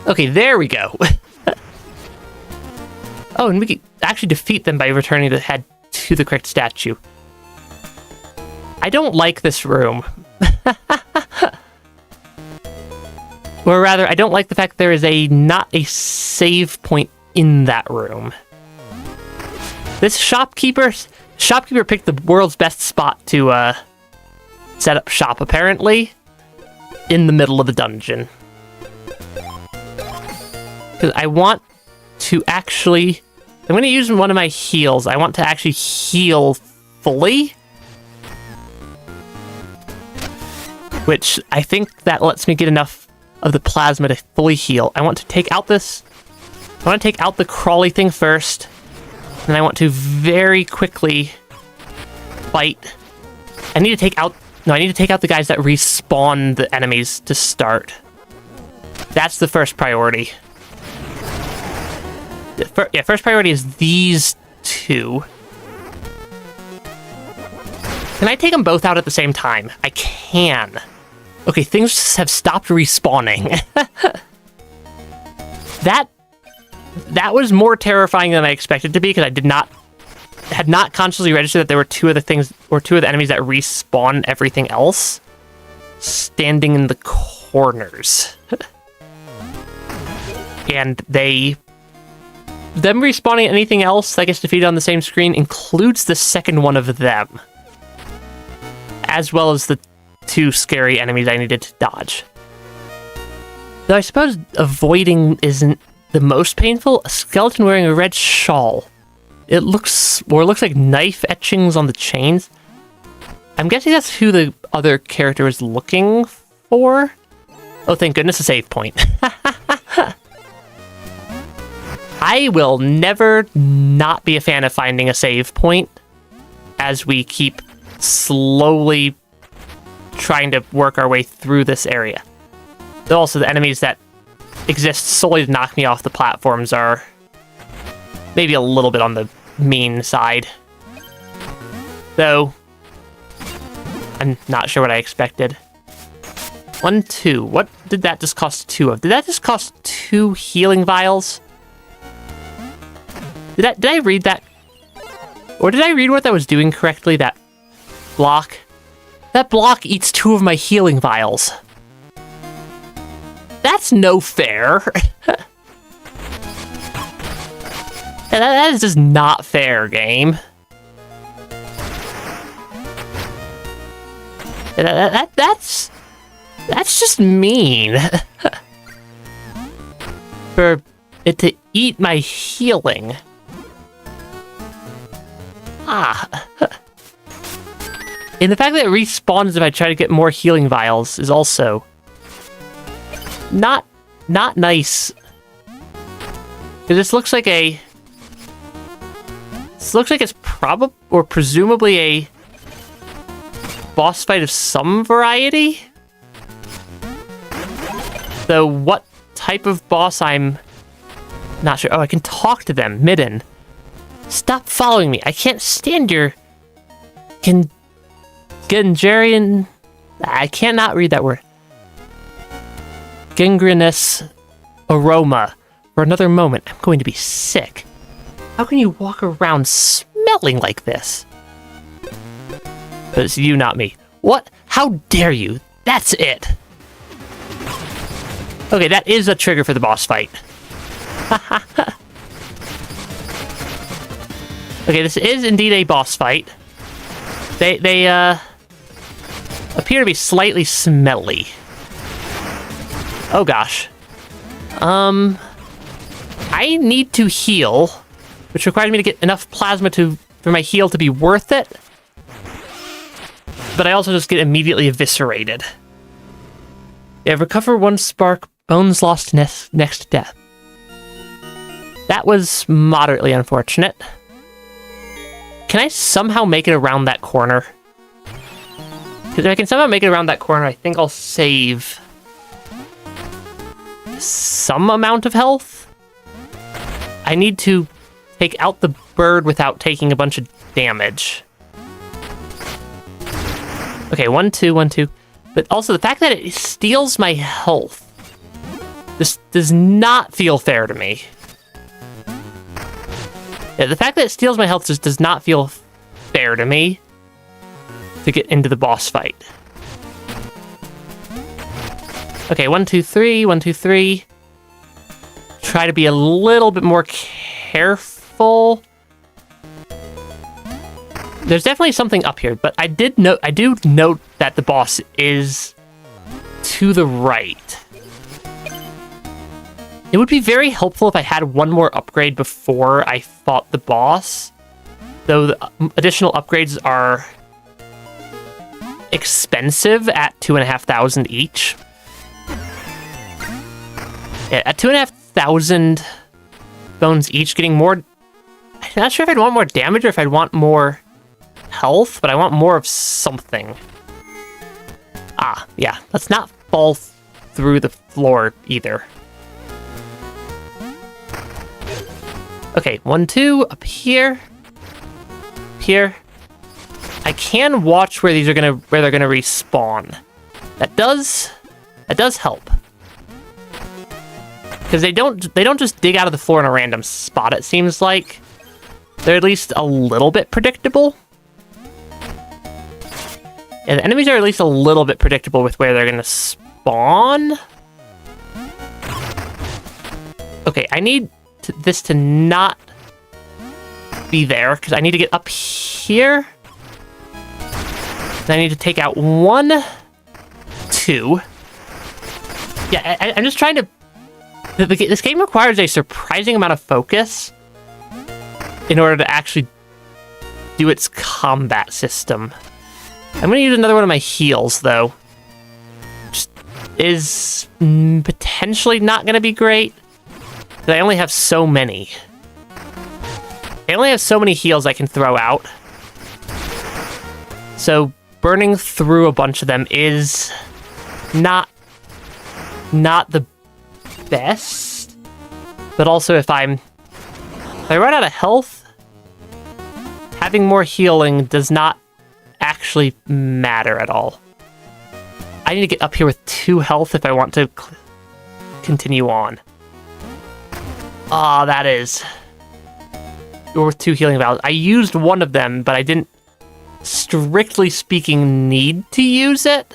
Okay, there we go. Oh, and we can actually defeat them by returning the head to the correct statue. I don't like this room. Or rather, I don't like the fact there is not a save point in that room. This shopkeeper picked the world's best spot to set up shop, apparently, in the middle of the dungeon. Because I want to actually... I'm going to use one of my heals. I want to actually heal fully. Which I think that lets me get enough of the plasma to fully heal. I want to take out the crawly thing first. And I want to very quickly fight. I need to take out the guys that respawn the enemies to start. That's the first priority. First priority is these two. Can I take them both out at the same time? I can. Okay, things have stopped respawning. That was more terrifying than I expected to be, because I had not consciously registered that there were two of the enemies that respawn everything else standing in the corners. And them respawning anything else that gets defeated on the same screen includes the second one of them, as well as the two scary enemies I needed to dodge. Though I suppose avoiding isn't the most painful. A skeleton wearing a red shawl. It looks like knife etchings on the chains. I'm guessing that's who the other character is looking for. Oh, thank goodness, a save point. I will never not be a fan of finding a save point as we keep slowly trying to work our way through this area. Though also the enemies that exist solely to knock me off the platforms are maybe a little bit on the mean side. Though, I'm not sure what I expected. 1, 2. What did that just cost 2 of? Did that just cost 2 healing vials? Did I read that? Or did I read what that was doing correctly? That block? That block eats 2 of my healing vials. That's no fair. That is just not fair, game. That's just mean. For it to eat my healing. And the fact that it respawns if I try to get more healing vials is also not nice. Because this looks like it's probably or presumably a boss fight of some variety. Though what type of boss, I'm not sure. Oh, I can talk to them. Midden. Stop following me. I can't stand your Gingerian. I cannot read that word. Gangrenous aroma. For another moment, I'm going to be sick. How can you walk around smelling like this? But it's you, not me. What? How dare you? That's it. Okay, that is a trigger for the boss fight. Okay, this is indeed a boss fight. They appear to be slightly smelly. Oh gosh. I need to heal. which requires me to get enough plasma for my heal to be worth it. But I also just get immediately eviscerated. Yeah, recover 1 spark, bones lost next death. That was moderately unfortunate. Can I somehow make it around that corner? Because if I can somehow make it around that corner, I think I'll save some amount of health. I need to take out the bird without taking a bunch of damage. Okay, 1, 2, 1, 2. But also the fact that it steals my health. This does not feel fair to me. Yeah, the fact that it steals my health just does not feel fair to me to get into the boss fight. Okay, 1, 2, 3, 1, 2, 3. Try to be a little bit more careful. There's definitely something up here, but I do note that the boss is to the right. It would be very helpful if I had one more upgrade before I fought the boss, though the additional upgrades are expensive at 2,500 each. Yeah, at 2,500 bones each, getting more... I'm not sure if I'd want more damage or if I'd want more health, but I want more of something. Ah, yeah, let's not fall through the floor either. Okay, 1, 2, up here. Here. I can watch where they're gonna respawn. That does help. Because they don't just dig out of the floor in a random spot, it seems like. They're at least a little bit predictable. Yeah, the enemies are at least a little bit predictable with where they're gonna spawn. Okay, I need this to not be there, because I need to get up here. Then I need to take out 1, 2. Yeah, I'm just trying to... This game requires a surprising amount of focus in order to actually do its combat system. I'm going to use another one of my heals, though. Which is potentially not going to be great. But I only have so many. I only have so many heals I can throw out. So burning through a bunch of them is not the best. But also if I run out of health, having more healing does not actually matter at all. I need to get up here with 2 health if I want to continue on. Ah, that is worth 2 healing vials. I used one of them, but I didn't, strictly speaking, need to use it.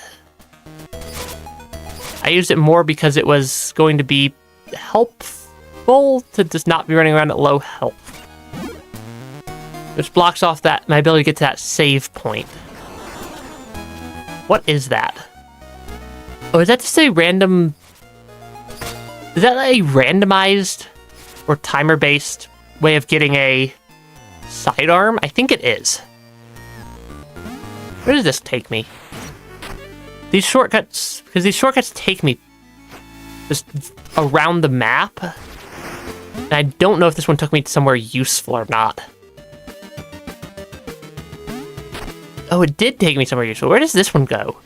I used it more because it was going to be helpful to just not be running around at low health. Which blocks off my ability to get to that save point. What is that? Oh, is that just a random... Is that a randomized or timer-based way of getting a sidearm? I think it is. Where does this take me? These shortcuts... Because these shortcuts take me just around the map. And I don't know if this one took me somewhere useful or not. Oh, it did take me somewhere useful. Where does this one go?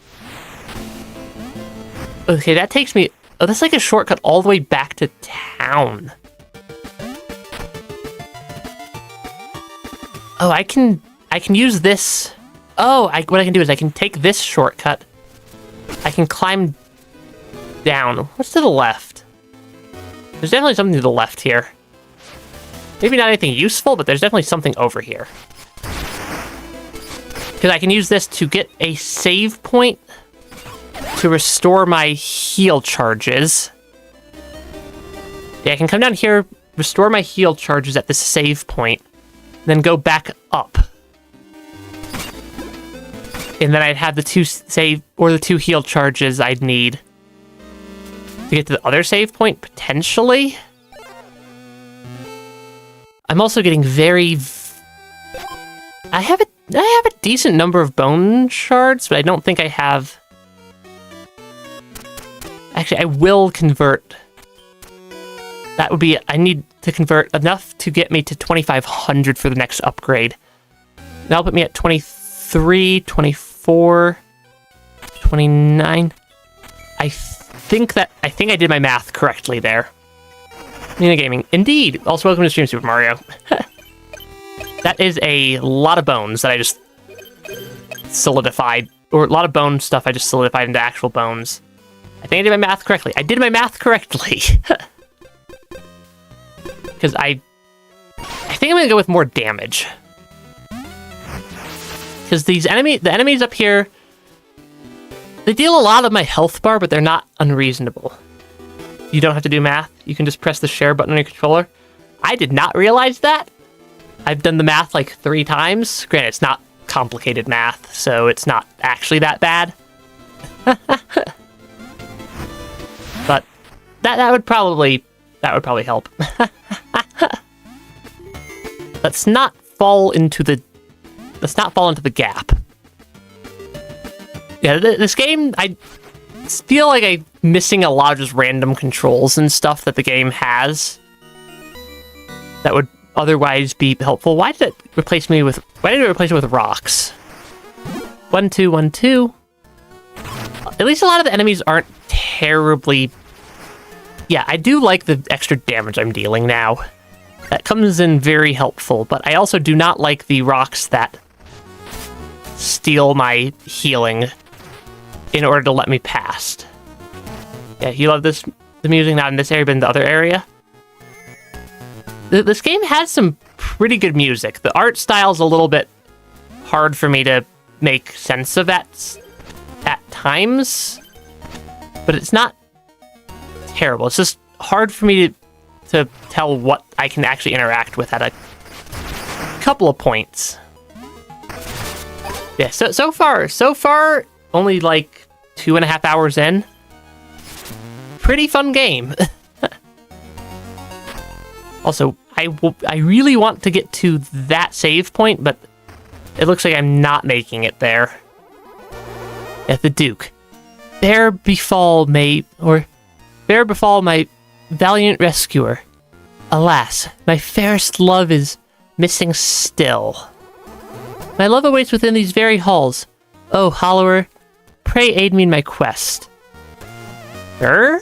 Okay, that takes me... Oh, that's like a shortcut all the way back to town. Oh, I can use this... Oh, what I can do is I can take this shortcut. I can climb down. What's to the left? There's definitely something to the left here. Maybe not anything useful, but there's definitely something over here. Because I can use this to get a save point to restore my heal charges. Yeah, I can come down here, restore my heal charges at this save point, then go back up. And then I'd have the 2 save, or the 2 heal charges I'd need to get to the other save point, potentially. I'm also getting I have a decent number of bone shards, but I don't think I have... Actually, I will convert. That would be... I need to convert enough to get me to 2,500 for the next upgrade. That'll put me at 23, 24, 29. I think I did my math correctly there. Mina Gaming. Indeed! Also, welcome to Stream Super Mario. That is a lot of bones that I just solidified, or a lot of bone stuff I just solidified into actual bones. I think I did my math correctly. I did my math correctly. Because I think I'm gonna go with more damage. Because the enemies up here, they deal a lot of my health bar, but they're not unreasonable. You don't have to do math. You can just press the share button on your controller. I did not realize that. I've done the math like 3 times. Granted, it's not complicated math, so it's not actually that bad. But that would probably help. Let's not fall into the gap. Yeah, this game, I feel like I'm missing a lot of just random controls and stuff that the game has that would otherwise be helpful. Why did it replace it with rocks? 1, 2, 1, 2. At least a lot of the enemies aren't terribly... Yeah, I do like the extra damage I'm dealing now. That comes in very helpful, but I also do not like the rocks that steal my healing in order to let me past. Yeah, you love the music, not in this area, but in the other area. This game has some pretty good music. The art style's a little bit hard for me to make sense of at times, but it's not terrible. It's just hard for me to tell what I can actually interact with at a couple of points. Yeah, so far, only like 2.5 hours in. Pretty fun game. Also, I really want to get to that save point, but it looks like I'm not making it there. At the Duke. Fair befall my valiant rescuer. Alas, my fairest love is missing still. My love awaits within these very halls. Oh, Hollower, pray aid me in my quest. Sure?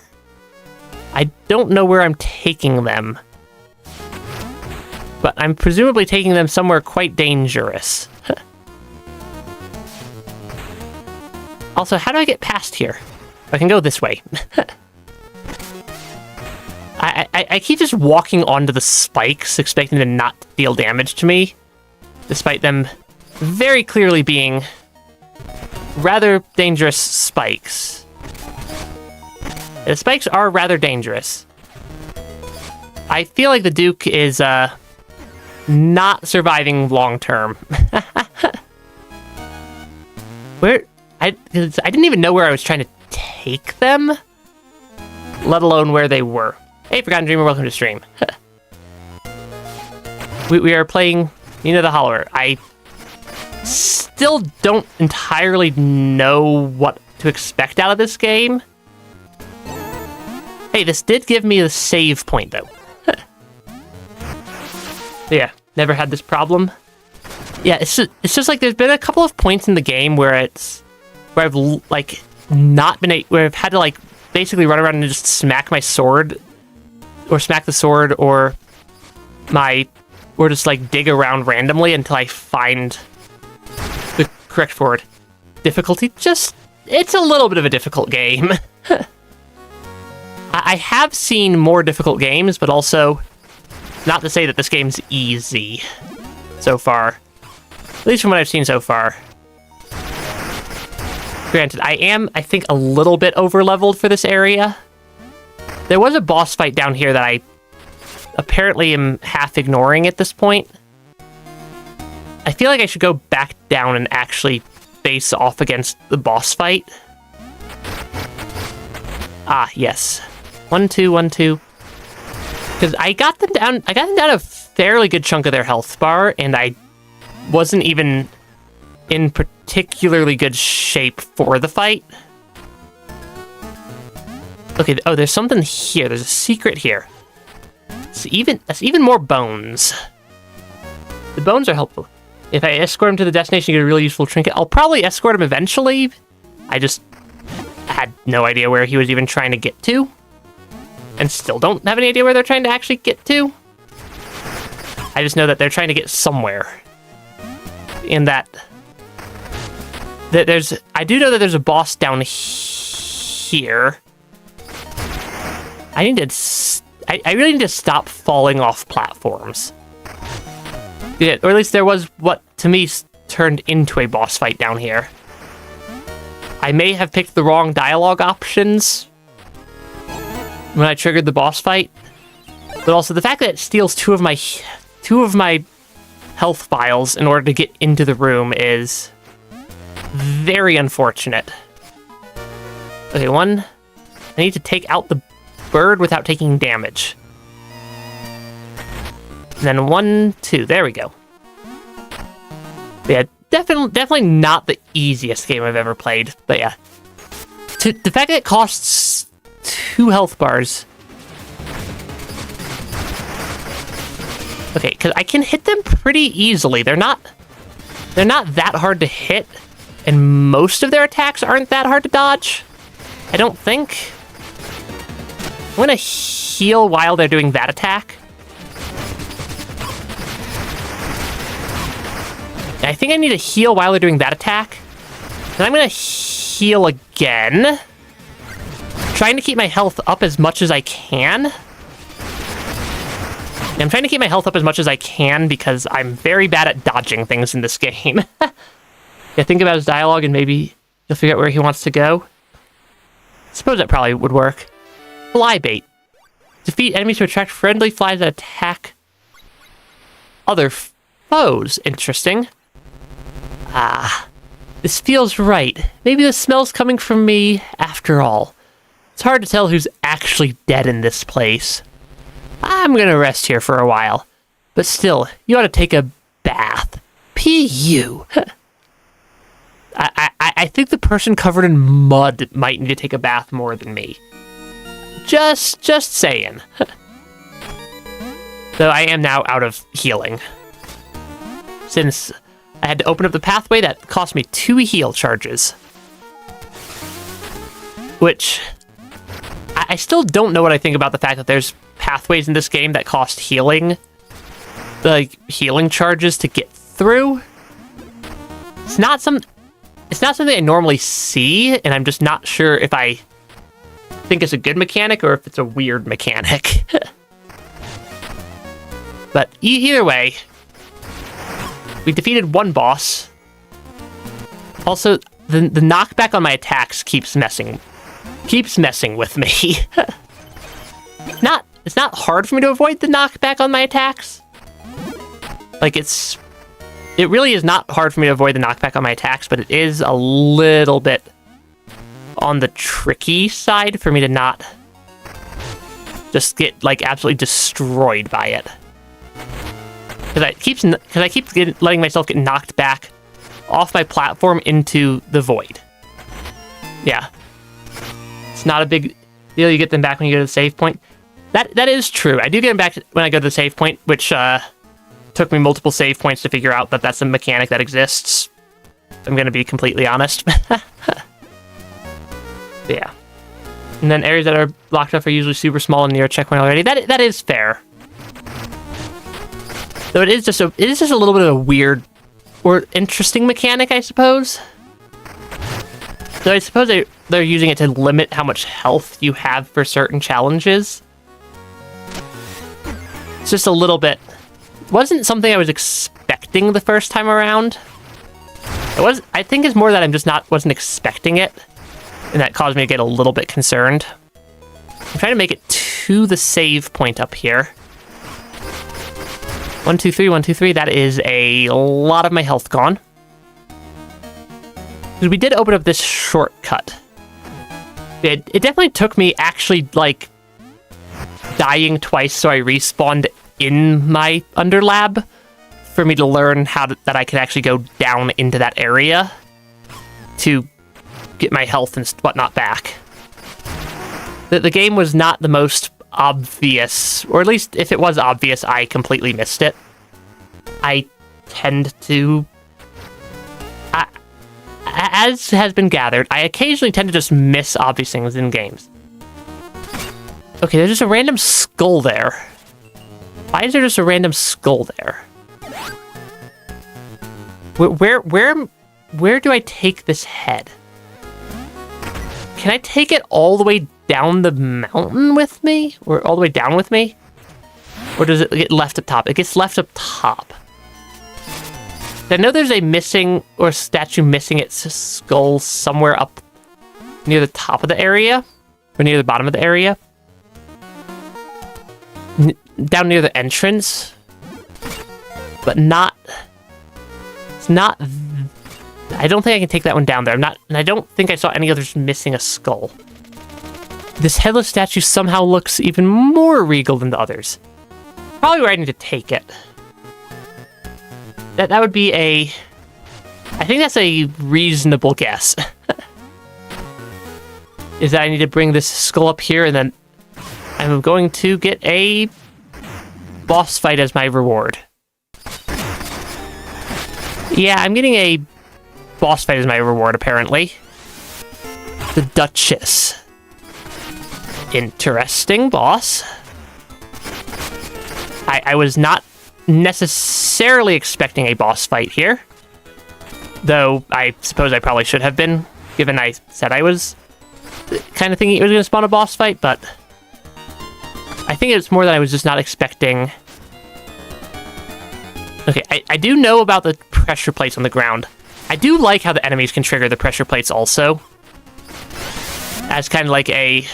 I don't know where I'm taking them. But I'm presumably taking them somewhere quite dangerous. Also, how do I get past here? I can go this way. I keep just walking onto the spikes, expecting them to not deal damage to me, despite them very clearly being rather dangerous spikes. The spikes are rather dangerous. I feel like the Duke is not surviving long term. I didn't even know where I was trying to take them, let alone where they were. Hey, Forgotten Dreamer, welcome to stream. we are playing Mina the Hollower. I still don't entirely know what to expect out of this game. Hey, this did give me a save point, though. Yeah, never had this problem. Yeah, it's just like there's been a couple of points in the game where I've like where I've had to like basically run around and just smack my sword, or smack the sword, or just like dig around randomly until I find the correct forward. Difficulty, it's a little bit of a difficult game. I have seen more difficult games, but also not to say that this game's easy so far. At least from what I've seen so far. Granted, I am, I think, a little bit over-leveled for this area. There was a boss fight down here that I apparently am half ignoring at this point. I feel like I should go back down and actually face off against the boss fight. Ah, yes. 1, 2, 1, 2. Because I got them down to fairly good chunk of their health bar, and I wasn't even in particularly good shape for the fight. Okay, oh, there's something here. There's a secret here. That's even more bones. The bones are helpful. If I escort him to the destination, you get a really useful trinket. I'll probably escort him eventually. I just had no idea where he was even trying to get to. And still don't have any idea where they're trying to actually get to. I just know that they're trying to get somewhere. And that there's... I do know that there's a boss down here. I really need to stop falling off platforms. Yeah, or at least there was what, to me, turned into a boss fight down here. I may have picked the wrong dialogue options when I triggered the boss fight, but also the fact that it steals two of my health vials in order to get into the room is very unfortunate. Okay, one. I need to take out the bird without taking damage. And then 1, 2. There we go. Yeah, definitely not the easiest game I've ever played. But yeah, the fact that it costs 2 health bars. Okay, because I can hit them pretty easily. They're not that hard to hit, and most of their attacks aren't that hard to dodge. I don't think. I'm gonna heal while they're doing that attack. I think I need to heal while they're doing that attack. And I'm gonna heal again. Trying to keep my health up as much as I can. I'm trying to keep my health up as much as I can because I'm very bad at dodging things in this game. Yeah, think about his dialogue and maybe you'll figure out where he wants to go. I suppose that probably would work. Fly bait. Defeat enemies to attract friendly flies that attack other foes. Interesting. Ah, this feels right. Maybe the smell's coming from me after all. It's hard to tell who's actually dead in this place. I'm gonna rest here for a while. But still, you ought to take a bath. P.U. I think the person covered in mud might need to take a bath more than me. Just saying. Though I am now out of healing. Since I had to open up the pathway, that cost me 2 heal charges. Which, I still don't know what I think about the fact that there's pathways in this game that cost healing charges to get through. It's not something I normally see, and I'm just not sure if I think it's a good mechanic or if it's a weird mechanic. But either way, we defeated one boss. Also, the knockback on my attacks keeps messing with me. It's not hard for me to avoid the knockback on my attacks. Like, it really is not hard for me to avoid the knockback on my attacks, but it is a little bit on the tricky side for me to not just get, like, absolutely destroyed by it. Because I keep letting myself get knocked back off my platform into the void. Yeah. It's not a big deal. You get them back when you go to the save point. That is true. I do get them back when I go to the save point, which took me multiple save points to figure out that that's a mechanic that exists. I'm going to be completely honest. Yeah. And then areas that are blocked off are usually super small and near a checkpoint already. That is fair. Though it is just a little bit of a weird or interesting mechanic, I suppose. So I suppose they're using it to limit how much health you have for certain challenges. It's just a little bit... wasn't something I was expecting the first time around. I think it's more that I'm just wasn't expecting it, and that caused me to get a little bit concerned. I'm trying to make it to the save point up here. 1, 2, 3, 1, 2, 3. That is a lot of my health gone. We did open up this shortcut. It definitely took me actually, like, dying twice so I respawned in my underlab for me to learn that I could actually go down into that area to get my health and whatnot back. The game was not the most obvious, or at least if it was obvious, I completely missed it. I tend to, as has been gathered, I occasionally tend to just miss obvious things in games. Okay, there's just a random skull there. Why is there just a random skull there? Where do I take this head? Can I take it all the way down the mountain with me? Or all the way down with me? Or does it get left up top? It gets left up top. I know there's a missing, or statue missing its skull somewhere up near the top of the area. Or near the bottom of the area. Down near the entrance. But not... It's not... I don't think I can take that one down there. And I don't think I saw any others missing a skull. This headless statue somehow looks even more regal than the others. Probably where I need to take it. That would be a... I think that's a reasonable guess. Is that I need to bring this skull up here, and then I'm going to get a boss fight as my reward. Yeah, I'm getting a boss fight as my reward, apparently. The Duchess. Interesting boss. I was not necessarily expecting a boss fight here. Though, I suppose I probably should have been, given I said I was kind of thinking it was going to spawn a boss fight, but I think it's more that I was just not expecting. Okay, I do know about the pressure plates on the ground. I do like how the enemies can trigger the pressure plates also. As kind of like a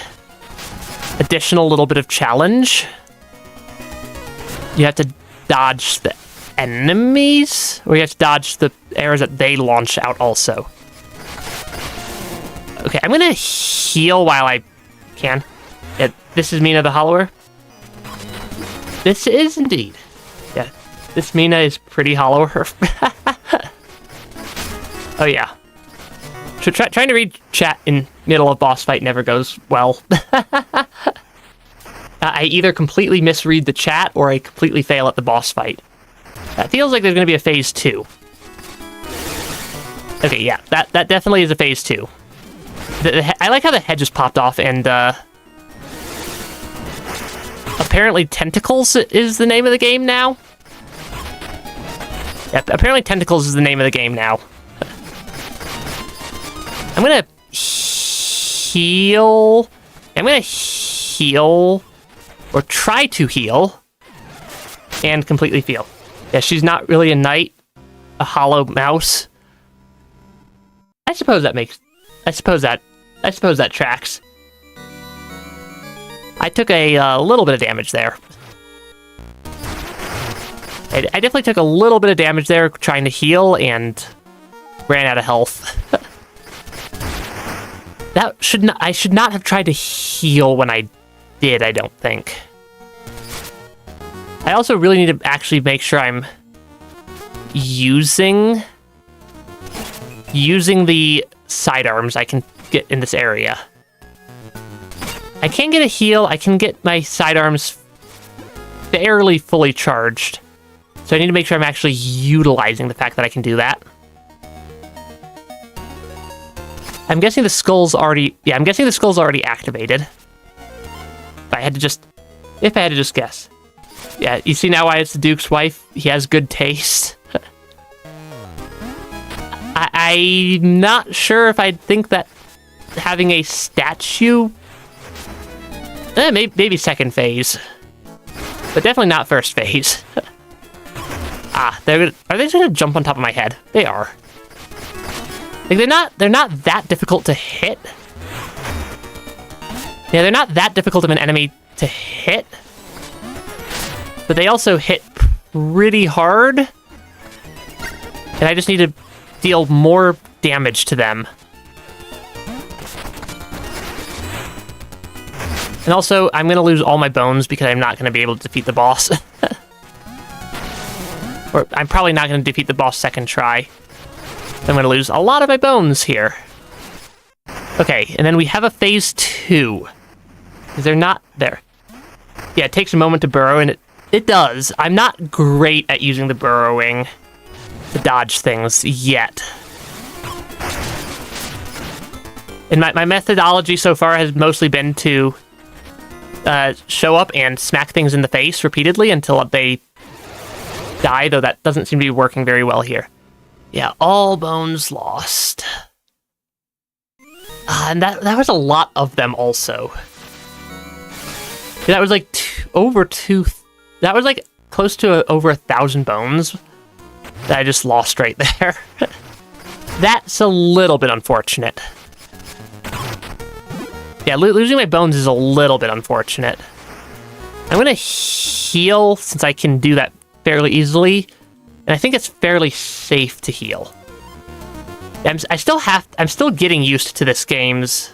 additional little bit of challenge. You have to dodge the enemies, or you have to dodge the arrows that they launch out also. Okay, I'm gonna heal while I can. Yeah, this is Mina the Hollower. This is indeed. Yeah, this Mina is pretty Hollower. Oh yeah. So trying to read chat in middle of boss fight never goes well. I either completely misread the chat or I completely fail at the boss fight. That feels like there's going to be a phase 2. Okay, yeah, that definitely is a phase 2. I like how the head just popped off, and apparently Tentacles is the name of the game now. Yeah, apparently Tentacles is the name of the game now. I'm gonna heal. I'm gonna heal, or try to heal, and completely heal. Yeah, she's not really a knight, a hollow mouse. I suppose that tracks. I took a little bit of damage there. I definitely took a little bit of damage there trying to heal and ran out of health. I should not have tried to heal when I did, I don't think. I also really need to actually make sure I'm using the sidearms I can get in this area. I can get a heal, I can get my sidearms fairly fully charged. So I need to make sure I'm actually utilizing the fact that I can do that. I'm guessing the skull's already... Yeah, I'm guessing the skull's already activated. If I had to just guess. Yeah, you see now why it's the Duke's wife? He has good taste. I'm not sure if I'd think that having a statue... maybe second phase. But definitely not first phase. Are they just gonna jump on top of my head? They are. Like, they're not that difficult to hit. Yeah, they're not that difficult of an enemy to hit. But they also hit pretty hard. And I just need to deal more damage to them. And also, I'm going to lose all my bones because I'm not going to be able to defeat the boss. Or I'm probably not going to defeat the boss second try. I'm going to lose a lot of my bones here. Okay, and then we have a phase 2. Is there not? There. Yeah, it takes a moment to burrow, and it does. I'm not great at using the burrowing to dodge things yet. And my methodology so far has mostly been to show up and smack things in the face repeatedly until they die, though that doesn't seem to be working very well here. Yeah, all bones lost. And that was a lot of them also. That was like that was like close to over 1,000 bones that I just lost right there. That's a little bit unfortunate. Yeah, losing my bones is a little bit unfortunate. I'm gonna heal since I can do that fairly easily, and I think it's fairly safe to heal. I'm still getting used to this game's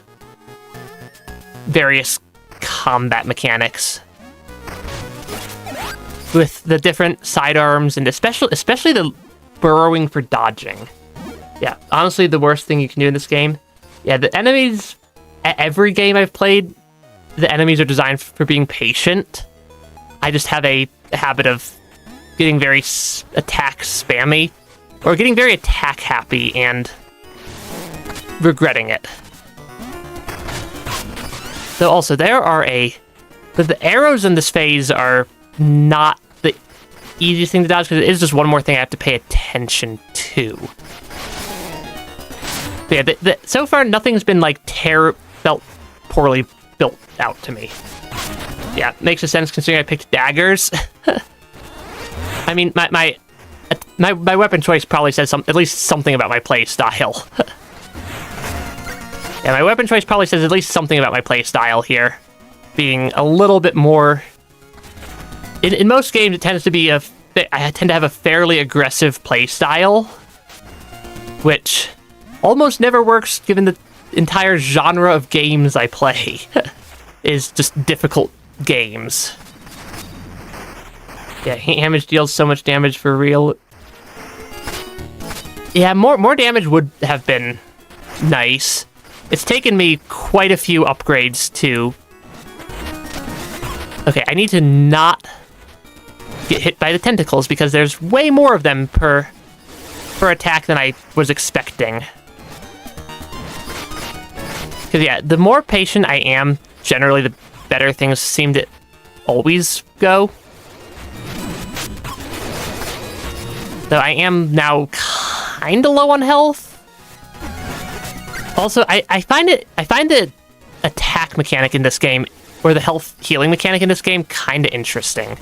various combat mechanics with the different sidearms and especially the burrowing for dodging. Yeah, honestly, the worst thing you can do in this game. Yeah, the enemies. At every game I've played, the enemies are designed for being patient. I just have a habit of getting very attack spammy, or getting very attack happy and regretting it. So also, there are the arrows in this phase are not the easiest thing to dodge, because it is just one more thing I have to pay attention to. But yeah, so far nothing's been like felt poorly built out to me. Yeah, makes a sense considering I picked daggers. I mean, my weapon choice probably says at least something about my play style. Yeah, my weapon choice probably says at least something about my play style here, being a little bit more. In most games, it tends to be I tend to have a fairly aggressive play style, which almost never works given the entire genre of games I play is just difficult games. Yeah, damage deals so much damage for real. Yeah, more damage would have been nice. It's taken me quite a few upgrades to... Okay, I need to not get hit by the tentacles because there's way more of them per attack than I was expecting. Because, yeah, the more patient I am, generally, the better things seem to always go. So I am now kind of low on health. Also, I find the attack mechanic in this game, or the health healing mechanic in this game, kind of interesting.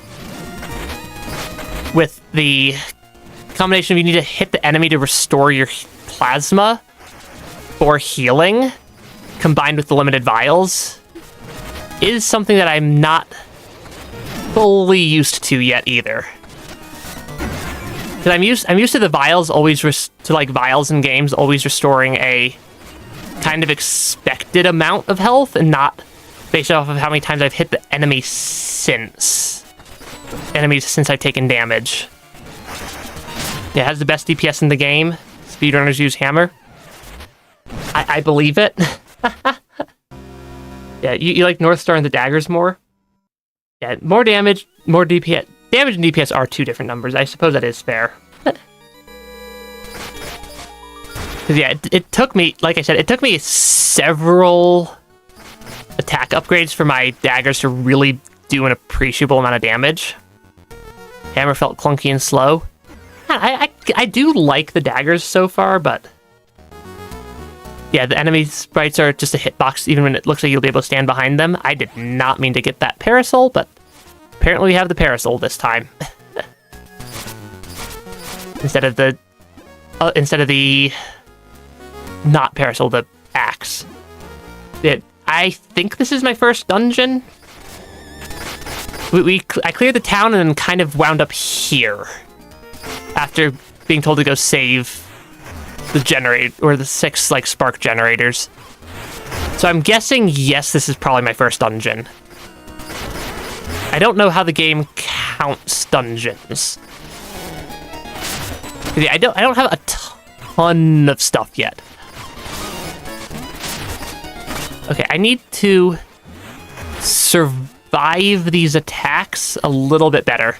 With the combination of you need to hit the enemy to restore your plasma for healing, combined with the limited vials, is something that I'm not fully used to yet either. Because I'm used to the vials vials in games always restoring a kind of expected amount of health and not based off of how many times I've hit the enemies since I've taken damage. Yeah, it has the best DPS in the game. Speedrunners use hammer. I believe it. Yeah, you like North Star and the daggers more? Yeah, more damage, more DPS. Damage and DPS are two different numbers. I suppose that is fair. Because, yeah, it took me, like I said, it took me several attack upgrades for my daggers to really do an appreciable amount of damage. Hammer felt clunky and slow. I do like the daggers so far, but... Yeah, the enemy sprites are just a hitbox, even when it looks like you'll be able to stand behind them. I did not mean to get that parasol, but apparently we have the parasol this time. instead of the not parasol, the axe. I think this is my first dungeon. I cleared the town and then kind of wound up here after being told to go save the generator, or the 6 spark generators. So I'm guessing, yes, this is probably my first dungeon. I don't know how the game counts dungeons. Yeah, I don't have a ton of stuff yet. Okay, I need to survive these attacks a little bit better.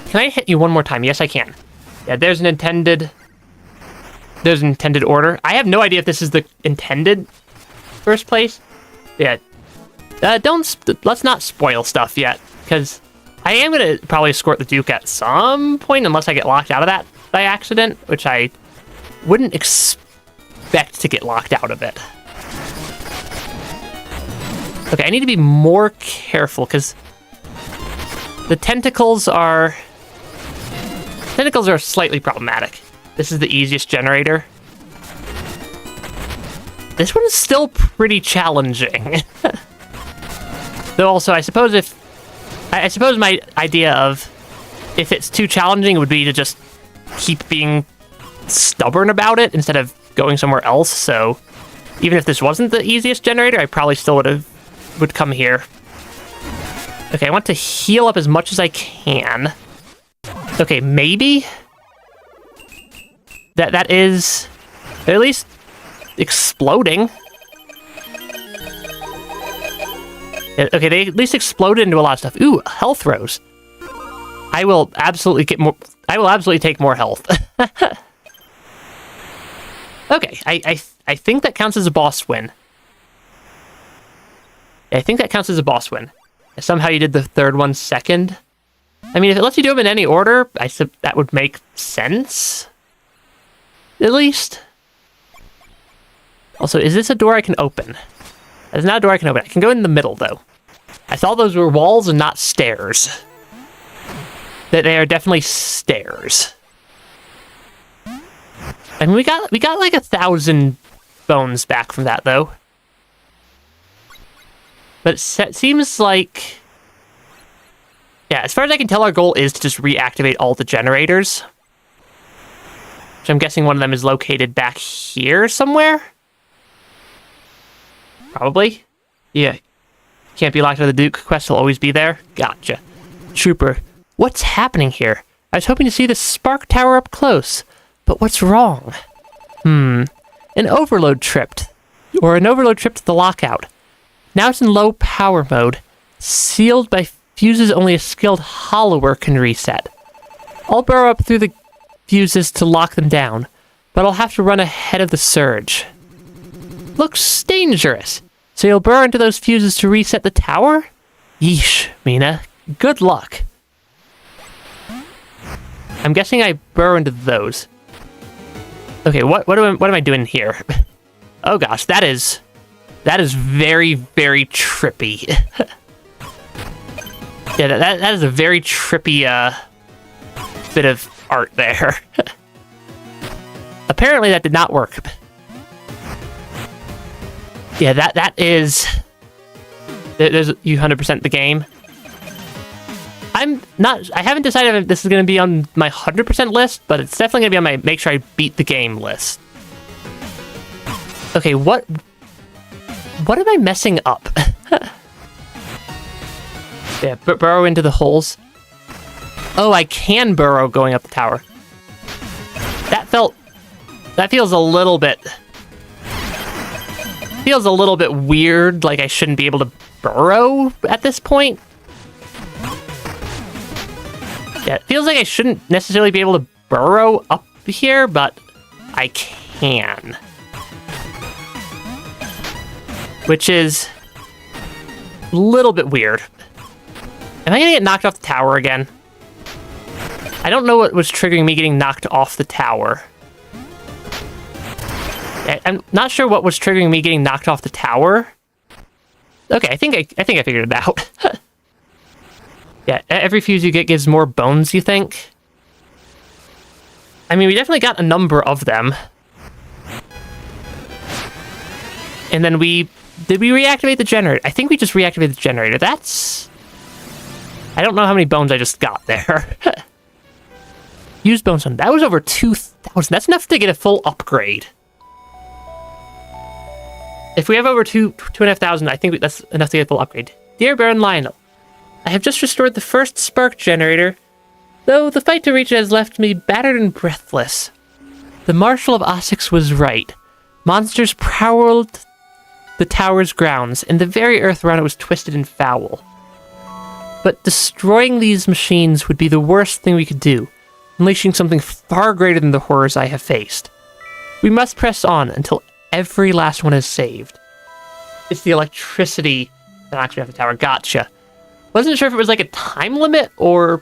Can I hit you one more time? Yes, I can. Yeah, there's an intended order. I have no idea if this is the intended first place. Yeah. Let's not spoil stuff yet, because I am going to probably escort the Duke at some point, unless I get locked out of that by accident, which I wouldn't expect to get locked out of it. Okay, I need to be more careful, because the tentacles are slightly problematic. This is the easiest generator. This one is still pretty challenging. Though also, I suppose my idea of if it's too challenging would be to just keep being stubborn about it instead of going somewhere else. So even if this wasn't the easiest generator, I probably still would come here. Okay, I want to heal up as much as I can. Okay, maybe that is at least exploding. Okay, they at least exploded into a lot of stuff. Ooh, health rose. I will absolutely take more health. Okay, I think that counts as a boss win. I think that counts as a boss win. Somehow you did the third one second. I mean, if it lets you do them in any order, that would make sense. At least. Also, is this a door I can open? That is not a door I can open. I can go in the middle, though. I thought those were walls and not stairs. They are definitely stairs. I mean, we got like 1,000 bones back from that, though. But it seems like... Yeah, as far as I can tell, our goal is to just reactivate all the generators. Which I'm guessing one of them is located back here somewhere? Probably. Yeah. Can't be locked out of the Duke. Quest will always be there. Gotcha. Trooper, what's happening here? I was hoping to see the Spark Tower up close. But what's wrong? An overload tripped. Or an overload tripped the lockout. Now it's in low power mode. Sealed by fuses only a skilled hollower can reset. I'll burrow up through the fuses to lock them down. But I'll have to run ahead of the surge. Looks dangerous. So you'll burrow into those fuses to reset the tower? Yeesh, Mina. Good luck. I'm guessing I burrow into those. Okay, what am I doing here? Oh gosh, that is very, very trippy. Yeah, that is a very trippy bit of art there. Apparently that did not work. Yeah, that is... There's you 100% the game. I haven't decided if this is going to be on my 100% list, but it's definitely going to be on my make sure I beat the game list. Okay, what am I messing up? Yeah, burrow into the holes. Oh, I can burrow going up the tower. That feels a little bit... Feels a little bit weird, like I shouldn't be able to burrow at this point. Yeah, it feels like I shouldn't necessarily be able to burrow up here, but I can. Which is a little bit weird. Am I gonna get knocked off the tower again? I don't know what was triggering me getting knocked off the tower. I'm not sure what was triggering me getting knocked off the tower. Okay, I think I figured it out. Yeah, every fuse you get gives more bones, you think? I mean, we definitely got a number of them. And then did we reactivate the generator? I think we just reactivated the generator. I don't know how many bones I just got there. Use bones on, that was over 2,000. That's enough to get a full upgrade. If we have over 2,500, I think that's enough to get a full upgrade. Dear Baron Lionel, I have just restored the first spark generator Though the fight to reach it has left me battered and breathless. The Marshal of Osix was right. Monsters prowled the tower's grounds, and the very earth around it was twisted and foul. But destroying these machines would be the worst thing we could do, unleashing something far greater than the horrors I have faced. We must press on until every last one is saved. It's the electricity that knocks me off the tower. Gotcha. Wasn't sure if it was like a time limit or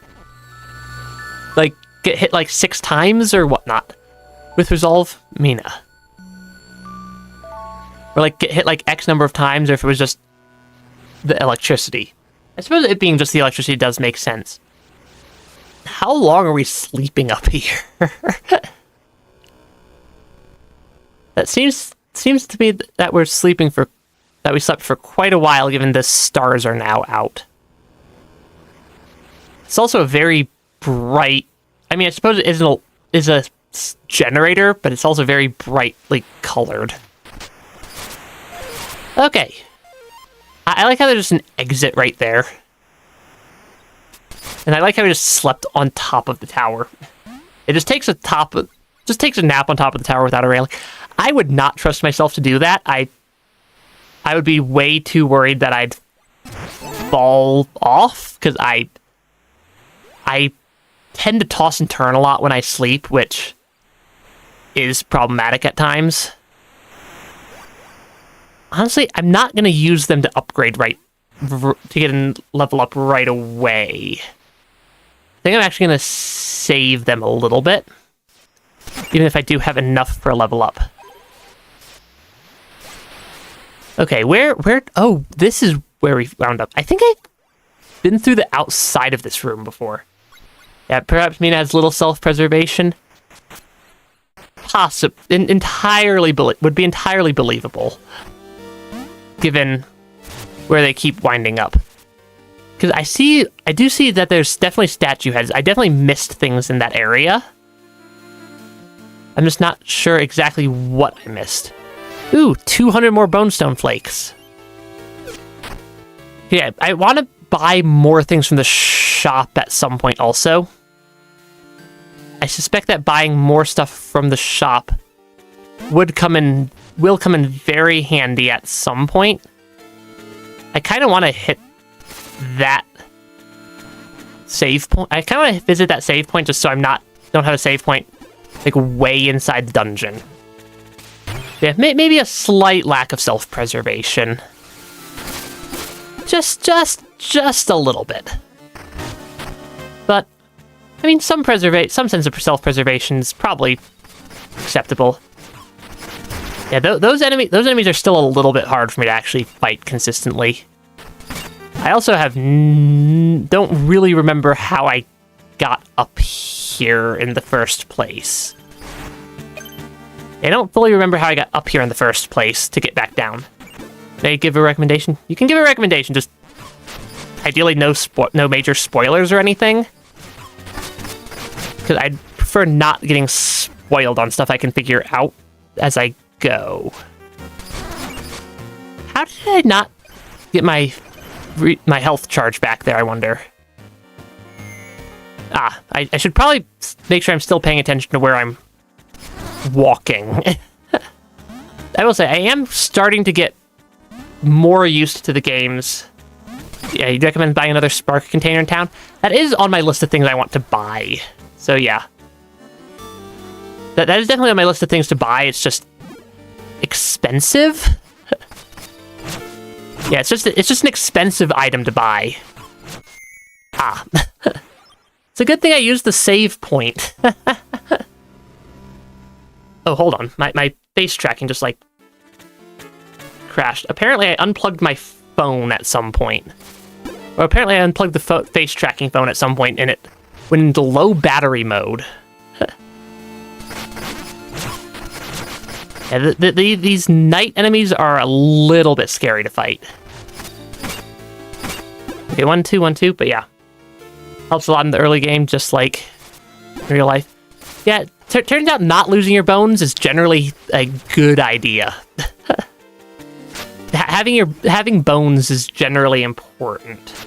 like get hit like 6 times or whatnot. With resolve, Mina. Or like get hit like X number of times, or if it was just the electricity. I suppose it being just the electricity does make sense. How long are we sleeping up here? That seems to me that we slept for quite a while, given the stars are now out. It's also a very bright. I mean, I suppose it is a generator, but it's also very brightly colored. Okay. I like how there's just an exit right there. And I like how we just slept on top of the tower. It just takes a nap on top of the tower without a railing. I would not trust myself to do that. I would be way too worried that I'd fall off, because I tend to toss and turn a lot when I sleep, which is problematic at times. Honestly, I'm not going to use them to upgrade to get a level up right away. I think I'm actually going to save them a little bit, even if I do have enough for a level up. Okay, oh, this is where we wound up. I think I've been through the outside of this room before. Yeah, perhaps Mina has little self-preservation. Would be entirely believable, given where they keep winding up. Because I do see that there's definitely statue heads. I definitely missed things in that area. I'm just not sure exactly what I missed. Ooh, 200 more bonestone flakes. Yeah, I want to buy more things from the shop at some point also. I suspect that buying more stuff from the shop will come in very handy at some point. I kind of want to hit that save point. I kind of want to visit that save point just so don't have a save point like way inside the dungeon. Yeah, maybe a slight lack of self-preservation. Just a little bit. But I mean, some sense of self-preservation is probably acceptable. Yeah, those enemies are still a little bit hard for me to actually fight consistently. I also don't really remember how I got up here in the first place. I don't fully remember how I got up here in the first place to get back down. May I give a recommendation? You can give a recommendation, just ideally no major spoilers or anything. Because I'd prefer not getting spoiled on stuff I can figure out as I go. How did I not get my health charge back there, I wonder? I should probably make sure I'm still paying attention to where I'm walking. I will say, I am starting to get more used to the games. Yeah, you'd recommend buying another Spark container in town? That is on my list of things I want to buy. So yeah. That is definitely on my list of things to buy. It's just expensive. Yeah, it's just an expensive item to buy. It's a good thing I used the save point. Oh, hold on. My face tracking just like crashed. Apparently I unplugged my phone at some point. Or apparently I unplugged the face tracking phone at some point and it went into low battery mode. Yeah, these night enemies are a little bit scary to fight. Okay, 1-2-1-2, but yeah. Helps a lot in the early game, just like in real life. Yeah, turns out not losing your bones is generally a good idea. Having bones is generally important.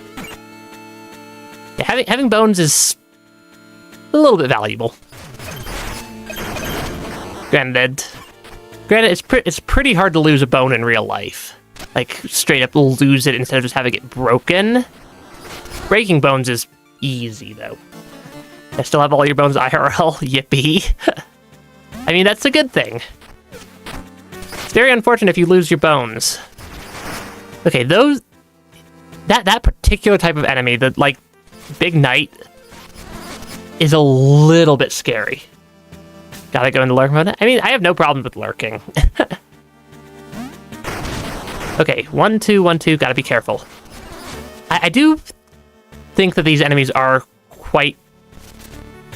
Yeah, having bones is little bit valuable. Granted, it's pretty hard to lose a bone in real life. Like, straight up lose it instead of just having it broken. Breaking bones is easy, though. I still have all your bones IRL, yippee. I mean, that's a good thing. It's very unfortunate if you lose your bones. Okay, that particular type of enemy, the, like, Big Knight, is a little bit scary. Gotta go into lurk mode. I mean, I have no problem with lurking. Okay, 1, 2, 1, 2, gotta be careful. I do think that these enemies are quite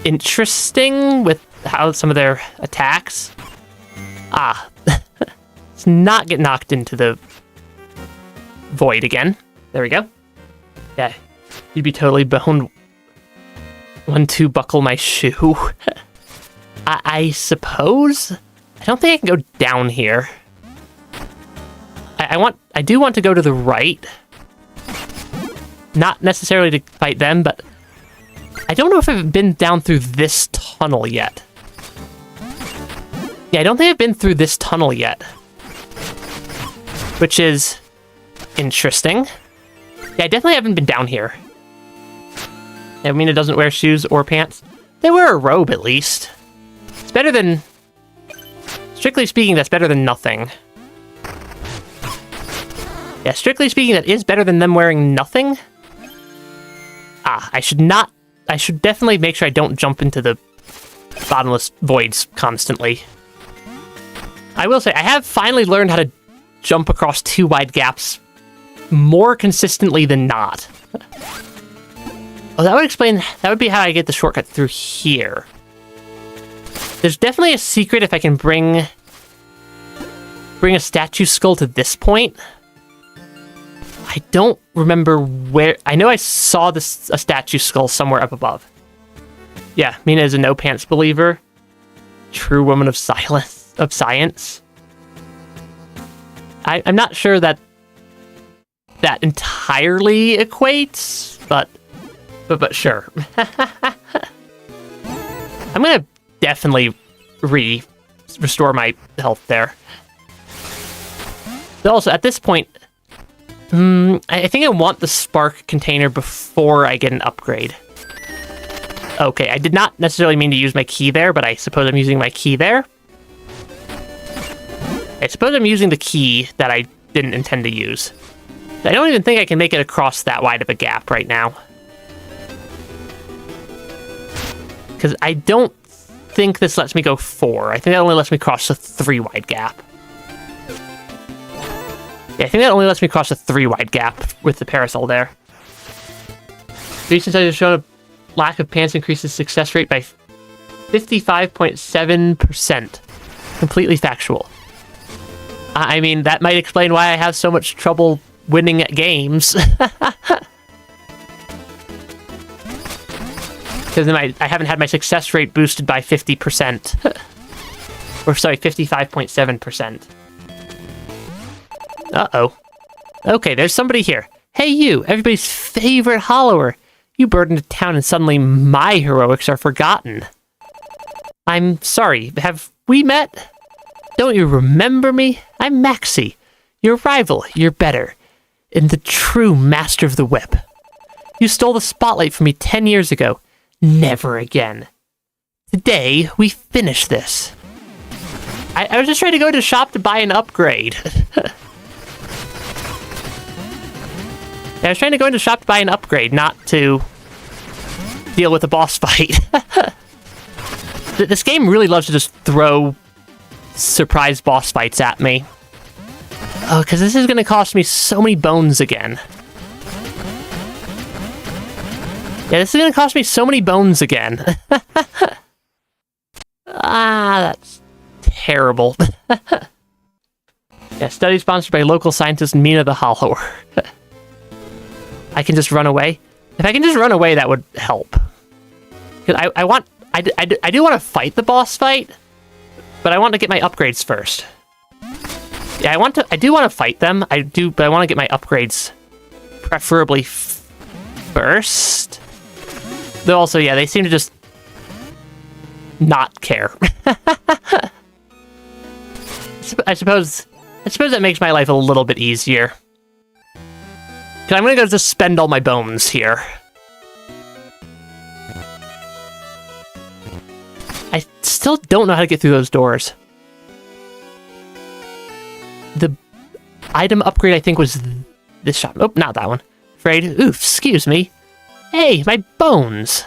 interesting with how some of their attacks. Let's not get knocked into the void again. There we go. Yeah, you'd be totally boned. 1, 2, buckle my shoe. I suppose? I don't think I can go down here. I do want to go to the right. Not necessarily to fight them, but I don't know if I've been down through this tunnel yet. Yeah, I don't think I've been through this tunnel yet. Which is interesting. Yeah, I definitely haven't been down here. I mean, it doesn't wear shoes or pants. They wear a robe, at least. It's better than... Strictly speaking, that's better than nothing. Yeah, strictly speaking, that is better than them wearing nothing. I should definitely make sure I don't jump into the bottomless voids constantly. I will say, I have finally learned how to jump across 2 wide gaps more consistently than not. Oh, that would be how I get the shortcut through here. There's definitely a secret if I can bring a statue skull to this point. I don't remember where... I know I saw a statue skull somewhere up above. Yeah, Mina is a no-pants believer. True woman of science. I'm not sure that entirely equates, but sure. I'm gonna definitely restore my health there. But also, at this point, I think I want the spark container before I get an upgrade. Okay, I did not necessarily mean to use my key there, but I suppose I'm using my key there. I suppose I'm using the key that I didn't intend to use. I don't even think I can make it across that wide of a gap right now. Because I don't think this lets me go 4. I think that only lets me cross a 3 wide gap. Yeah, I think that only lets me cross a 3 wide gap with the parasol there. Recent studies have shown a lack of pants increases success rate by 55.7%. Completely factual. I mean, that might explain why I have so much trouble winning at games. Because I haven't had my success rate boosted by 50%. Or sorry, 55.7%. Uh-oh. Okay, there's somebody here. Hey you, everybody's favorite Hollower. You burdened a town and suddenly my heroics are forgotten. I'm sorry, have we met? Don't you remember me? I'm Maxie, your rival, your better, and the true master of the whip. You stole the spotlight from me 10 years ago. Never again. Today, we finish this. I was just trying to go to the shop to buy an upgrade. I was trying to go into the shop to buy an upgrade, not to deal with a boss fight. This game really loves to just throw surprise boss fights at me. Oh, because this is going to cost me so many bones again. Yeah, this is going to cost me so many bones again. That's terrible. Yeah, study sponsored by local scientist Mina the Hollower. I can just run away. If I can just run away, that would help. Because I do want to fight the boss fight, but I want to get my upgrades first. Yeah, I do want to fight them. But I want to get my upgrades preferably first. Though also, yeah, they seem to just not care. I suppose that makes my life a little bit easier. 'Cause I'm gonna go just spend all my bones here. I still don't know how to get through those doors. The item upgrade, I think, was this shop. Oh, not that one. Afraid. Oof, excuse me. Hey, my bones.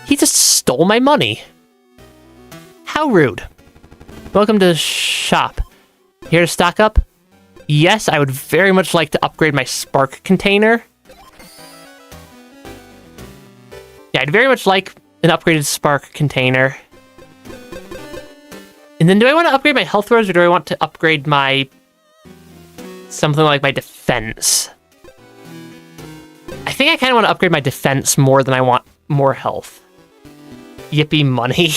He just stole my money. How rude. Welcome to the shop. Here to stock up? Yes, I would very much like to upgrade my spark container. Yeah, I'd very much like an upgraded spark container. And then do I want to upgrade my health rose, or do I want to upgrade my... something like my defense? I think I kind of want to upgrade my defense more than I want more health. Yippee money.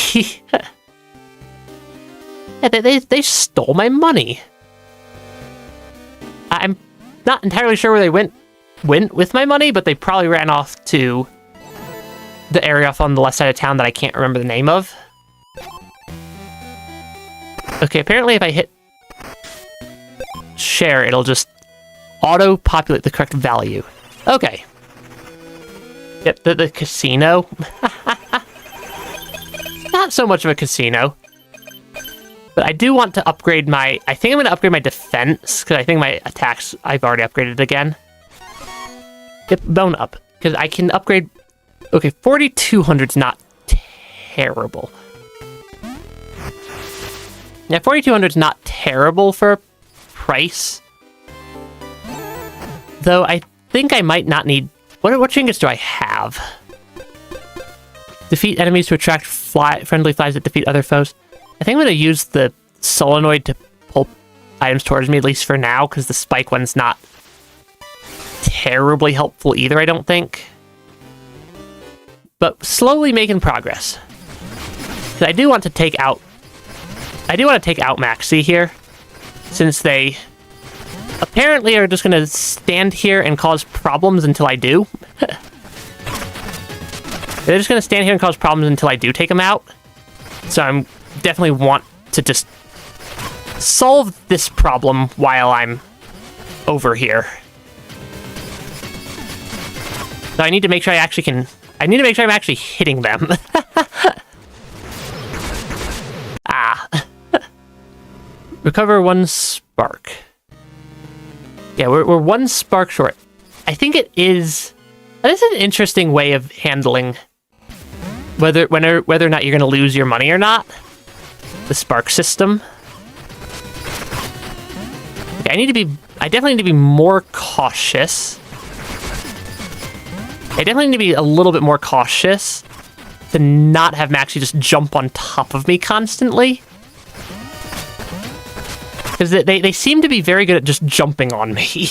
Yeah, they stole my money. I'm not entirely sure where they went with my money, but they probably ran off to the area off on the left side of town that I can't remember the name of. Okay, apparently if I hit share, it'll just auto-populate the correct value. Okay. Yep, the casino. Not so much of a casino. But I do want to upgrade my... I think I'm going to upgrade my defense, because I think my attacks I've already upgraded again. Yep, bone up. Because I can upgrade... Okay, 4,200's not terrible. Yeah, 4,200's not terrible for a price. Though I think I might not need... What trinkets do I have? Defeat enemies to attract friendly flies that defeat other foes. I think I'm going to use the solenoid to pull items towards me, at least for now, because the spike one's not terribly helpful either, I don't think. But slowly making progress. Because I do want to take out Maxi here, since they apparently are just going to stand here and cause problems until I do. They're just going to stand here and cause problems until I do take them out. So I'm definitely want to just solve this problem while I'm over here. So I need to make sure I need to make sure I'm actually hitting them. Ah. Recover 1 spark. Yeah, we're 1 spark short. I think it is... That is an interesting way of handling whether or not you're going to lose your money or not. The spark system. Okay, I definitely need to be more cautious. I definitely need to be a little bit more cautious to not have Maxi just jump on top of me constantly. Because they seem to be very good at just jumping on me.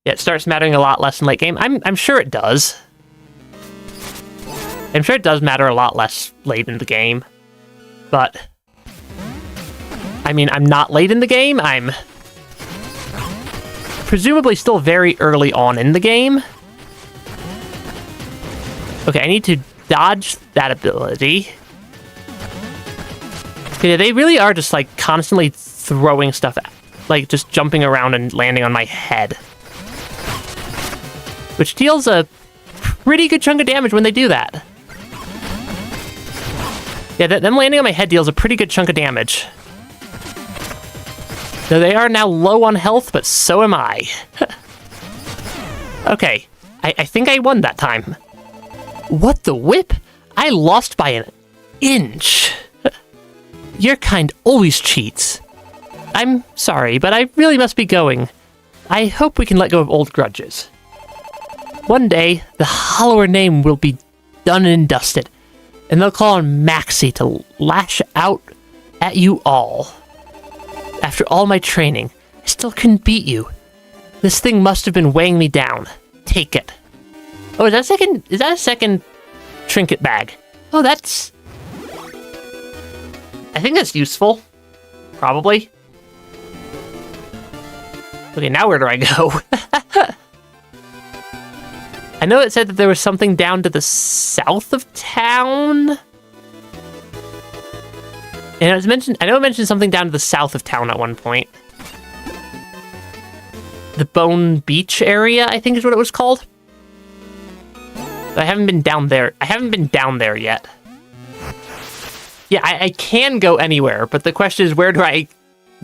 Yeah, it starts mattering a lot less in late game. I'm sure it does. I'm sure it does matter a lot less late in the game. But, I mean, I'm not late in the game. I'm presumably still very early on in the game. Okay, I need to dodge that ability. Yeah, they really are just, like, constantly throwing stuff at, like, just jumping around and landing on my head. Which deals a pretty good chunk of damage when they do that. Yeah, them landing on my head deals a pretty good chunk of damage. So they are now low on health, but so am I. Okay, I think I won that time. What the whip? I lost by an inch. Your kind always cheats. I'm sorry, but I really must be going. I hope we can let go of old grudges. One day, the Hollower name will be done and dusted, and they'll call on Maxi to lash out at you all. After all my training, I still couldn't beat you. This thing must have been weighing me down. Take it. Oh, is that a second trinket bag? Oh, that's... I think that's useful. Probably. Okay, now where do I go? I know it said that there was something down to the south of town. And it was mentioned, I know it mentioned something down to the south of town at one point. The Bone Beach area, I think is what it was called. But I haven't been down there. I haven't been down there yet. Yeah, I can go anywhere, but the question is, where do I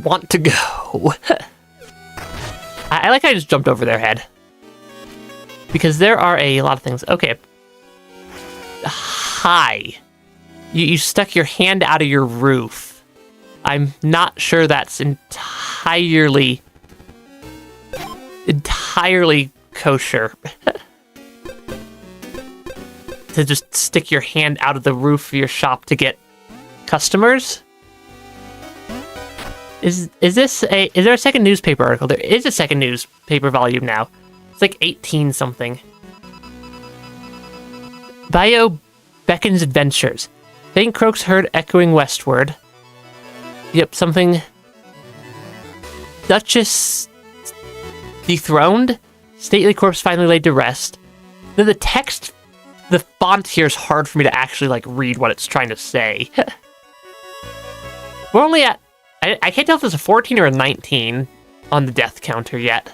want to go? I like how I just jumped over their head. Because there are a lot of things. Okay. Hi. You stuck your hand out of your roof. I'm not sure that's entirely kosher. To just stick your hand out of the roof of your shop to get customers? Is there a second newspaper article? There is a second newspaper volume now. It's like 18 something. Bio Beckon's Adventures. Faint croaks heard echoing westward. Yep, something. Duchess dethroned. Stately corpse finally laid to rest. The text, the font here is hard for me to actually like read what it's trying to say. We're only at, I can't tell if it's a 14 or a 19 on the death counter yet.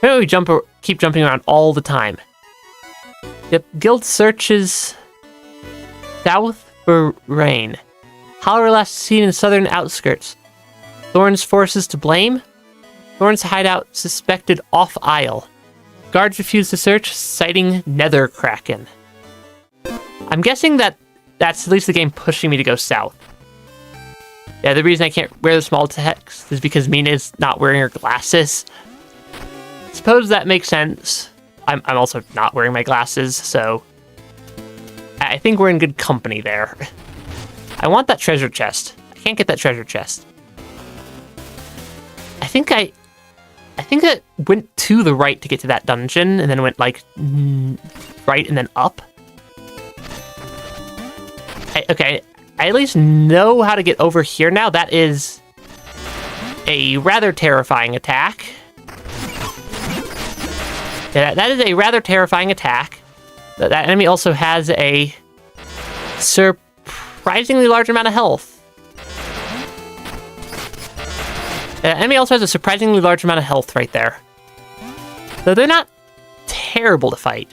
Maybe we keep jumping around all the time. Yep, guild searches south for rain. Hollower last seen in southern outskirts. Thorn's forces to blame. Thorn's hideout suspected off isle. Guards refuse to search, citing Nether Kraken. I'm guessing that's at least the game pushing me to go south. Yeah, the reason I can't wear the small text is because Mina is not wearing her glasses. Suppose that makes sense. I'm also not wearing my glasses, so I think we're in good company there. I want that treasure chest. I can't get that treasure chest. I think I went to the right to get to that dungeon, and then went like right and then up. Okay, I at least know how to get over here now. That is a rather terrifying attack. Yeah, that is a rather terrifying attack. That enemy also has a surprisingly large amount of health. The enemy also has a surprisingly large amount of health right there. Though they're not terrible to fight.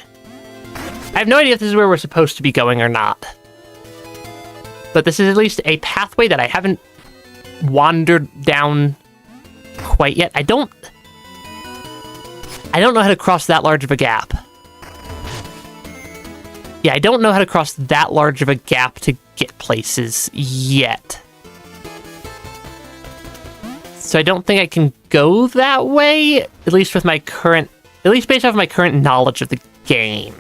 I have no idea if this is where we're supposed to be going or not. But this is at least a pathway that I haven't wandered down quite yet. I don't know how to cross that large of a gap. Yeah, I don't know how to cross that large of a gap to get places yet. So I don't think I can go that way, at least based off my current knowledge of the game.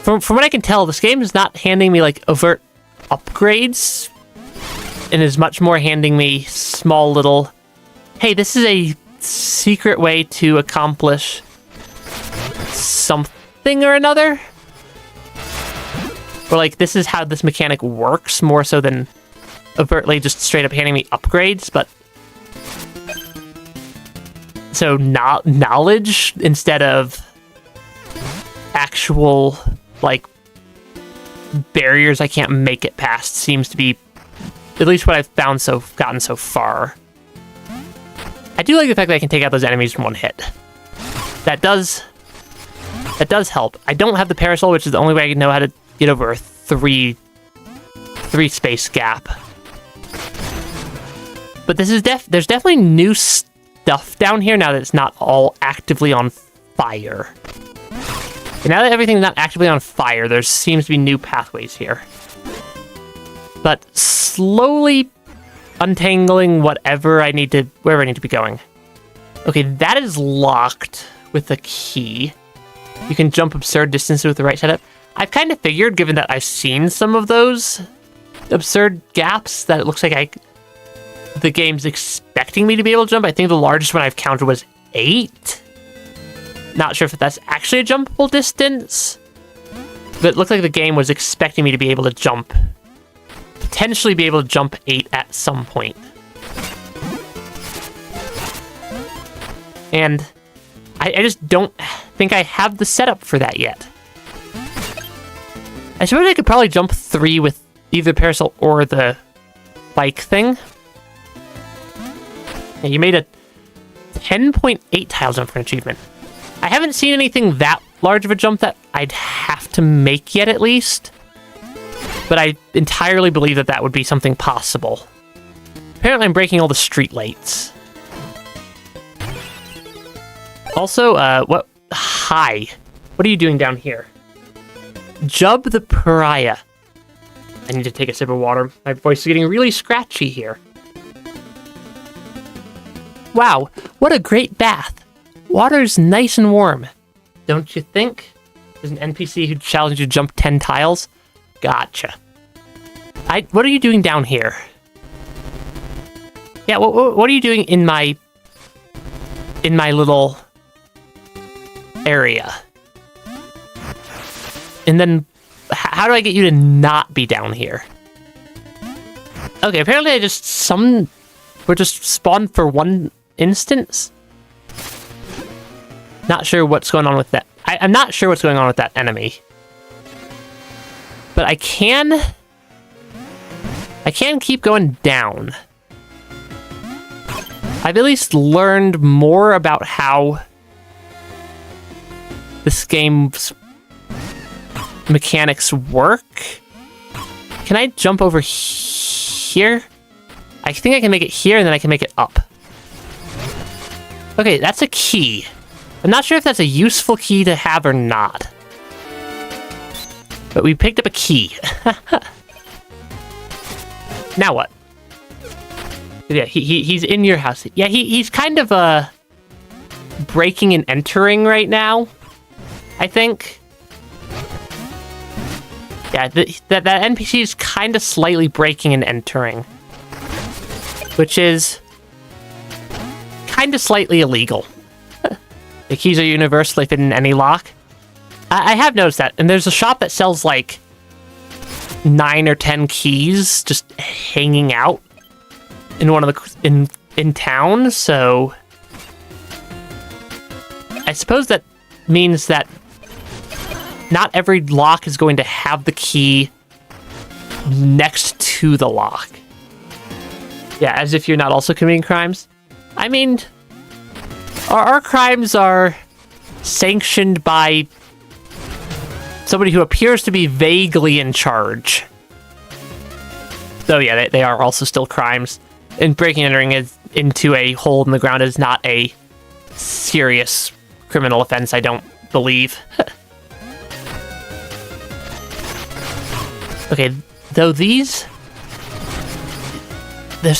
From what I can tell, this game is not handing me like overt upgrades, and is much more handing me small little, hey, this is a secret way to accomplish something or another. Or like, this is how this mechanic works, more so than overtly just straight up handing me upgrades, but so knowledge instead of actual like barriers I can't make it past seems to be at least what I've gotten so far. I do like the fact that I can take out those enemies from one hit. That does help. I don't have the parasol, which is the only way I know how to get over a three space gap. But this is there's definitely new stuff down here now that it's not all actively on fire. And now that everything's not actively on fire, there seems to be new pathways here. But slowly untangling wherever I need to be going. Okay, that is locked with a key. You can jump absurd distances with the right setup. I've kind of figured, given that I've seen some of those absurd gaps, that it looks like the game's expecting me to be able to jump. I think the largest one I've counted was 8. Not sure if that's actually a jumpable distance, but it looked like the game was expecting me to be able to jump, potentially be able to jump 8 at some point. And I just don't think I have the setup for that yet. I suppose I could probably jump 3 with either parasol or the bike thing. And you made a 10.8 tile jump for an achievement. I haven't seen anything that large of a jump that I'd have to make yet, at least. But I entirely believe that that would be something possible. Apparently I'm breaking all the street lights. Also, what? Hi. What are you doing down here? Jub the Pariah. I need to take a sip of water. My voice is getting really scratchy here. Wow, what a great bath. Water's nice and warm. Don't you think? There's an NPC who challenged you to jump 10 tiles? Gotcha. What are you doing down here? Yeah, what are you doing in my little area? And then, how do I get you to not be down here? Okay, apparently we're just spawned for one instance. Not sure what's going on with that. I'm not sure what's going on with that enemy. But I can keep going down. I've at least learned more about how this game's mechanics work. Can I jump over here? I think I can make it here, and then I can make it up. Okay, that's a key. I'm not sure if that's a useful key to have or not. But we picked up a key. Now what? Yeah, he's in your house. Yeah, he's kind of breaking and entering right now, I think. Yeah, that NPC is kind of slightly breaking and entering, which is kind of slightly illegal. The keys are universally fit in any lock. I have noticed that, and there's a shop that sells like 9 or 10 keys just hanging out in one of the in town. So I suppose that means that not every lock is going to have the key next to the lock. Yeah, as if you're not also committing crimes. I mean, our crimes are sanctioned by somebody who appears to be vaguely in charge. So yeah, they are also still crimes. And breaking and entering into a hole in the ground is not a serious criminal offense, I don't believe. Okay, though there's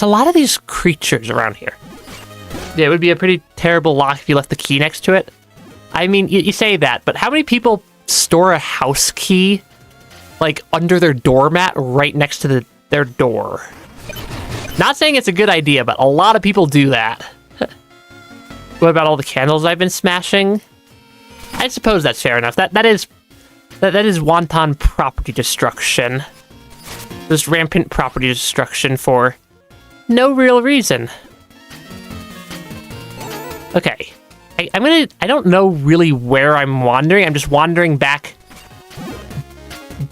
a lot of these creatures around here. Yeah, it would be a pretty terrible lock if you left the key next to it. I mean, you say that, but how many people store a house key, like, under their doormat right next to their door? Not saying it's a good idea, but a lot of people do that. What about all the candles I've been smashing? I suppose that's fair enough. That is wanton property destruction. Just rampant property destruction for no real reason. Okay. I don't know really where I'm wandering. I'm just wandering back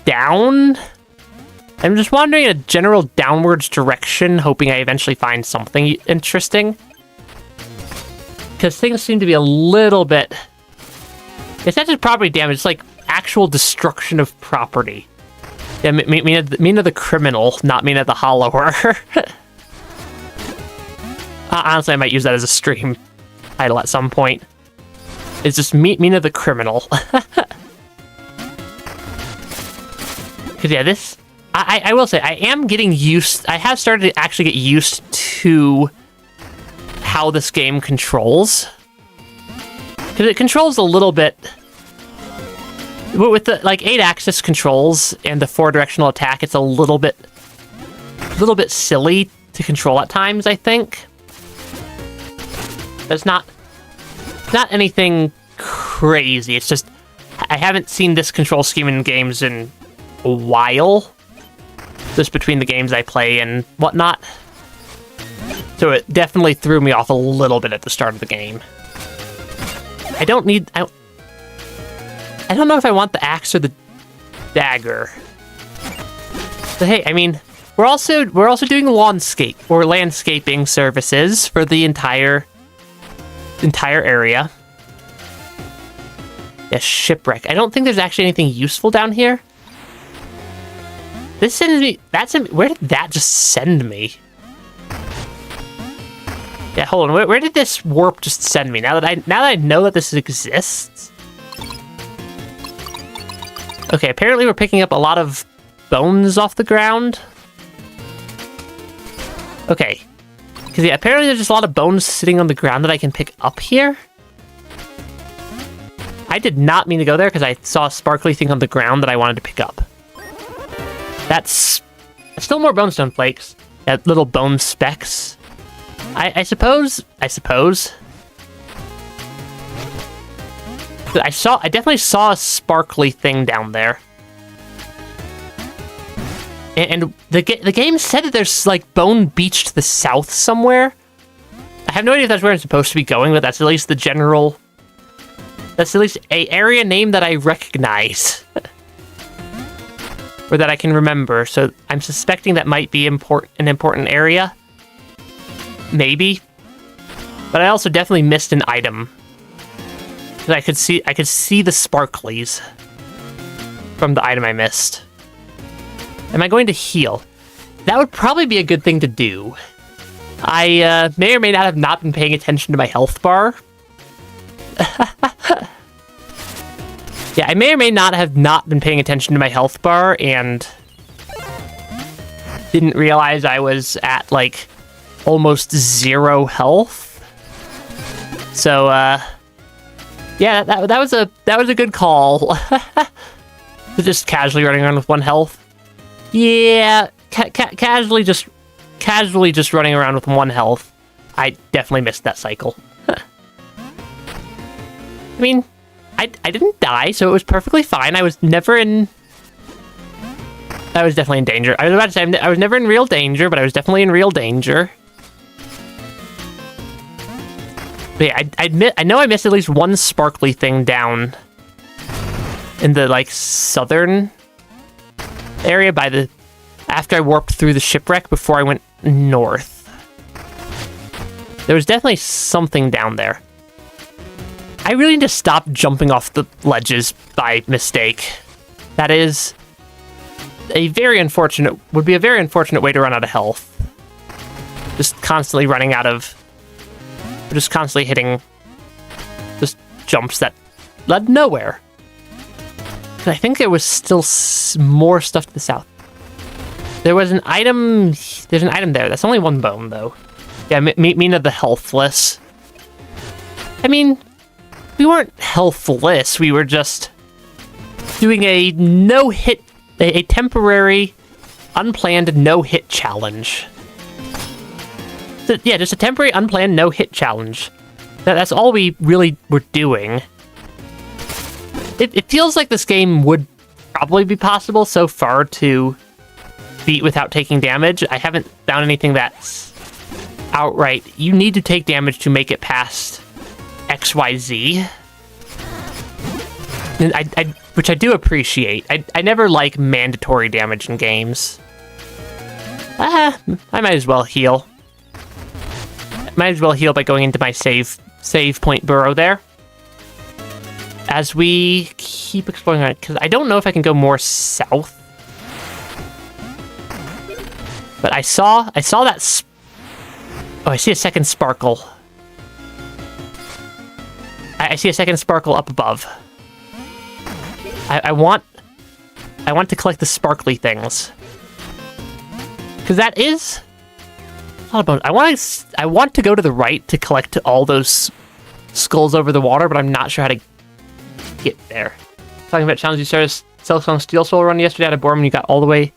down. I'm just wandering in a general downwards direction, hoping I eventually find something interesting. Because things seem to be a little bit... It's not just property damage, it's like actual destruction of property. Yeah, Mina the criminal, not Mina the Hollower. Honestly, I might use that as a stream title at some point. It's just Mina the criminal. Because yeah, this... I will say, I am getting used... I have started to actually get used to how this game controls. Because it controls a little bit... With the, like, 8-axis controls and the 4-directional attack, it's a little bit silly to control at times, I think. It's not anything crazy. It's just, I haven't seen this control scheme in games in a while. Just between the games I play and whatnot. So it definitely threw me off a little bit at the start of the game. I don't know if I want the axe or the dagger. But hey, I mean, we're also doing landscaping services for the entire area. Yeah, shipwreck. I don't think there's actually anything useful down here. This sends me. Where did that just send me? Yeah, hold on. Where did this warp just send me? Now that I know that this exists. Okay, apparently we're picking up a lot of bones off the ground. Okay. Because, yeah, apparently there's just a lot of bones sitting on the ground that I can pick up here. I did not mean to go there because I saw a sparkly thing on the ground that I wanted to pick up. That's still more bonestone flakes. Yeah, little bone specks. I suppose. But I definitely saw a sparkly thing down there. And the game said that there's, like, Bone Beach to the south somewhere. I have no idea if that's where I'm supposed to be going, but that's at least the general... That's at least a area name that I recognize. Or that I can remember, so I'm suspecting that might be an important area. Maybe. But I also definitely missed an item. Because I could see the sparklies from the item I missed. Am I going to heal? That would probably be a good thing to do. I may or may not have not been paying attention to my health bar. Yeah, I may or may not have not been paying attention to my health bar and didn't realize I was at, like, almost 0 health. So, yeah, that was a good call. Just casually running around with 1 health. Yeah, casually just running around with 1 health. I definitely missed that cycle. I mean, I didn't die, so it was perfectly fine. I was never in... I was definitely in danger. I was about to say, I was never in real danger, but I was definitely in real danger. But yeah, I know I missed at least 1 sparkly thing down in the, like, southern area by the... After I warped through the shipwreck before I went north. There was definitely something down there. I really need to stop jumping off the ledges by mistake. That is would be a very unfortunate way to run out of health. Just constantly hitting just jumps that led nowhere. But I think there was still more stuff to the south. There's an item there. That's only 1 bone, though. Yeah, Mina the Healthless. I mean, we weren't healthless. We were just doing a no-hit, a temporary, unplanned no-hit challenge. So, yeah, just a temporary, unplanned no-hit challenge. That's all we really were doing. It feels like this game would probably be possible so far to beat without taking damage. I haven't found anything that's outright, you need to take damage to make it past XYZ. And which I do appreciate. I never like mandatory damage in games. I might as well heal. Might as well heal by going into my save point burrow there. As we keep exploring around, because I don't know if I can go more south. But I saw that. Oh, I see a second sparkle. I see a second sparkle up above. I want to collect the sparkly things. Because that is a lot of bones. I want to go to the right to collect all those skulls over the water, but I'm not sure how to get there. Talking about challenges, you started Silksong Steel Soul run yesterday out of Bourne and you got all the way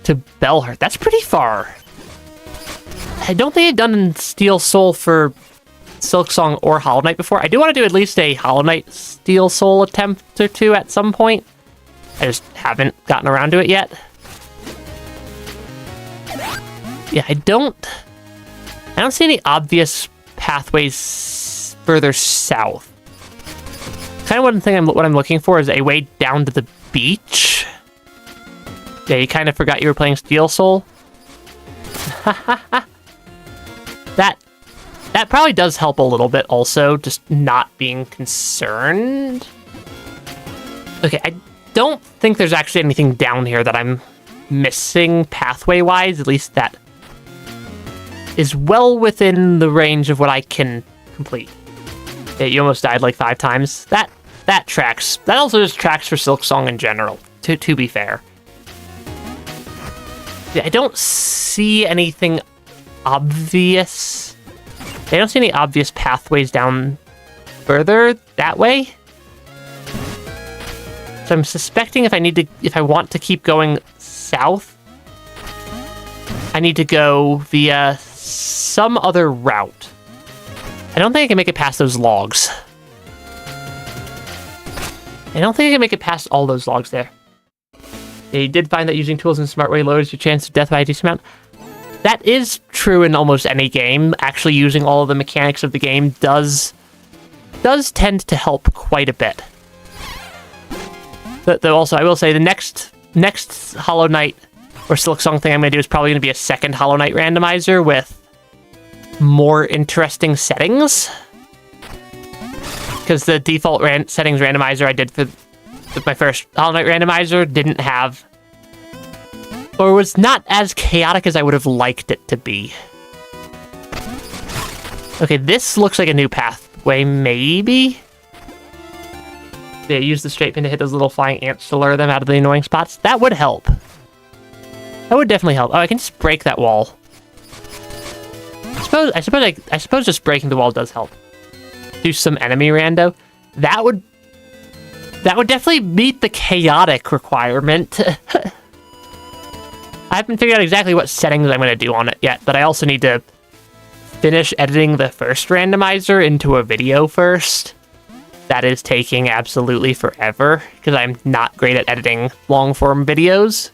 to Bellhurt. That's pretty far. I don't think I've done Steel Soul for Silksong or Hollow Knight before. I do want to do at least a Hollow Knight Steel Soul attempt or 2 at some point. I just haven't gotten around to it yet. Yeah, I don't see any obvious pathways further south. Kind of what I'm looking for is a way down to the beach. Yeah, you kind of forgot you were playing Steel Soul. That probably does help a little bit also, just not being concerned. Okay, I don't think there's actually anything down here that I'm missing pathway-wise, at least that is well within the range of what I can complete. Yeah, you almost died like 5 times. That tracks. That also just tracks for Silksong in general, to be fair. Yeah, I don't see anything obvious. I don't see any obvious pathways down further that way. So I'm suspecting if I want to keep going south, I need to go via some other route. I don't think I can make it past those logs. I don't think I can make it past all those logs there. Yeah, you did find that using tools in a smart way lowers your chance of death by a decent amount. That is true in almost any game. Actually using all of the mechanics of the game does tend to help quite a bit. But also, I will say the next Hollow Knight or Silksong thing I'm going to do is probably going to be a second Hollow Knight randomizer with more interesting settings. Because the default settings randomizer I did for my first Hollow Knight randomizer didn't have, or was not as chaotic as I would have liked it to be. Okay, this looks like a new pathway, maybe? Yeah, use the straight pin to hit those little flying ants to lure them out of the annoying spots. That would help. That would definitely help. Oh, I can just break that wall. I suppose just breaking the wall does help. Do some enemy rando. That would definitely meet the chaotic requirement. I haven't figured out exactly what settings I'm going to do on it yet, but I also need to finish editing the first randomizer into a video first. That is taking absolutely forever, because I'm not great at editing long-form videos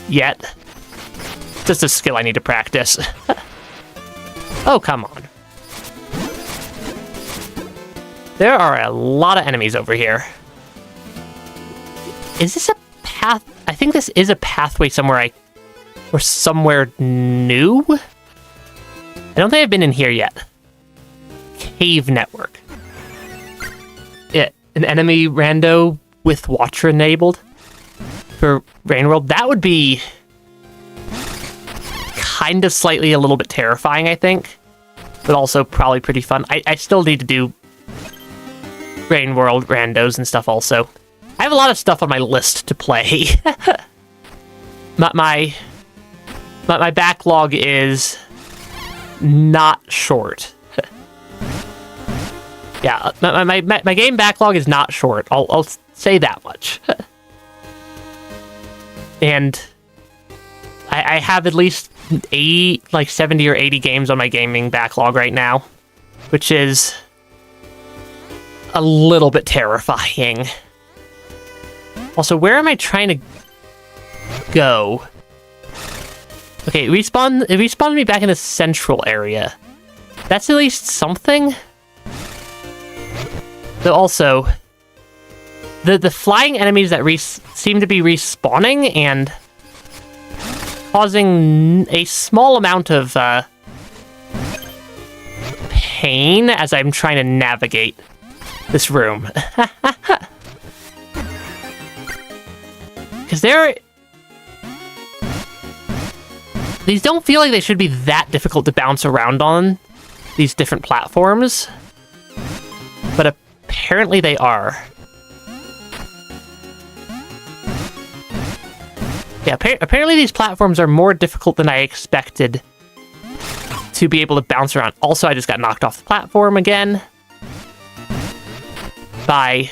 yet. Just a skill I need to practice. Oh, come on. There are a lot of enemies over here. Is this a path? I think this is a pathway somewhere somewhere new? I don't think I've been in here yet. Cave network. Yeah, an enemy rando with Watcher enabled for Rain World. That would be kind of slightly a little bit terrifying, I think, but also probably pretty fun. I still need to do Rain World randos and stuff also. I have a lot of stuff on my list to play. my backlog is not short. Yeah, my game backlog is not short. I'll say that much. And I have at least 70 or 80 games on my gaming backlog right now, which is a little bit terrifying. Also, where am I trying to go? Okay, it respawned me back in the central area. That's at least something. But also, the flying enemies that seem to be respawning and causing a small amount of pain as I'm trying to navigate this room. Because these don't feel like they should be that difficult to bounce around on, these different platforms. But apparently they are. Yeah, apparently these platforms are more difficult than I expected to be able to bounce around. Also, I just got knocked off the platform again by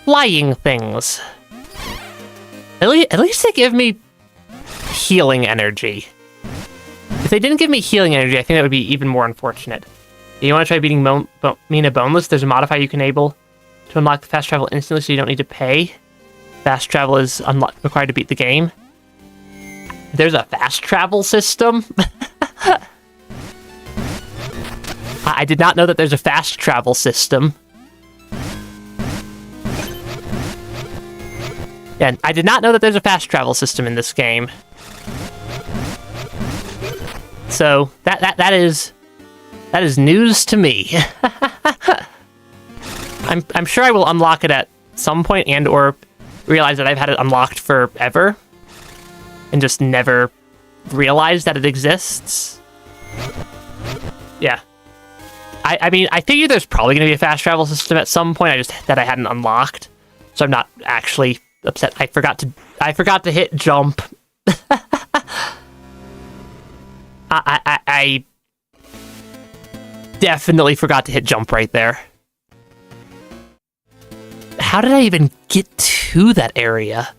flying things. At least they give me healing energy. If they didn't give me healing energy, I think that would be even more unfortunate. You want to try beating Mina Boneless? There's a modifier you can enable to unlock the fast travel instantly, so you don't need to pay. Fast travel is required to beat the game. There's a fast travel system? I did not know that there's a fast travel system. Yeah, I did not know that there's a fast travel system in this game. So that is news to me. I'm sure I will unlock it at some point and or realize that I've had it unlocked forever and just never realized that it exists. Yeah. I mean, I figured there's probably going to be a fast travel system at some point. I hadn't unlocked, so I'm not actually upset. I forgot to hit jump. I definitely forgot to hit jump right there. How did I even get to that area?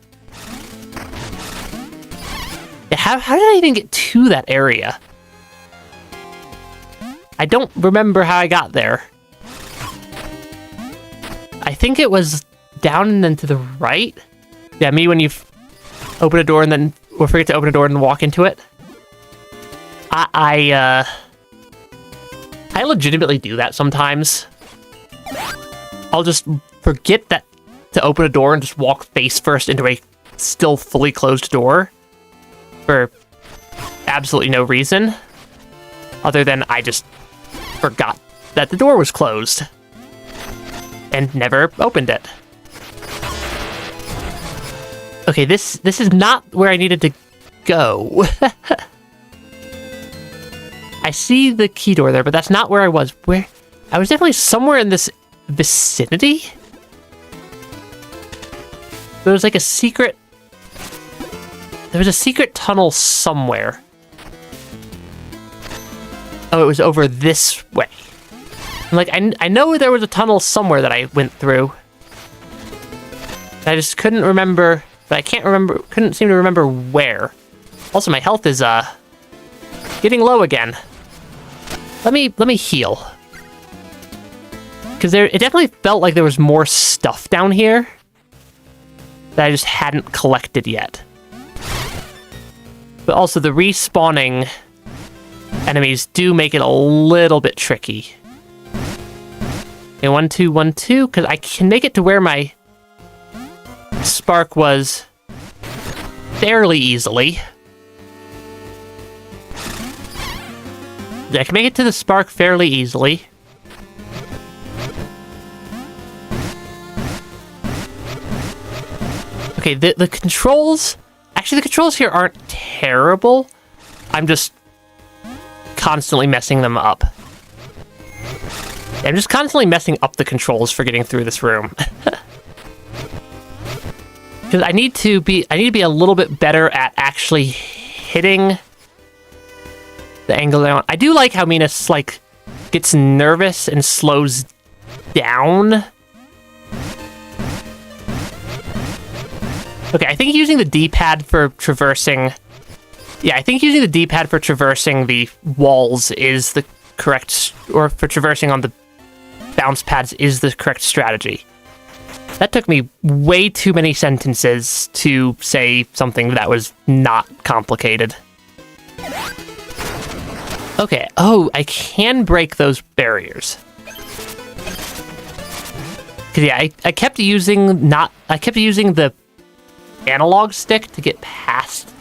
Yeah, how did I even get to that area? I don't remember how I got there. I think it was down and then to the right. Yeah, me when you open a door and then or forget to open a door and walk into it. I legitimately do that sometimes. I'll just forget that to open a door and just walk face first into a still fully closed door for absolutely no reason, other than I just forgot that the door was closed and never opened it. Okay, this is not where I needed to go. I see the key door there, but that's not where I was. I was definitely somewhere in this vicinity. There was like a secret... There was a secret tunnel somewhere. Oh, it was over this way. Like, I know there was a tunnel somewhere that I went through. I just couldn't remember... But I couldn't seem to remember where. Also, my health is, getting low again. Let me heal. Because it definitely felt like there was more stuff down here that I just hadn't collected yet. But also, the respawning enemies do make it a little bit tricky. Okay, 1, 2, 1, 2, because I can make it to where my spark was fairly easily. I can make it to the spark fairly easily. Okay, the controls... Actually, the controls here aren't terrible. I'm just constantly messing them up. I'm just constantly messing up the controls for getting through this room. Because I need to be a little bit better at actually hitting the angle I want. I do like how Mina like gets nervous and slows down. Okay, I think using the D-pad for traversing... Yeah, I think using the D-pad for traversing the walls is the correct... Or for traversing on the bounce pads is the correct strategy. That took me way too many sentences to say something that was not complicated. Okay, oh, I can break those barriers. Cause yeah, I kept using the analog stick to get past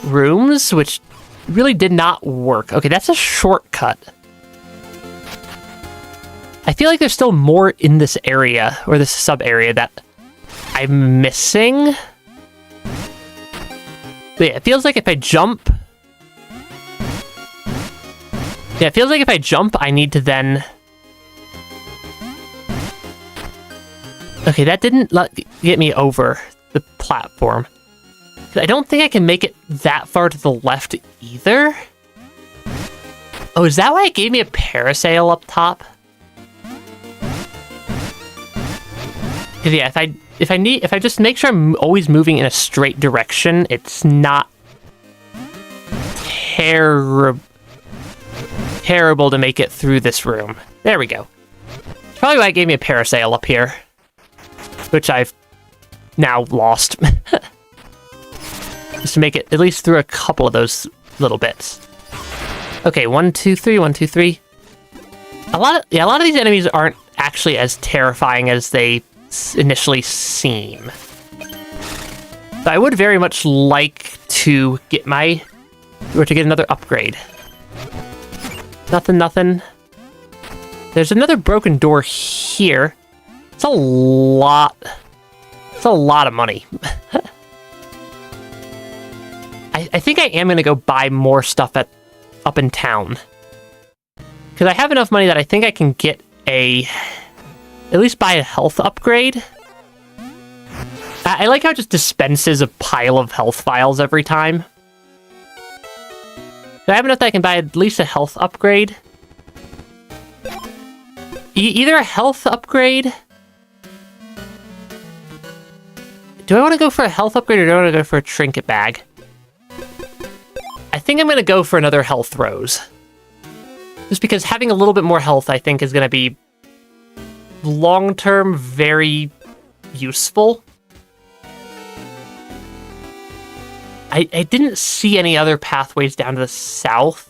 rooms, which really did not work. Okay, that's a shortcut. I feel like there's still more in this area, or this sub-area, that I'm missing. But yeah, it feels like if I jump... Yeah, it feels like if I jump, I need to then... Okay, that didn't get me over the platform. I don't think I can make it that far to the left either. Oh, is that why it gave me a parasail up top? Because yeah, if I just make sure I'm always moving in a straight direction, it's not terrible to make it through this room. There we go. Probably why it gave me a parasail up here, which I've now lost. Just to make it at least through a couple of those little bits. Okay, 1, 2, 3, 1, 2, 3. A lot of these enemies aren't actually as terrifying as they initially seem. But I would very much like to get another upgrade. Nothing. There's another broken door here. It's a lot. It's a lot of money. I think I am gonna go buy more stuff up in town. Because I have enough money that I think I can get at least buy a health upgrade. I like how it just dispenses a pile of health files every time. I have enough that I can buy at least a health upgrade. Either a health upgrade. Do I want to go for a health upgrade or do I want to go for a trinket bag? I think I'm going to go for another health rose. Just because having a little bit more health, I think, is going to be long-term very useful. I didn't see any other pathways down to the south.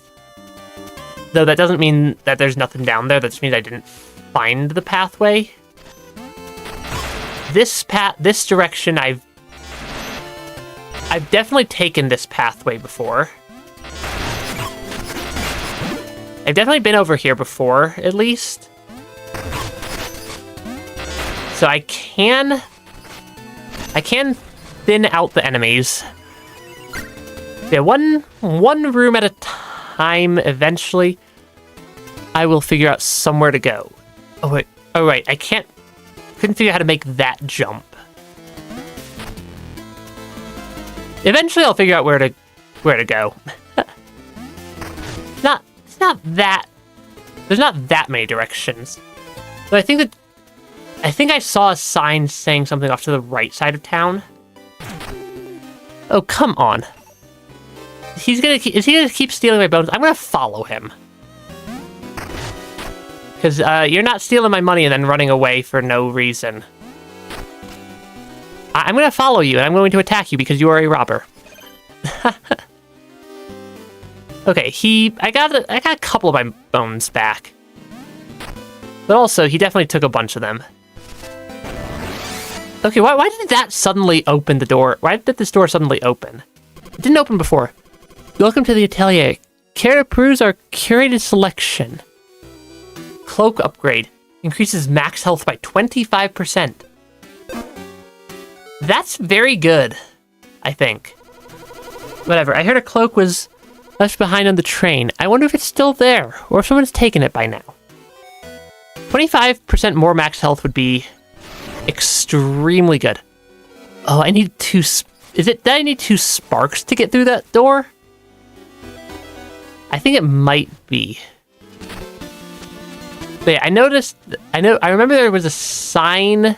Though that doesn't mean that there's nothing down there. That just means I didn't find the pathway. This direction, I've definitely taken this pathway before. I've definitely been over here before, at least. So I can thin out the enemies. Yeah, one room at a time. Eventually, I will figure out somewhere to go. Oh wait, I couldn't figure out how to make that jump. Eventually, I'll figure out where to go. There's not that many directions. But I think I saw a sign saying something off to the right side of town. Oh, come on. Is he gonna keep stealing my bones? I'm gonna follow him. Because you're not stealing my money and then running away for no reason. I'm gonna follow you and I'm going to attack you because you are a robber. Okay, I got a couple of my bones back. But also, he definitely took a bunch of them. Okay, why did that suddenly open the door? Why did this door suddenly open? It didn't open before. Welcome to the atelier. Care to peruse our curated selection. Cloak upgrade. Increases max health by 25%. That's very good, I think. Whatever, I heard a cloak was left behind on the train. I wonder if it's still there, or if someone's taken it by now. 25% more max health would be extremely good. Oh, I need two... Did I need 2 sparks to get through that door? I think it might be. But yeah, I remember there was a sign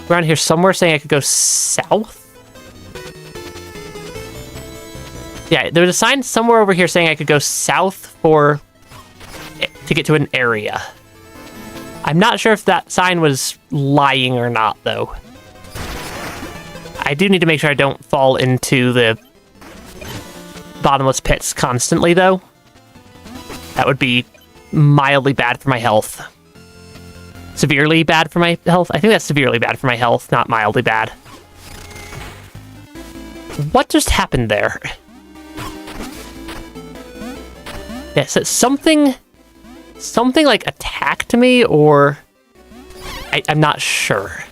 around here somewhere saying I could go south. Yeah, there was a sign somewhere over here saying I could go south to get to an area. I'm not sure if that sign was lying or not, though. I do need to make sure I don't fall into the bottomless pits constantly, though. That would be mildly bad for my health. Severely bad for my health? I think that's severely bad for my health, not mildly bad. What just happened there? Yes, something like attacked me, or I'm not sure.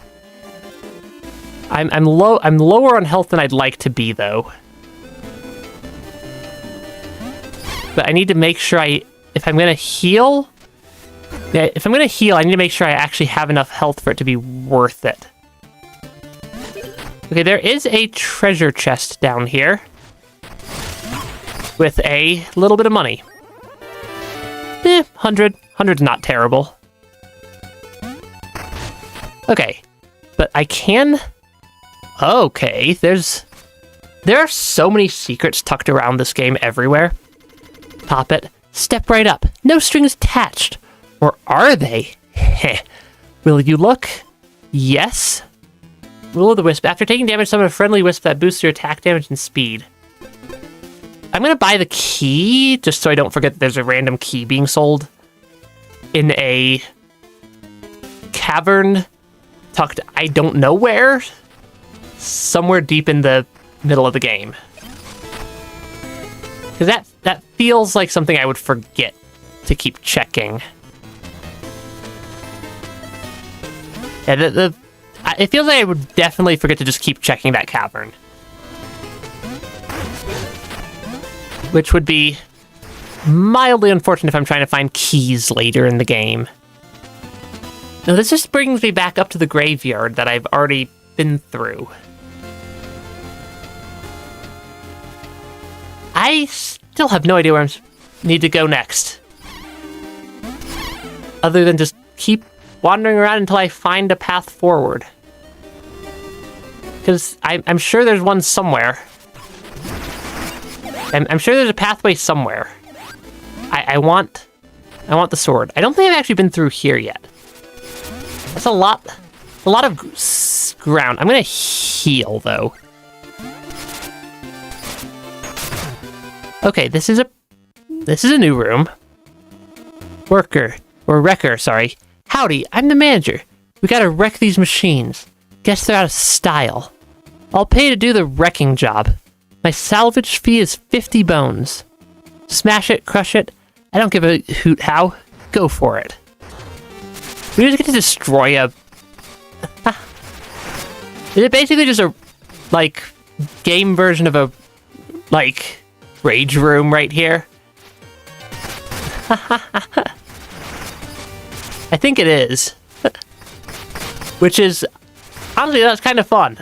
I'm lower on health than I'd like to be, though. But I need to make sure if I'm gonna heal, I need to make sure I actually have enough health for it to be worth it. Okay, there is a treasure chest down here with a little bit of money. 100. 100's not terrible. Okay, but I can... Okay, there are so many secrets tucked around this game everywhere. Pop it. Step right up. No strings attached. Or are they? Heh. Will you look? Yes. Will-o'-the-wisp. After taking damage, summon a friendly wisp that boosts your attack damage and speed. I'm gonna buy the key, just so I don't forget that there's a random key being sold in a cavern tucked I don't know where. somewhere deep in the middle of the game. Because that feels like something I would forget to keep checking. Yeah, it feels like I would definitely forget to just keep checking that cavern. Which would be mildly unfortunate if I'm trying to find keys later in the game. Now, this just brings me back up to the graveyard that I've already been through. I still have no idea where I need to go next. Other than just keep wandering around until I find a path forward. Because I'm sure there's one somewhere. I'm sure there's a pathway somewhere. I want the sword. I don't think I've actually been through here yet. That's a lot of ground. I'm gonna heal though. Okay, this is a new room. Wrecker, sorry. Howdy, I'm the manager. We gotta wreck these machines. Guess they're out of style. I'll pay to do the wrecking job. My salvage fee is 50 bones. Smash it, crush it. I don't give a hoot how. Go for it. We just get to destroy a... Is it basically just a, like, game version of a, like, rage room right here? I think it is. Which is... Honestly, that's kind of fun.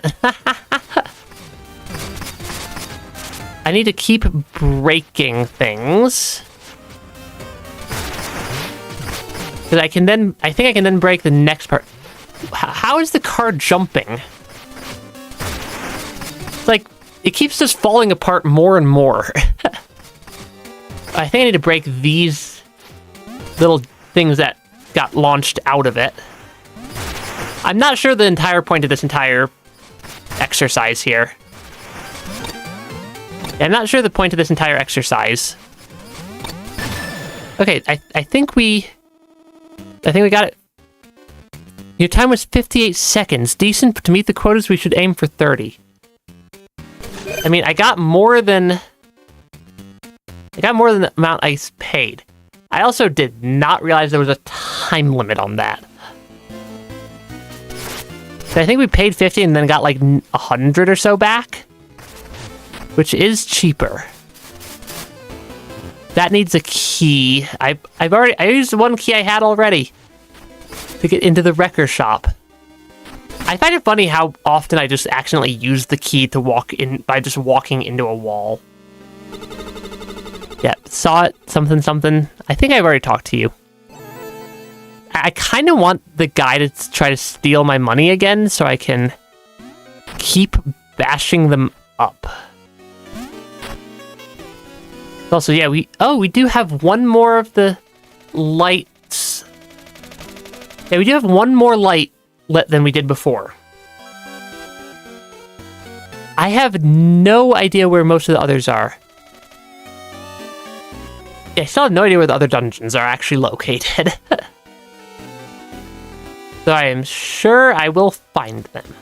I need to keep breaking things. Because I think I can then break the next part. How is the car jumping? It's like, it keeps just falling apart more and more. I think I need to break these little things that got launched out of it. I'm not sure the entire point of this entire exercise here. Yeah, I'm not sure the point of this entire exercise. Okay, I think we got it. Your time was 58 seconds. Decent to meet the quotas. We should aim for 30. I mean, I got more than the amount I paid. I also did not realize there was a time limit on that. So I think we paid 50 and then got like 100 or so back, which is cheaper. That needs a key. I used the one key I had already to get into the wrecker shop. I find it funny how often I just accidentally use the key to walk in by just walking into a wall. Yeah, saw it, something. I think I've already talked to you. I kind of want the guy to try to steal my money again so I can keep bashing them up. Also, yeah, we do have one more of the lights. Yeah, we do have one more light than we did before. I have no idea where most of the others are. Yeah, I still have no idea where the other dungeons are actually located. So I am sure I will find them.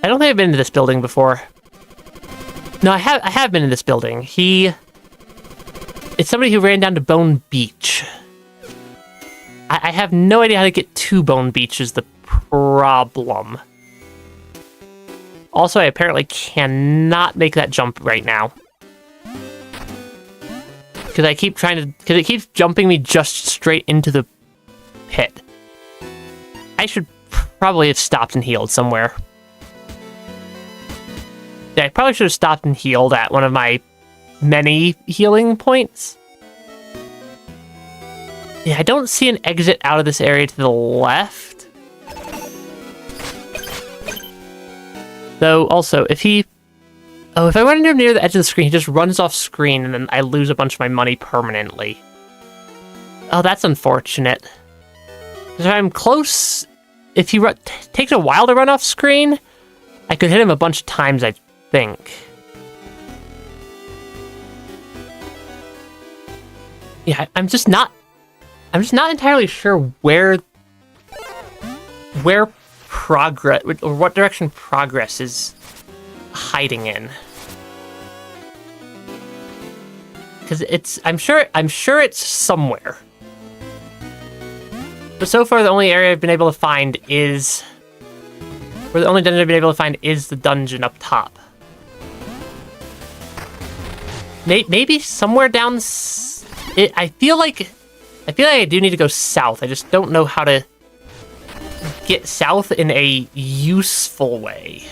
I don't think I've been to this building before. No, I have been in this building. It's somebody who ran down to Bone Beach. I have no idea how to get to Bone Beach is the problem. Also, I apparently cannot make that jump right now. Because it keeps jumping me just straight into the pit. I should probably have stopped and healed somewhere. Yeah, I probably should have stopped and healed at one of my many healing points. Yeah, I don't see an exit out of this area to the left. Though, also, if I run him near the edge of the screen, he just runs off screen, and then I lose a bunch of my money permanently. Oh, that's unfortunate. If I'm close, if he takes a while to run off screen, I could hit him a bunch of times, I think. Yeah, I'm just not entirely sure where progress, or what direction progress is hiding in. Because I'm sure it's somewhere. But so far, the only area I've been able to find is... Or the only dungeon I've been able to find is the dungeon up top. Maybe somewhere down... I feel like I do need to go south. I just don't know how to get south in a useful way.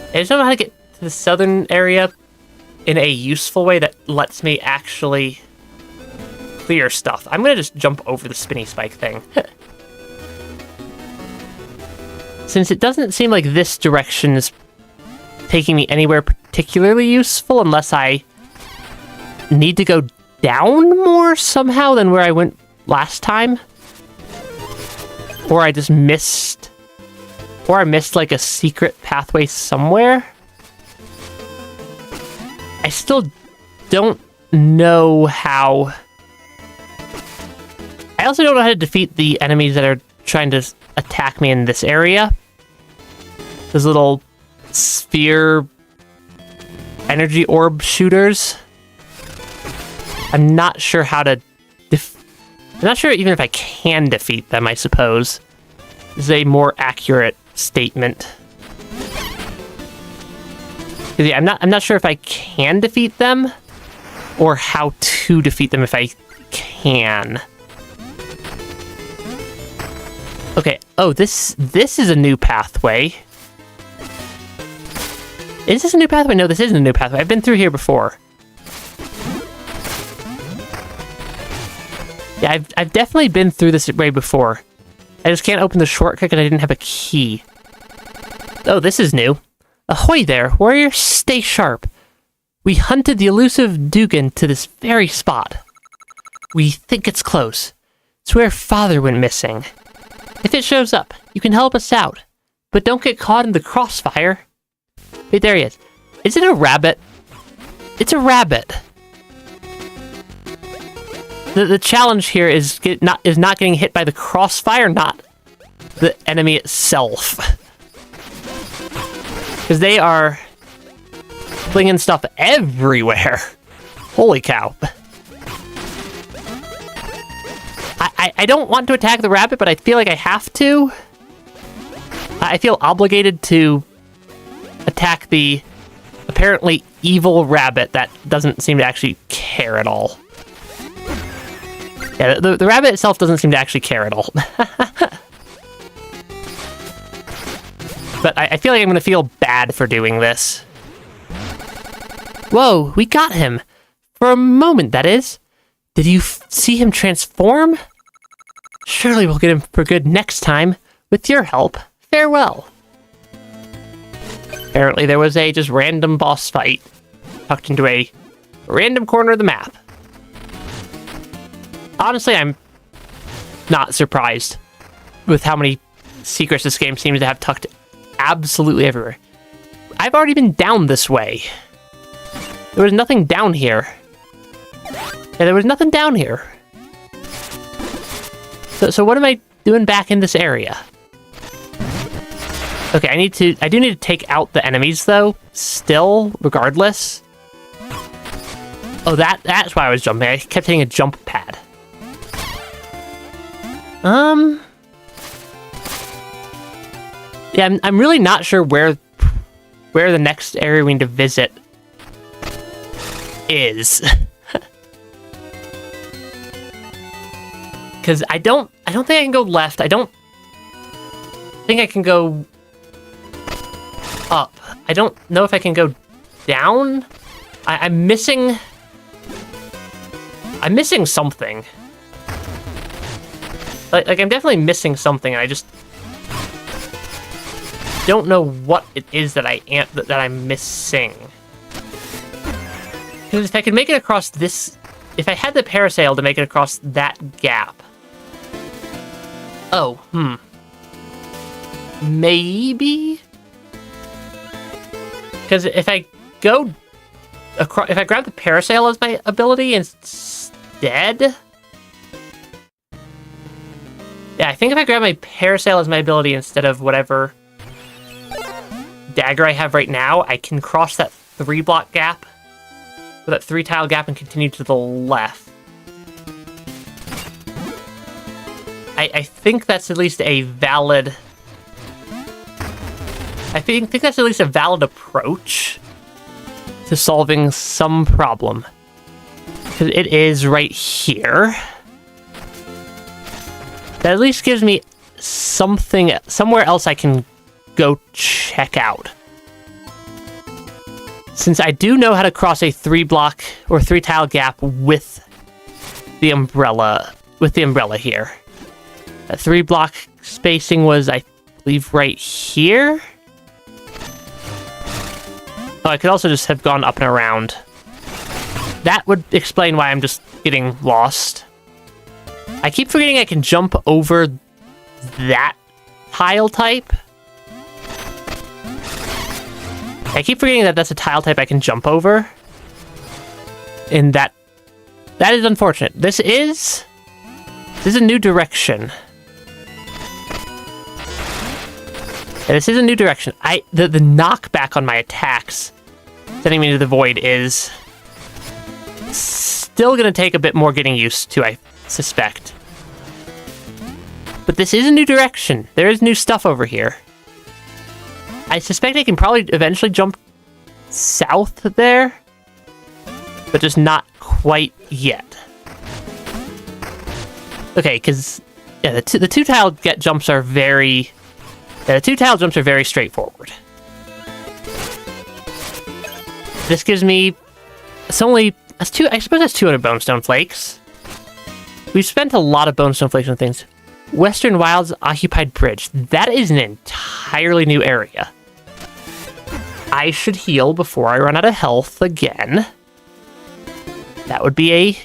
I just don't know how to get to the southern area in a useful way that lets me actually clear stuff. I'm gonna just jump over the spinny spike thing. Since it doesn't seem like this direction is taking me anywhere particularly useful unless I need to go down more somehow than where I went last time. Or I just missed... Or I missed like a secret pathway somewhere. I still don't know how... I also don't know how to defeat the enemies that are trying to attack me in this area. Those little sphere energy orb shooters. I'm not sure how to... I'm not sure even if I can defeat them, I suppose. This is a more accurate statement. Yeah, I'm not sure if I can defeat them, or how to defeat them if I can. Okay, oh, this is a new pathway. Is this a new pathway? No, this isn't a new pathway. I've been through here before. Yeah, I've definitely been through this way before. I just can't open the shortcut because I didn't have a key. Oh, this is new. Ahoy there, warrior, stay sharp. We hunted the elusive Dugan to this very spot. We think it's close. It's where Father went missing. If it shows up, you can help us out. But don't get caught in the crossfire. Wait, there he is. Is it a rabbit? It's a rabbit. The challenge here is not getting hit by the crossfire, not the enemy itself. Because they are flinging stuff everywhere. Holy cow. I don't want to attack the rabbit, but I feel like I have to. I feel obligated to attack the apparently evil rabbit that doesn't seem to actually care at all. Yeah, the rabbit itself doesn't seem to actually care at all. But I feel like I'm going to feel bad for doing this. Whoa, we got him. For a moment, that is. Did you see him transform? Surely we'll get him for good next time. With your help, farewell. Apparently there was a just random boss fight tucked into a random corner of the map. Honestly, I'm not surprised with how many secrets this game seems to have tucked absolutely everywhere. I've already been down this way. There was nothing down here. Yeah, there was nothing down here. So what am I doing back in this area? Okay, I do need to take out the enemies though, still, regardless. Oh, that's why I was jumping. I kept hitting a jump pad. Yeah, I'm really not sure where the next area we need to visit is. Because I don't think I can go left. I don't think I can go up. I don't know if I can go down. I'm missing something. Like I'm definitely missing something, and I just don't know what it is that I'm missing. Because if I could make it across this, if I had the parasail to make it across that gap. Oh, maybe? Because if I go across, if I grab the parasail as my ability instead, yeah, Yeah, I think if I grab my Parasail as my ability instead of whatever dagger I have right now, I can cross that 3-block gap, or that 3-tile gap, and continue to the left. I think that's at least a valid... I think that's at least a valid approach to solving some problem. Because it is right here. That at least gives me something, somewhere else I can go check out. Since I do know how to cross a 3-block or 3-tile gap with the umbrella here. That 3-block spacing was, I believe, right here. Oh, I could also just have gone up and around. That would explain why I'm just getting lost. I keep forgetting I can jump over that tile type. I keep forgetting that that's a tile type I can jump over. And that is unfortunate. This is a new direction. Yeah, this is a new direction. The knockback on my attacks sending me to the void is still gonna take a bit more getting used to, I suspect. But this is a new direction. There is new stuff over here. I suspect I can probably eventually jump south there, but just not quite yet. Okay, because yeah, the two-tile jumps are very... Yeah, the 2-tile jumps are very straightforward. This gives me... I suppose that's 200 Bonestone Flakes. We've spent a lot of Bonestone Flakes on things. Western Wilds Occupied Bridge. That is an entirely new area. I should heal before I run out of health again. That would be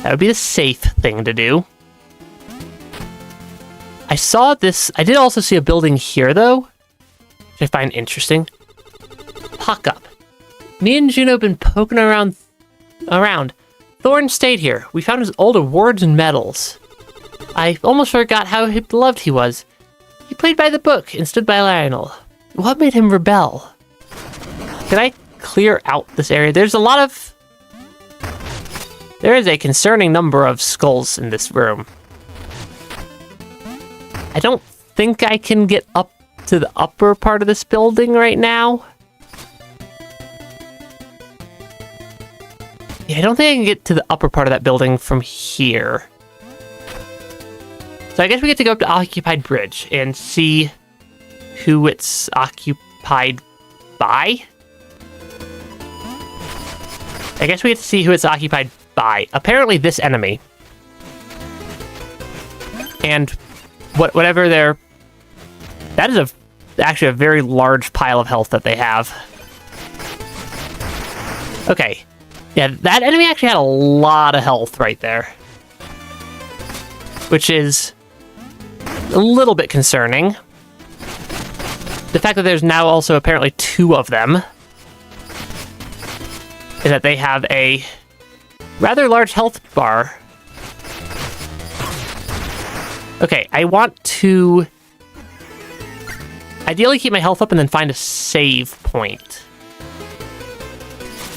the safe thing to do. I saw this... I did also see a building here, though, which I find interesting. Puck up. Me and Juno have been poking around. Thorn stayed here. We found his old awards and medals. I almost forgot how beloved he was. He played by the book and stood by Lionel. What made him rebel? Can I clear out this area? There is a concerning number of skulls in this room. I don't think I can get up to the upper part of this building right now. Yeah, I don't think I can get to the upper part of that building from here. So I guess we get to go up to Occupied Bridge and see who it's occupied by. I guess we get to see who it's occupied by. Apparently this enemy. And whatever they're... That is actually a very large pile of health that they have. Okay. Yeah, that enemy actually had a lot of health right there. Which is a little bit concerning. The fact that there's now also apparently 2 of them. And that they have a rather large health bar. Okay, I want to ideally keep my health up and then find a save point.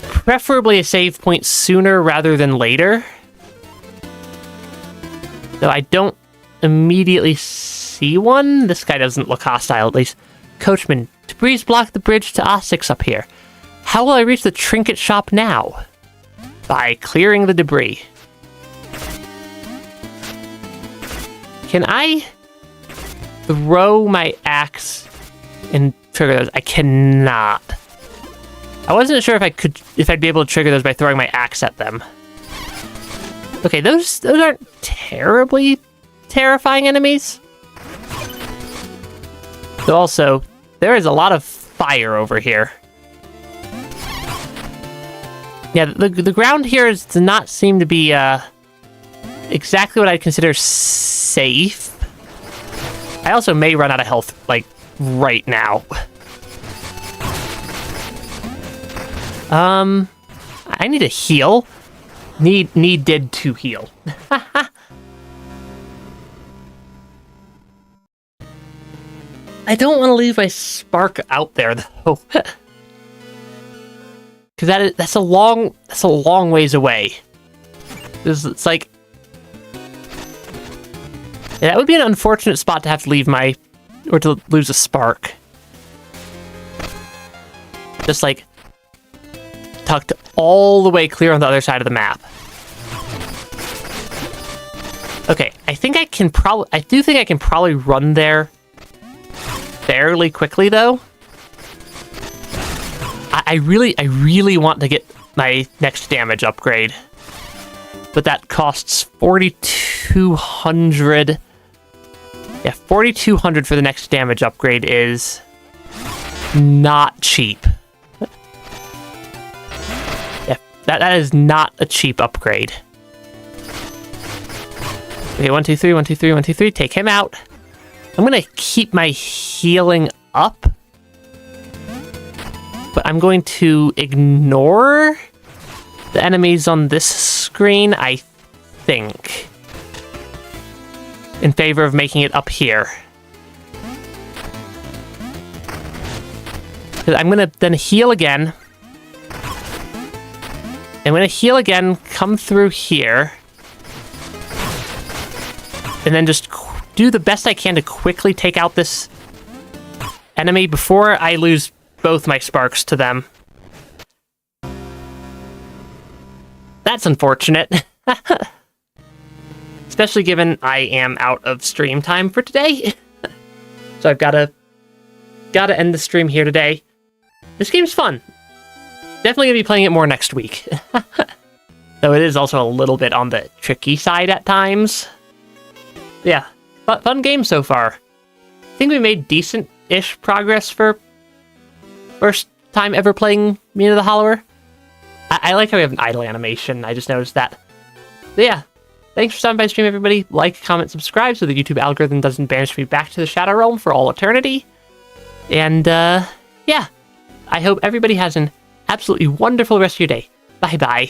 Preferably a save point sooner rather than later. Though I don't immediately see one. This guy doesn't look hostile, at least. Coachman, debris blocked the bridge to Ossix up here. How will I reach the trinket shop now? By clearing the debris. Can I throw my axe and trigger those? I cannot. I wasn't sure if I'd be able to trigger those by throwing my axe at them. Okay, those aren't terribly terrifying enemies. Though also, there is a lot of fire over here. Yeah, the ground here does not seem to be exactly what I'd consider safe. I also may run out of health, like, right now. I need to heal. Needed to heal. I don't want to leave my spark out there though. Because that's a long ways away. It's like, yeah, that would be an unfortunate spot to have to leave or to lose a spark. Just like tucked all the way clear on the other side of the map. Okay, I do think I can probably run there fairly quickly though. I really want to get my next damage upgrade. But that costs 4,200. Yeah, 4,200 for the next damage upgrade is not cheap. Yeah, that is not a cheap upgrade. Okay, 1, 2, 3, 1, 2, 3, 1, 2, 3. Take him out. I'm gonna keep my healing up. But I'm going to ignore the enemies on this screen, I think, in favor of making it up here. I'm going to then heal again. I'm going to heal again, come through here, and then just do the best I can to quickly take out this enemy before I lose both my sparks to them. That's unfortunate. Especially given I am out of stream time for today. So I've gotta end the stream here today. This game's fun. Definitely gonna be playing it more next week. Though it is also a little bit on the tricky side at times. Yeah, fun game so far. I think we made decent-ish progress for first time ever playing Mina the Hollower. I like how we have an idle animation. I just noticed that. But yeah, thanks for stopping by the stream, everybody. Like, comment, subscribe so the YouTube algorithm doesn't banish me back to the Shadow Realm for all eternity. And, yeah, I hope everybody has an absolutely wonderful rest of your day. Bye-bye.